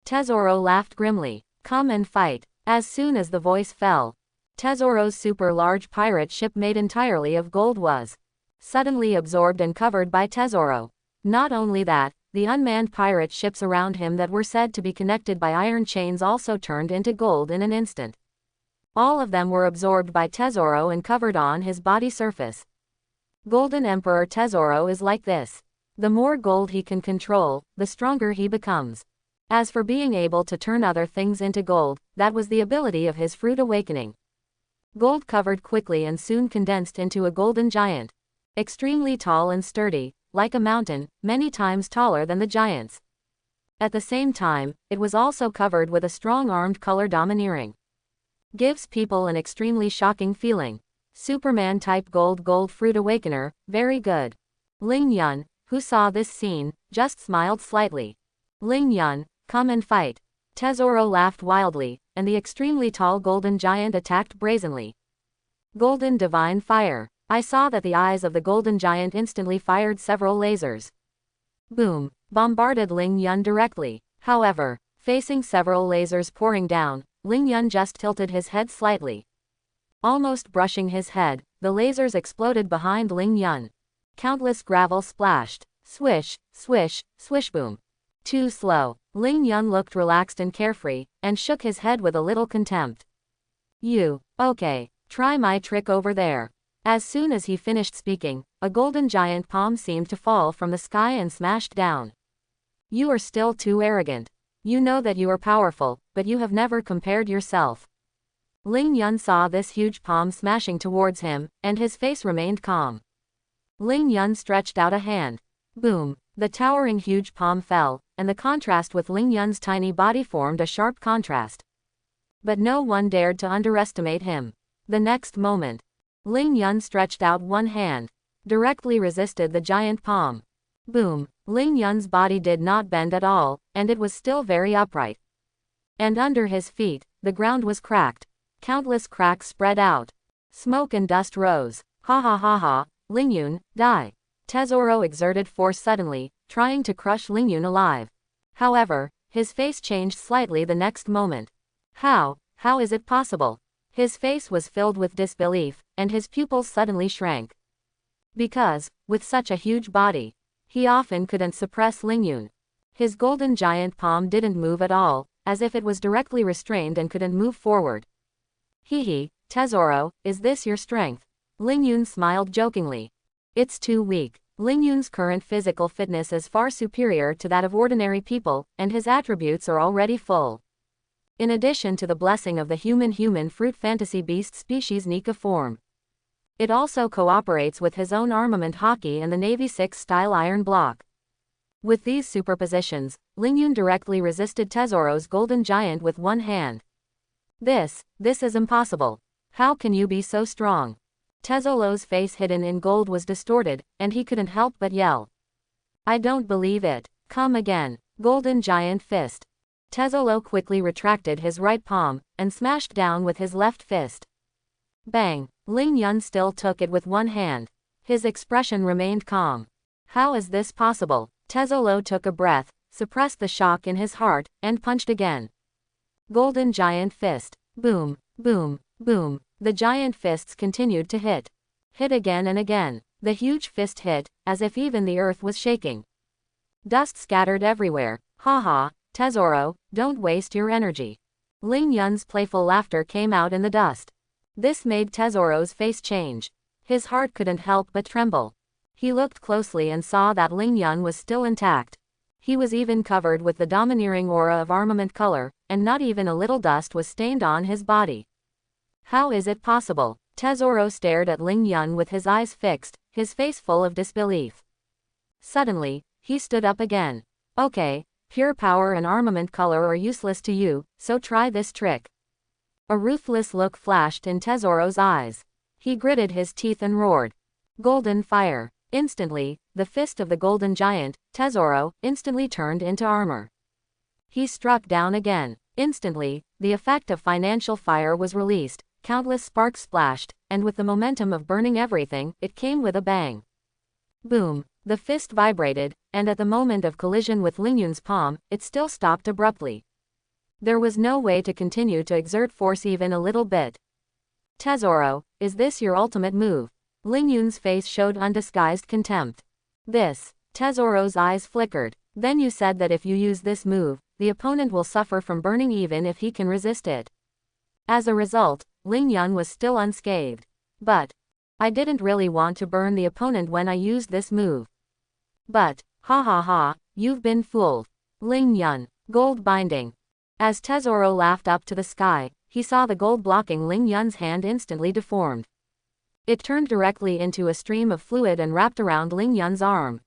Tesoro laughed grimly. Come and fight. As soon as the voice fell, Tesoro's super large pirate ship made entirely of gold was suddenly absorbed and covered by Tesoro. Not only that, the unmanned pirate ships around him that were said to be connected by iron chains also turned into gold in an instant. All of them were absorbed by Tesoro and covered on his body surface. Golden Emperor Tesoro is like this. The more gold he can control, the stronger he becomes. As for being able to turn other things into gold, that was the ability of his fruit awakening. Gold covered quickly and soon condensed into a golden giant. Extremely tall and sturdy, like a mountain, many times taller than the giants. At the same time, it was also covered with a strong armed color domineering. Gives people an extremely shocking feeling. Superman type gold fruit awakener, very good. Ling Yun, who saw this scene, just smiled slightly. Ling Yun, come and fight. Tesoro laughed wildly, and the extremely tall golden giant attacked brazenly. Golden divine fire. I saw that the eyes of the golden giant instantly fired several lasers. Boom, bombarded Ling Yun directly. However, facing several lasers pouring down, Ling Yun just tilted his head slightly. Almost brushing his head, the lasers exploded behind Ling Yun. Countless gravel splashed. Swish, swish, swish boom. Too slow. Ling Yun looked relaxed and carefree, and shook his head with a little contempt. Okay, try my trick over there. As soon as he finished speaking, a golden giant palm seemed to fall from the sky and smashed down. You are still too arrogant. You know that you are powerful, but you have never compared yourself. Ling Yun saw this huge palm smashing towards him, and his face remained calm. Ling Yun stretched out a hand. Boom, the towering huge palm fell, and the contrast with Ling Yun's tiny body formed a sharp contrast. But no one dared to underestimate him. The next moment, Ling Yun stretched out one hand, directly resisted the giant palm. Boom, Ling Yun's body did not bend at all, and it was still very upright. And under his feet, the ground was cracked. Countless cracks spread out. Smoke and dust rose. Ha, Ling Yun, die. Tesoro exerted force suddenly, trying to crush Lingyun alive. However, his face changed slightly the next moment. How is it possible? His face was filled with disbelief, and his pupils suddenly shrank. Because, with such a huge body, he often couldn't suppress Lingyun. His golden giant palm didn't move at all, as if it was directly restrained and couldn't move forward. Hehe, Tesoro, is this your strength? Lingyun smiled jokingly. It's too weak. Lingyun's current physical fitness is far superior to that of ordinary people, and his attributes are already full. In addition to the blessing of the human fruit fantasy beast species Nika form, it also cooperates with his own armament hockey and the Navy 6 style iron block. With these superpositions, Lingyun directly resisted Tesoro's golden giant with one hand. This is impossible. How can you be so strong? Tesoro's face hidden in gold was distorted, and he couldn't help but yell. I don't believe it. Come again. Golden giant fist. Tesoro quickly retracted his right palm, and smashed down with his left fist. Bang! Lingyun still took it with one hand. His expression remained calm. How is this possible? Tesoro took a breath, suppressed the shock in his heart, and punched again. Golden giant fist. Boom, boom, boom. The giant fists continued to hit. Hit again and again. The huge fist hit, as if even the earth was shaking. Dust scattered everywhere. Haha, Tesoro, don't waste your energy. Lingyun's playful laughter came out in the dust. This made Tesoro's face change. His heart couldn't help but tremble. He looked closely and saw that Lingyun was still intact. He was even covered with the domineering aura of armament color, and not even a little dust was stained on his body. How is it possible? Tesoro stared at Lingyun with his eyes fixed, his face full of disbelief. Suddenly, he stood up again. Okay, pure power and armament color are useless to you, so try this trick. A ruthless look flashed in Tesoro's eyes. He gritted his teeth and roared. Golden fire. Instantly, the fist of the golden giant, Tesoro, instantly turned into armor. He struck down again. Instantly, the effect of financial fire was released, countless sparks splashed, and with the momentum of burning everything, it came with a bang. Boom! The fist vibrated, and at the moment of collision with Lingyun's palm, it still stopped abruptly. There was no way to continue to exert force even a little bit. Tesoro, is this your ultimate move? Lingyun's face showed undisguised contempt. Tesoro's eyes flickered. Then you said that if you use this move, the opponent will suffer from burning even if he can resist it. As a result, Lingyun was still unscathed. But I didn't really want to burn the opponent when I used this move. But, ha ha ha, you've been fooled. Lingyun, gold binding. As Tesoro laughed up to the sky, he saw the gold blocking Lingyun's hand instantly deformed. It turned directly into a stream of fluid and wrapped around Lingyun's arm.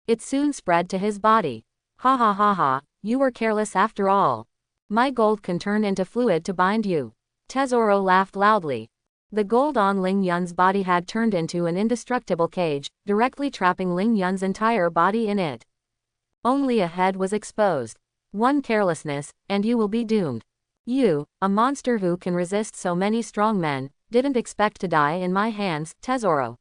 It soon spread to his body. Ha ha ha ha, you were careless after all. My gold can turn into fluid to bind you. Tesoro laughed loudly. The gold on Lingyun's body had turned into an indestructible cage, directly trapping Lingyun's entire body in it. Only a head was exposed. One carelessness, and you will be doomed. You, a monster who can resist so many strong men, didn't expect to die in my hands, Tesoro.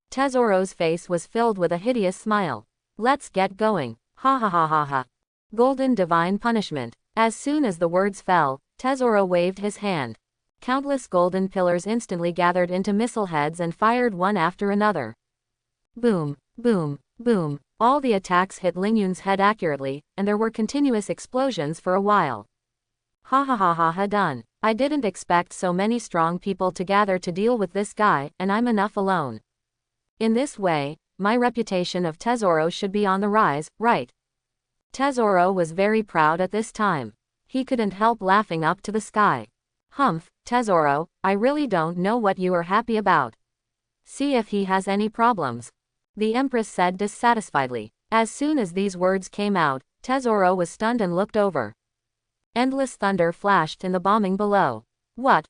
Tesoro's face was filled with a hideous smile. Let's get going. Ha ha ha ha ha. Golden divine punishment. As soon as the words fell, Tesoro waved his hand. Countless golden pillars instantly gathered into missile heads and fired one after another. Boom, boom, boom. All the attacks hit Lingyun's head accurately, and there were continuous explosions for a while. Ha ha ha ha ha, done. I didn't expect so many strong people to gather to deal with this guy, and I'm enough alone. In this way, my reputation of Tesoro should be on the rise, right? Tesoro was very proud at this time. He couldn't help laughing up to the sky. Humph, Tesoro, I really don't know what you are happy about. See if he has any problems. The Empress said dissatisfiedly. As soon as these words came out, Tesoro was stunned and looked over. Endless thunder flashed in the bombing below. What?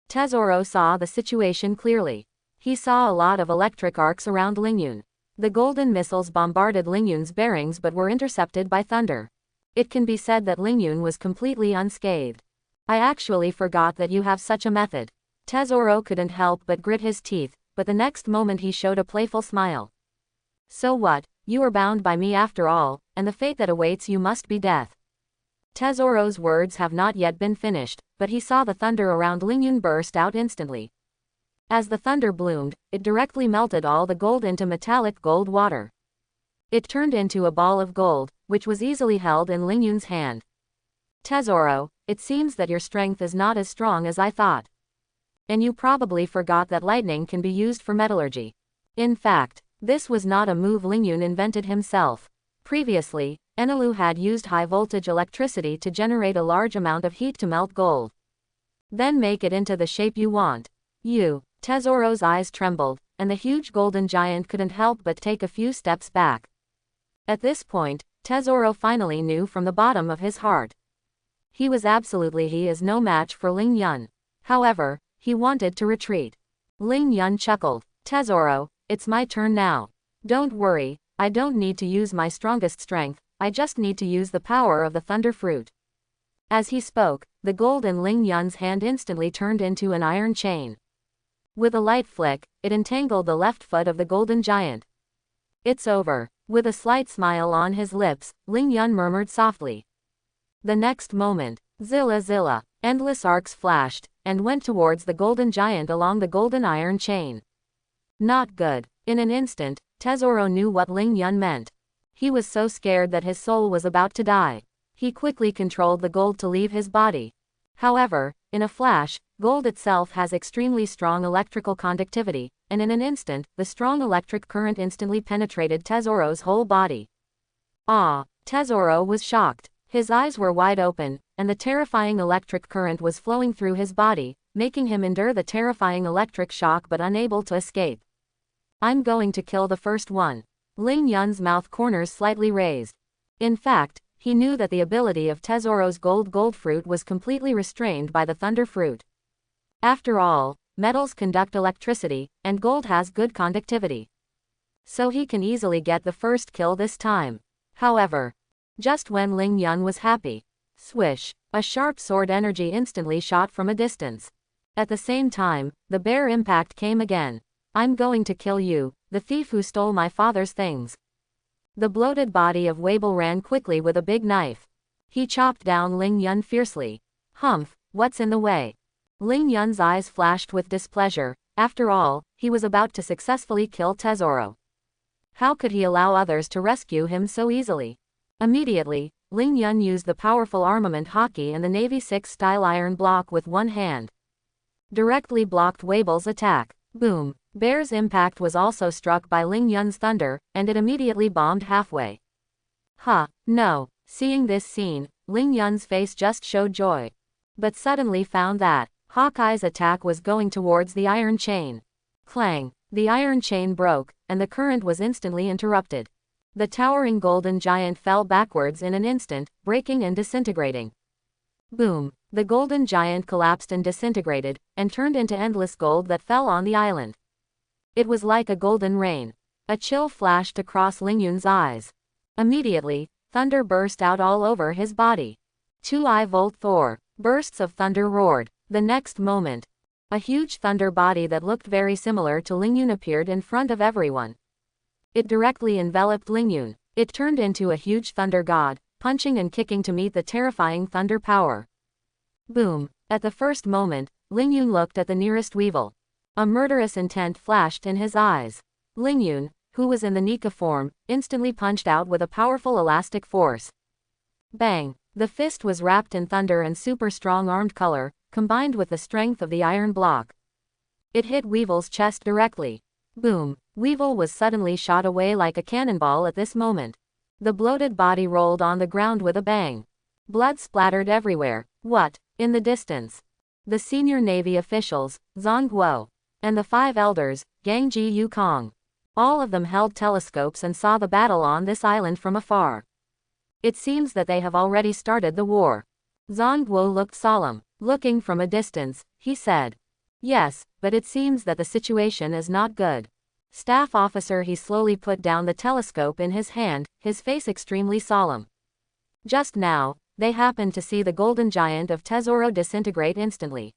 Tesoro saw the situation clearly. He saw a lot of electric arcs around Lingyun. The golden missiles bombarded Lingyun's bearings but were intercepted by thunder. It can be said that Lingyun was completely unscathed. I actually forgot that you have such a method. Tesoro couldn't help but grit his teeth, but the next moment he showed a playful smile. So what, you are bound by me after all, and the fate that awaits you must be death. Tesoro's words have not yet been finished, but he saw the thunder around Lingyun burst out instantly. As the thunder bloomed, it directly melted all the gold into metallic gold water. It turned into a ball of gold, which was easily held in Lingyun's hand. Tesoro, it seems that your strength is not as strong as I thought. And you probably forgot that lightning can be used for metallurgy. In fact, this was not a move Lingyun invented himself. Previously, Enelu had used high-voltage electricity to generate a large amount of heat to melt gold. Then make it into the shape you want. Tesoro's eyes trembled, and the huge golden giant couldn't help but take a few steps back. At this point, Tesoro finally knew from the bottom of his heart. He is no match for Lingyun. However, he wanted to retreat. Lingyun chuckled. Tesoro, it's my turn now. Don't worry, I don't need to use my strongest strength, I just need to use the power of the thunder fruit. As he spoke, the gold in Lingyun's hand instantly turned into an iron chain. With a light flick, it entangled the left foot of the golden giant. It's over. With a slight smile on his lips, Lingyun murmured softly. The next moment, Zilla Zilla, endless arcs flashed, and went towards the golden giant along the golden iron chain. Not good. In an instant, Tesoro knew what Lingyun meant. He was so scared that his soul was about to die. He quickly controlled the gold to leave his body. However, in a flash, gold itself has extremely strong electrical conductivity, and in an instant, the strong electric current instantly penetrated Tesoro's whole body. Tesoro was shocked. His eyes were wide open, and the terrifying electric current was flowing through his body, making him endure the terrifying electric shock but unable to escape. I'm going to kill the first one. Lingyun's mouth corners slightly raised. In fact, he knew that the ability of Tesoro's gold fruit was completely restrained by the thunder fruit. After all, metals conduct electricity, and gold has good conductivity. So he can easily get the first kill this time. However, just when Lingyun was happy, swish, a sharp sword energy instantly shot from a distance. At the same time, the bare impact came again. I'm going to kill you, the thief who stole my father's things. The bloated body of Wabel ran quickly with a big knife. He chopped down Lingyun fiercely. Humph, what's in the way? Lingyun's eyes flashed with displeasure. After all, he was about to successfully kill Tesoro. How could he allow others to rescue him so easily? Immediately, Lingyun used the powerful armament hockey and the Navy 6 style iron block with one hand. Directly blocked Wabel's attack. Boom. Bear's impact was also struck by Lingyun's thunder, and it immediately bombed halfway. No. Seeing this scene, Lingyun's face just showed joy. But suddenly found that Hawkeye's attack was going towards the iron chain. Clang. The iron chain broke, and the current was instantly interrupted. The towering golden giant fell backwards in an instant, breaking and disintegrating. Boom. The golden giant collapsed and disintegrated, and turned into endless gold that fell on the island. It was like a golden rain. A chill flashed across Lingyun's eyes. Immediately, thunder burst out all over his body. 2I-volt Thor. Bursts of thunder roared. The next moment, a huge thunder body that looked very similar to Lingyun appeared in front of everyone. It directly enveloped Lingyun. It turned into a huge thunder god, punching and kicking to meet the terrifying thunder power. Boom. At the first moment, Lingyun looked at the nearest Weevil. A murderous intent flashed in his eyes. Lingyun, who was in the Nika form, instantly punched out with a powerful elastic force. Bang! The fist was wrapped in thunder and super strong armed color, combined with the strength of the iron block. It hit Weevil's chest directly. Boom! Weevil was suddenly shot away like a cannonball at this moment. The bloated body rolled on the ground with a bang. Blood splattered everywhere. What? In the distance, the senior Navy officials, Zhang Guo, and the 5 elders, Gang Ji Yukong. All of them held telescopes and saw the battle on this island from afar. It seems that they have already started the war. Zhang Guo looked solemn. Looking from a distance, he said. Yes, but it seems that the situation is not good. Staff officer, he slowly put down the telescope in his hand, his face extremely solemn. Just now, they happened to see the golden giant of Tesoro disintegrate instantly.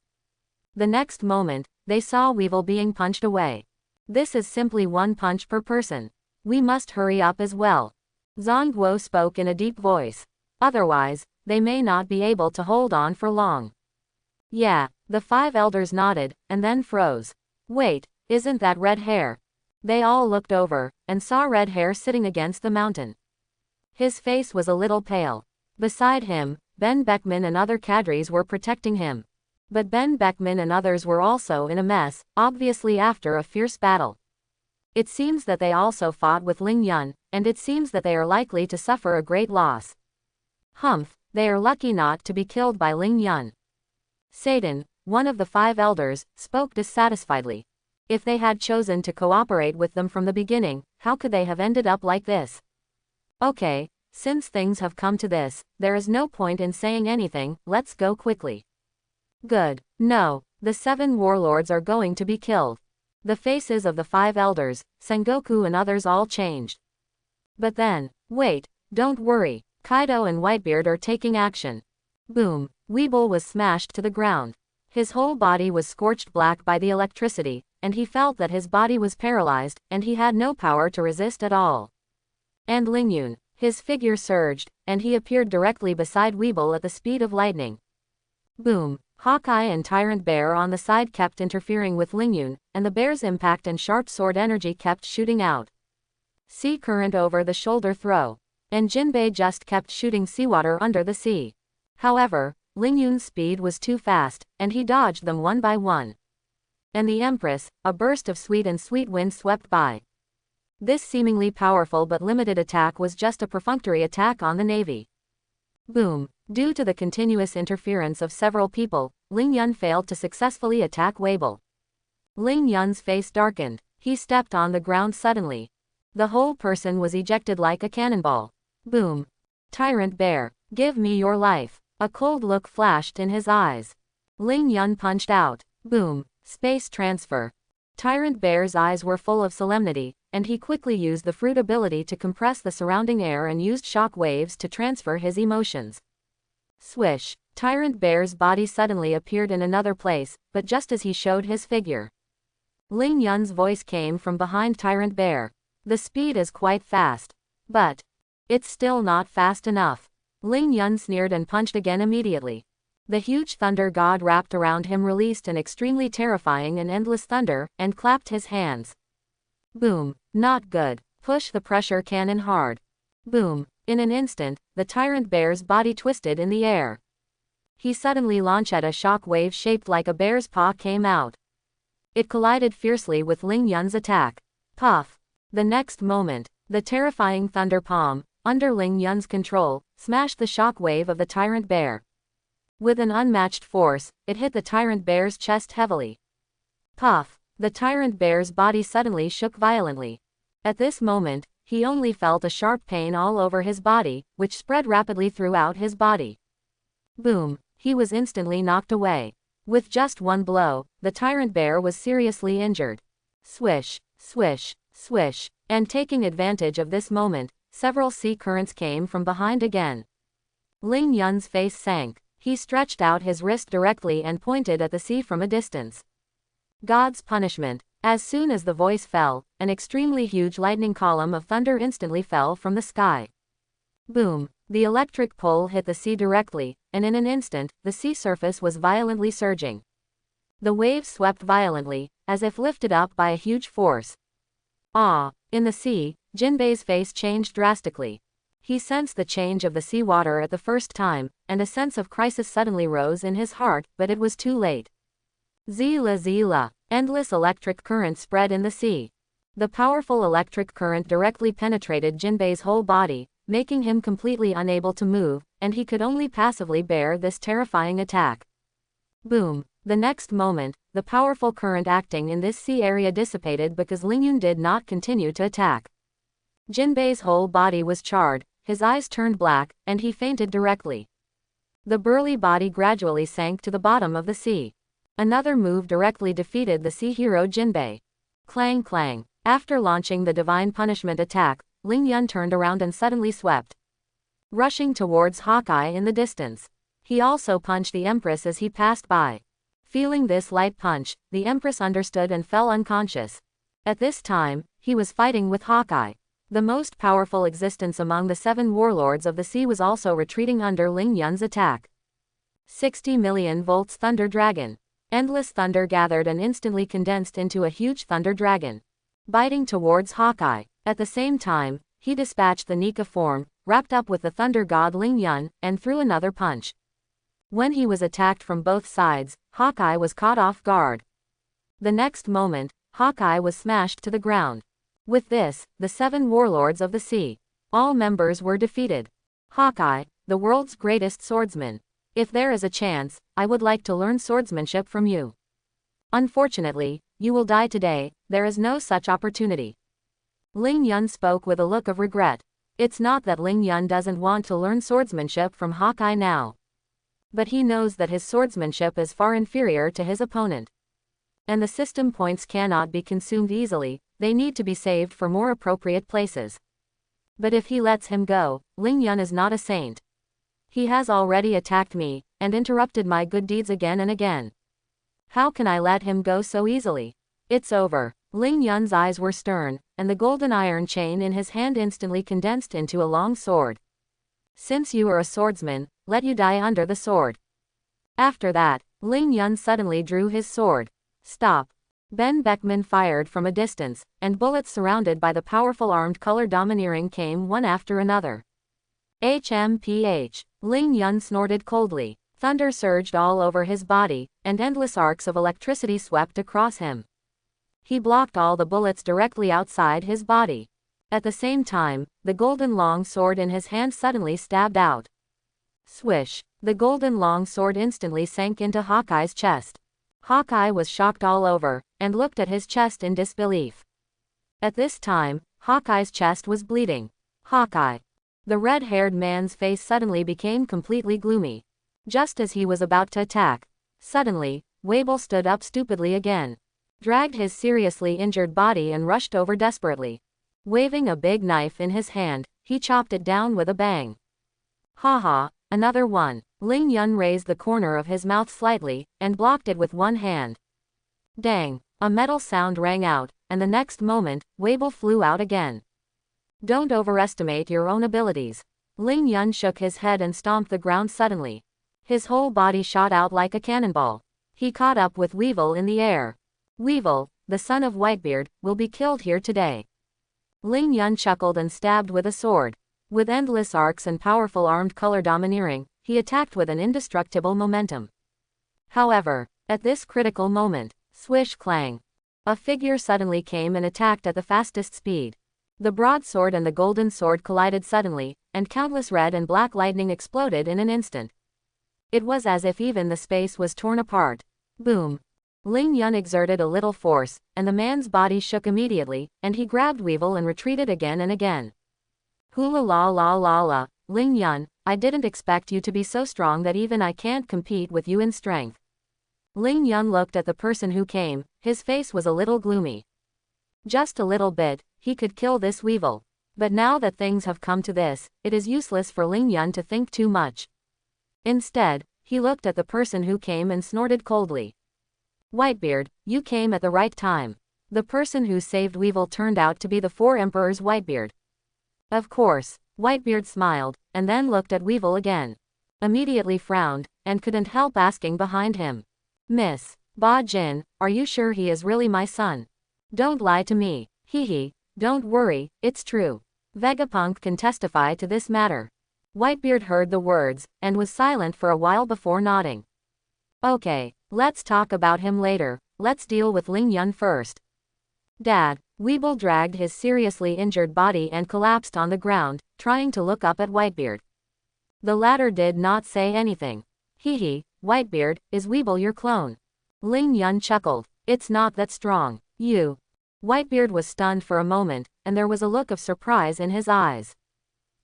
The next moment, they saw Weevil being punched away. This is simply one punch per person. We must hurry up as well. Zhongguo spoke in a deep voice. Otherwise, they may not be able to hold on for long. Yeah, the 5 elders nodded, and then froze. Wait, isn't that red hair? They all looked over, and saw red hair sitting against the mountain. His face was a little pale. Beside him, Ben Beckman and other cadres were protecting him. But Ben Beckman and others were also in a mess, obviously after a fierce battle. It seems that they also fought with Ling Yun, and it seems that they are likely to suffer a great loss. Humph, they are lucky not to be killed by Ling Yun. Satan, one of the 5 elders, spoke dissatisfiedly. If they had chosen to cooperate with them from the beginning, how could they have ended up like this? Okay, since things have come to this, there is no point in saying anything, let's go quickly. Good. No, the 7 warlords are going to be killed. The faces of the 5 elders, Sengoku and others all changed. But then, wait, don't worry, Kaido and Whitebeard are taking action. Boom, Weeble was smashed to the ground. His whole body was scorched black by the electricity, and he felt that his body was paralyzed, and he had no power to resist at all. And Lingyun, his figure surged, and he appeared directly beside Weeble at the speed of lightning. Boom, Hawkeye and Tyrant Bear on the side kept interfering with Lingyun, and the bear's impact and sharp sword energy kept shooting out. Sea current over the shoulder throw. And Jinbei just kept shooting seawater under the sea. However, Lingyun's speed was too fast, and he dodged them one by one. And the Empress, a burst of sweet wind swept by. This seemingly powerful but limited attack was just a perfunctory attack on the Navy. Boom. Due to the continuous interference of several people, Ling Yun failed to successfully attack Weibel. Ling Yun's face darkened. He stepped on the ground suddenly. The whole person was ejected like a cannonball. Boom. Tyrant Bear, give me your life. A cold look flashed in his eyes. Ling Yun punched out. Boom. Space transfer. Tyrant Bear's eyes were full of solemnity, and he quickly used the fruit ability to compress the surrounding air and used shock waves to transfer his emotions. Swish. Tyrant Bear's body suddenly appeared in another place, but just as he showed his figure. Ling Yun's voice came from behind Tyrant Bear. The speed is quite fast. But it's still not fast enough. Ling Yun sneered and punched again immediately. The huge thunder god wrapped around him released an extremely terrifying and endless thunder, and clapped his hands. Boom. Not good. Push the pressure cannon hard. Boom. In an instant, the Tyrant Bear's body twisted in the air. He suddenly launched at a shock wave shaped like a bear's paw came out. It collided fiercely with Ling Yun's attack. Puff. The next moment, the terrifying thunder palm, under Ling Yun's control, smashed the shock wave of the Tyrant Bear. With an unmatched force, it hit the Tyrant Bear's chest heavily. Puff. The Tyrant Bear's body suddenly shook violently. At this moment, he only felt a sharp pain all over his body, which spread rapidly throughout his body. Boom. He was instantly knocked away. With just one blow, the Tyrant Bear was seriously injured. Swish, swish, swish. And taking advantage of this moment, several sea currents came from behind again. Ling Yun's face sank. He stretched out his wrist directly and pointed at the sea from a distance. God's punishment. As soon as the voice fell, an extremely huge lightning column of thunder instantly fell from the sky. Boom. The electric pole hit the sea directly, and in an instant, the sea surface was violently surging. The waves swept violently, as if lifted up by a huge force. Ah! In the sea, Jinbei's face changed drastically. He sensed the change of the seawater at the first time, and a sense of crisis suddenly rose in his heart, but it was too late. Zila zila. Endless electric current spread in the sea. The powerful electric current directly penetrated Jinbei's whole body, making him completely unable to move, and he could only passively bear this terrifying attack. Boom. The next moment, the powerful current acting in this sea area dissipated because Lingyun did not continue to attack. Jinbei's whole body was charred, his eyes turned black, and he fainted directly. The burly body gradually sank to the bottom of the sea. Another move directly defeated the sea hero Jinbei. Clang clang. After launching the divine punishment attack, Ling Yun turned around and suddenly swept, rushing towards Hawkeye in the distance. He also punched the Empress as he passed by. Feeling this light punch, the Empress understood and fell unconscious. At this time, he was fighting with Hawkeye. The most powerful existence among the 7 warlords of the sea was also retreating under Ling Yun's attack. 60 million volts thunder dragon. Endless thunder gathered and instantly condensed into a huge thunder dragon, biting towards Hawkeye. At the same time, he dispatched the Nika form, wrapped up with the thunder god Ling Yun, and threw another punch. When he was attacked from both sides, Hawkeye was caught off guard. The next moment, Hawkeye was smashed to the ground. With this, the 7 warlords of the sea, all members were defeated. Hawkeye, the world's greatest swordsman. If there is a chance, I would like to learn swordsmanship from you. Unfortunately, you will die today, there is no such opportunity. Ling Yun spoke with a look of regret. It's not that Ling Yun doesn't want to learn swordsmanship from Hawkeye now. But he knows that his swordsmanship is far inferior to his opponent. And the system points cannot be consumed easily, they need to be saved for more appropriate places. But if he lets him go, Ling Yun is not a saint. He has already attacked me, and interrupted my good deeds again and again. How can I let him go so easily? It's over. Ling Yun's eyes were stern, and the golden iron chain in his hand instantly condensed into a long sword. Since you are a swordsman, let you die under the sword. After that, Ling Yun suddenly drew his sword. Stop. Ben Beckman fired from a distance, and bullets surrounded by the powerful armed color domineering came one after another. HMPH. Ling Yun snorted coldly. Thunder surged all over his body, and endless arcs of electricity swept across him. He blocked all the bullets directly outside his body. At the same time, the golden long sword in his hand suddenly stabbed out. Swish! The golden long sword instantly sank into Hawkeye's chest. Hawkeye was shocked all over, and looked at his chest in disbelief. At this time, Hawkeye's chest was bleeding. Hawkeye! The red-haired man's face suddenly became completely gloomy. Just as he was about to attack, suddenly, Wabel stood up stupidly again, dragged his seriously injured body and rushed over desperately. Waving a big knife in his hand, he chopped it down with a bang. Ha ha, another one. Ling Yun raised the corner of his mouth slightly, and blocked it with one hand. Dang! A metal sound rang out, and the next moment, Wabel flew out again. Don't overestimate your own abilities. Ling Yun shook his head and stomped the ground suddenly. His whole body shot out like a cannonball. He caught up with Weevil in the air. Weevil, the son of Whitebeard, will be killed here today. Ling Yun chuckled and stabbed with a sword. With endless arcs and powerful armed color domineering, he attacked with an indestructible momentum. However, at this critical moment, swish clang, a figure suddenly came and attacked at the fastest speed. The broadsword and the golden sword collided suddenly, and countless red and black lightning exploded in an instant. It was as if even the space was torn apart. Boom! Ling Yun exerted a little force, and the man's body shook immediately, and he grabbed Weevil and retreated again and again. Hula la la la la, Ling Yun, I didn't expect you to be so strong that even I can't compete with you in strength. Ling Yun looked at the person who came, his face was a little gloomy. Just a little bit, he could kill this Weevil. But now that things have come to this, it is useless for Ling Yun to think too much. Instead, he looked at the person who came and snorted coldly. Whitebeard, you came at the right time. The person who saved Weevil turned out to be the 4 Emperors Whitebeard. Of course, Whitebeard smiled, and then looked at Weevil again. Immediately frowned, and couldn't help asking behind him. Miss Ba Jin, are you sure he is really my son? Don't lie to me. Hee, don't worry, it's true. Vegapunk can testify to this matter. Whitebeard heard the words, and was silent for a while before nodding. Okay, let's talk about him later, let's deal with Ling Yun first. Dad, Weevil dragged his seriously injured body and collapsed on the ground, trying to look up at Whitebeard. The latter did not say anything. Hee, Whitebeard, is Weevil your clone? Ling Yun chuckled. It's not that strong. You. Whitebeard was stunned for a moment, and there was a look of surprise in his eyes.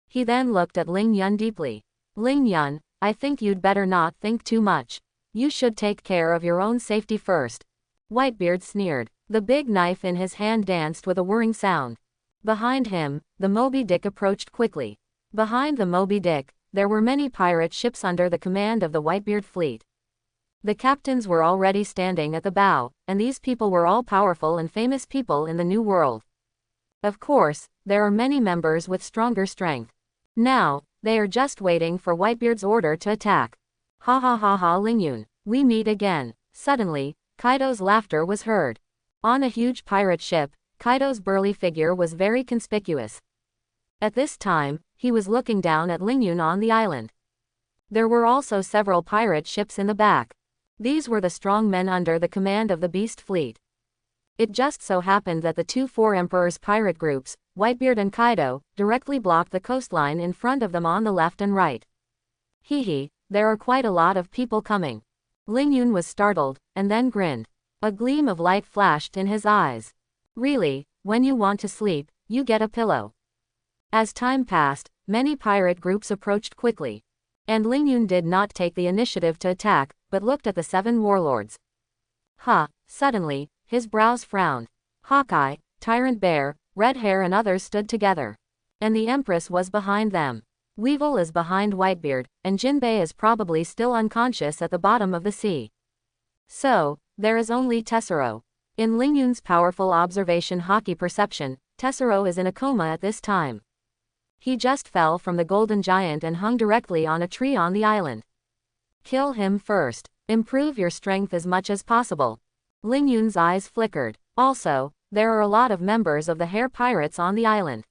He then looked at Ling Yun deeply. Ling Yun, I think you'd better not think too much. You should take care of your own safety first. Whitebeard sneered. The big knife in his hand danced with a whirring sound. Behind him, the Moby Dick approached quickly. Behind the Moby Dick, there were many pirate ships under the command of the Whitebeard fleet. The captains were already standing at the bow, and these people were all powerful and famous people in the New World. Of course, there are many members with stronger strength. Now, they are just waiting for Whitebeard's order to attack. Ha ha ha ha Lingyun, we meet again. Suddenly, Kaido's laughter was heard. On a huge pirate ship, Kaido's burly figure was very conspicuous. At this time, he was looking down at Lingyun on the island. There were also several pirate ships in the back. These were the strong men under the command of the Beast Fleet. It just so happened that the two Four Emperors pirate groups, Whitebeard and Kaido, directly blocked the coastline in front of them on the left and right. Hee, there are quite a lot of people coming. Lingyun was startled, and then grinned. A gleam of light flashed in his eyes. Really, when you want to sleep, you get a pillow. As time passed, many pirate groups approached quickly. And Lingyun did not take the initiative to attack, but looked at the 7 warlords. Suddenly, his brows frowned. Hawkeye, Tyrant Bear, Red Hair and others stood together. And the Empress was behind them. Weevil is behind Whitebeard, and Jinbei is probably still unconscious at the bottom of the sea. So, there is only Tessero. In Lingyun's powerful observation hockey perception, Tessero is in a coma at this time. He just fell from the Golden Giant and hung directly on a tree on the island. Kill him first. Improve your strength as much as possible. Lingyun's eyes flickered. Also, there are a lot of members of the Hair Pirates on the island.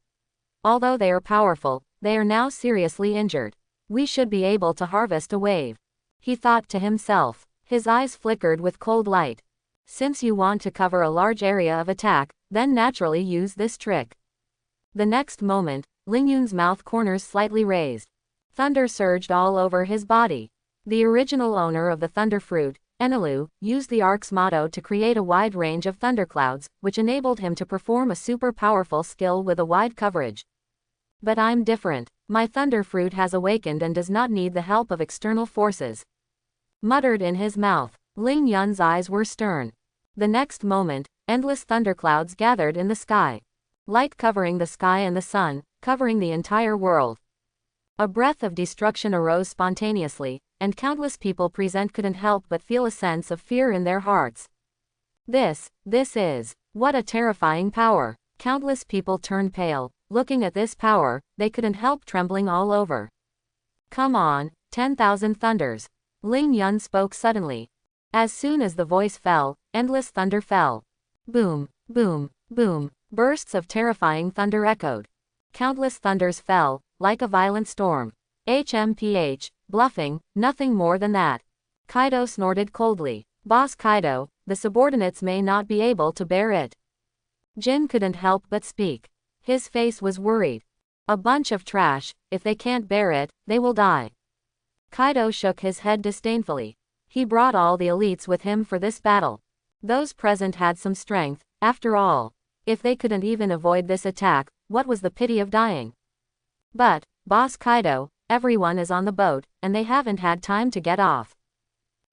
Although they are powerful, they are now seriously injured. We should be able to harvest a wave. He thought to himself. His eyes flickered with cold light. Since you want to cover a large area of attack, then naturally use this trick. The next moment, Lingyun's mouth corners slightly raised. Thunder surged all over his body. The original owner of the Thunder Fruit, Enelu, used the Ark's motto to create a wide range of thunderclouds, which enabled him to perform a super powerful skill with a wide coverage. But I'm different. My Thunder Fruit has awakened and does not need the help of external forces. Muttered in his mouth. Lingyun's eyes were stern. The next moment, endless thunderclouds gathered in the sky. Light covering the sky and the sun, covering the entire world. A breath of destruction arose spontaneously, and countless people present couldn't help but feel a sense of fear in their hearts. This is, what a terrifying power. Countless people turned pale. Looking at this power, they couldn't help trembling all over. Come on, 10,000 thunders. Lingyun spoke suddenly. As soon as the voice fell, endless thunder fell. Boom, boom, boom. Bursts of terrifying thunder echoed. Countless thunders fell, like a violent storm. HMPH, bluffing, nothing more than that. Kaido snorted coldly. Boss Kaido, the subordinates may not be able to bear it. Jin couldn't help but speak. His face was worried. A bunch of trash, if they can't bear it, they will die. Kaido shook his head disdainfully. He brought all the elites with him for this battle. Those present had some strength, after all. If they couldn't even avoid this attack, what was the pity of dying? But, Boss Kaido, everyone is on the boat, and they haven't had time to get off.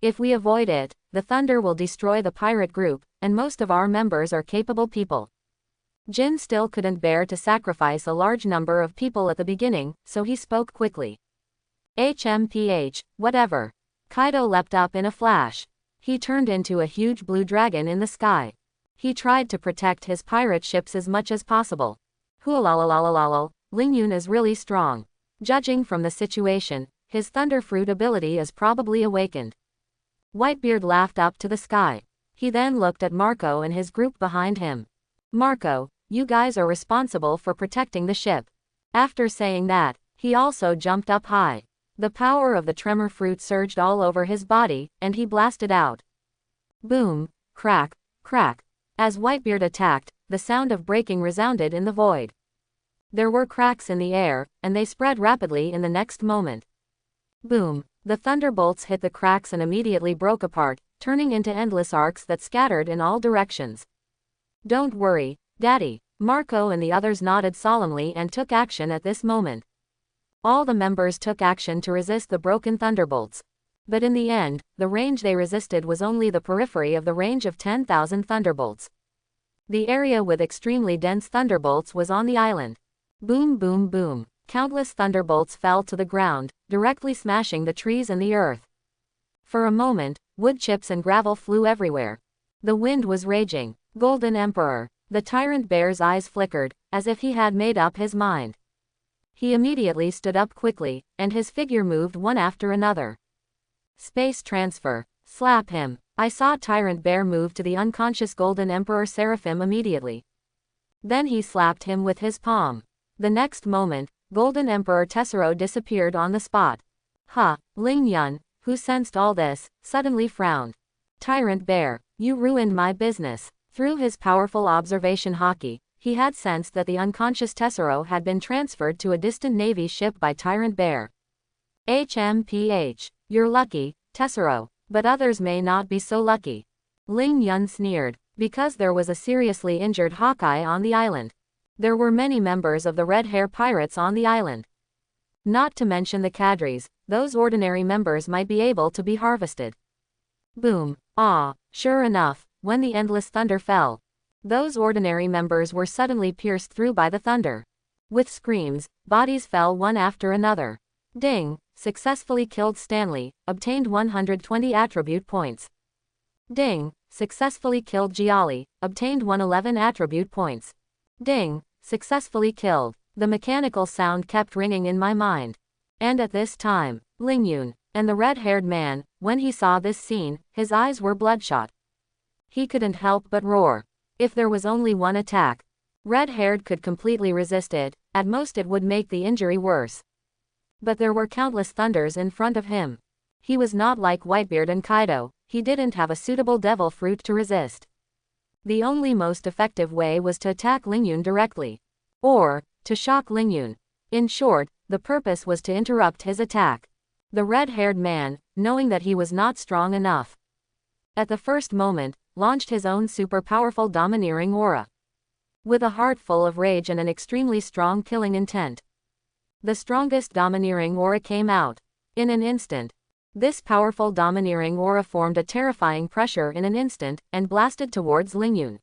If we avoid it, the thunder will destroy the pirate group, and most of our members are capable people. Jin still couldn't bear to sacrifice a large number of people at the beginning, so he spoke quickly. HMPH, whatever. Kaido leapt up in a flash. He turned into a huge blue dragon in the sky. He tried to protect his pirate ships as much as possible. Hualalalalalalal, Lingyun is really strong. Judging from the situation, his Thunder Fruit ability is probably awakened. Whitebeard laughed up to the sky. He then looked at Marco and his group behind him. Marco, you guys are responsible for protecting the ship. After saying that, he also jumped up high. The power of the Tremor Fruit surged all over his body, and he blasted out. Boom, crack, crack. As Whitebeard attacked, the sound of breaking resounded in the void. There were cracks in the air, and they spread rapidly in the next moment. Boom, the thunderbolts hit the cracks and immediately broke apart, turning into endless arcs that scattered in all directions. Don't worry, Daddy. Marco and the others nodded solemnly and took action at this moment. All the members took action to resist the broken thunderbolts. But in the end, the range they resisted was only the periphery of the range of 10,000 thunderbolts. The area with extremely dense thunderbolts was on the island. Boom boom boom. Countless thunderbolts fell to the ground, directly smashing the trees and the earth. For a moment, wood chips and gravel flew everywhere. The wind was raging. Golden Emperor. The Tyrant Bear's eyes flickered, as if he had made up his mind. He immediately stood up quickly, and his figure moved one after another. Space transfer. Slap him. I saw Tyrant Bear move to the unconscious Golden Emperor Seraphim immediately. Then he slapped him with his palm. The next moment, Golden Emperor Tessero disappeared on the spot. Ling Yun, who sensed all this, suddenly frowned. Tyrant Bear, you ruined my business. Through his powerful observation haki, he had sensed that the unconscious Tessero had been transferred to a distant Navy ship by Tyrant Bear. HMPH. You're lucky, Tessero, but others may not be so lucky. Ling Yun sneered, because there was a seriously injured Hawkeye on the island. There were many members of the Red Hair Pirates on the island. Not to mention the cadres, those ordinary members might be able to be harvested. Boom. Sure enough, when the endless thunder fell, those ordinary members were suddenly pierced through by the thunder. With screams, bodies fell one after another. Ding. Successfully killed Stanley, obtained 120 attribute points. Ding. Successfully killed Jiali, obtained 111 attribute points. Ding. Successfully killed. The mechanical sound kept ringing in my mind. And at this time, Ling Yun, and the red-haired man, when he saw this scene, his eyes were bloodshot. He couldn't help but roar. If there was only one attack, red-haired could completely resist it, at most it would make the injury worse. But there were countless thunders in front of him. He was not like Whitebeard and Kaido, he didn't have a suitable devil fruit to resist. The only most effective way was to attack Ling Yun directly. Or, to shock Ling Yun. In short, the purpose was to interrupt his attack. The red-haired man, knowing that he was not strong enough, at the first moment, launched his own super-powerful domineering aura. With a heart full of rage and an extremely strong killing intent, the strongest domineering aura came out. In an instant, this powerful domineering aura formed a terrifying pressure in an instant, and blasted towards Ling Yun.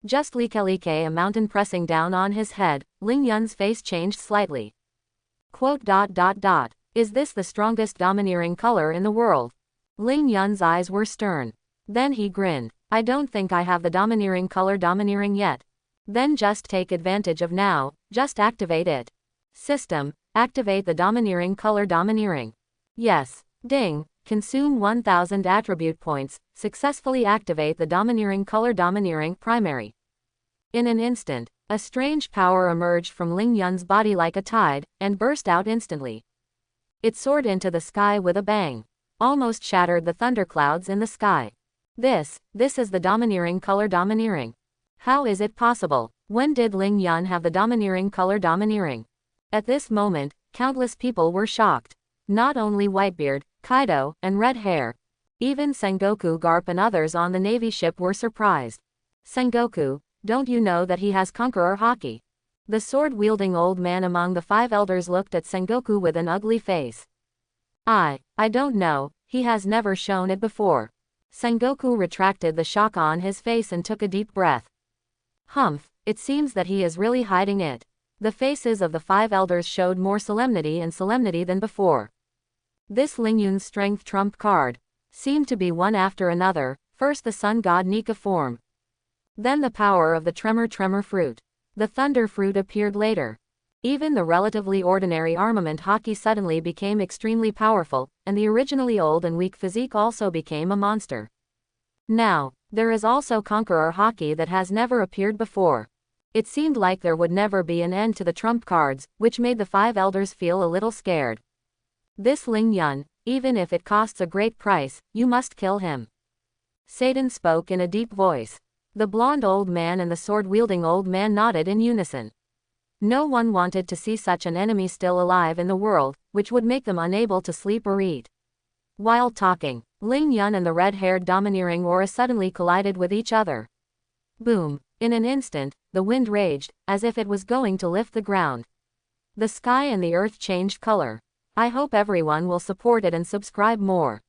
Just like a mountain pressing down on his head, Ling Yun's face changed slightly. Is this the strongest domineering color in the world? Ling Yun's eyes were stern. Then he grinned. I don't think I have the domineering color domineering yet. Then just take advantage of now, just activate it. System, activate the domineering color domineering. Yes. Ding. Consume 1000 attribute points, successfully activate the domineering color domineering primary. In an instant, a strange power emerged from Ling Yun's body like a tide, and burst out instantly. It soared into the sky with a bang. Almost shattered the thunderclouds in the sky. This is the domineering color domineering. How is it possible? When did Ling Yun have the domineering color domineering? At this moment, countless people were shocked. Not only Whitebeard, Kaido, and Red Hair. Even Sengoku Garp and others on the Navy ship were surprised. Sengoku, don't you know that he has Conqueror Haki? The sword-wielding old man among the five elders looked at Sengoku with an ugly face. I don't know, he has never shown it before. Sengoku retracted the shock on his face and took a deep breath. Humph, it seems that he is really hiding it. The faces of the five elders showed more solemnity than before. This Ling Yun's strength trump card seemed to be one after another, first the sun god Nika form. Then the power of the tremor fruit. The thunder fruit appeared later. Even the relatively ordinary armament Haki suddenly became extremely powerful, and the originally old and weak physique also became a monster. Now, there is also Conqueror Haki that has never appeared before. It seemed like there would never be an end to the trump cards, which made the five elders feel a little scared. This Ling Yun, even if it costs a great price, you must kill him. Satan spoke in a deep voice. The blonde old man and the sword-wielding old man nodded in unison. No one wanted to see such an enemy still alive in the world, which would make them unable to sleep or eat. While talking, Ling Yun and the red-haired domineering aura suddenly collided with each other. Boom. In an instant, the wind raged, as if it was going to lift the ground. The sky and the earth changed color. I hope everyone will support it and subscribe more.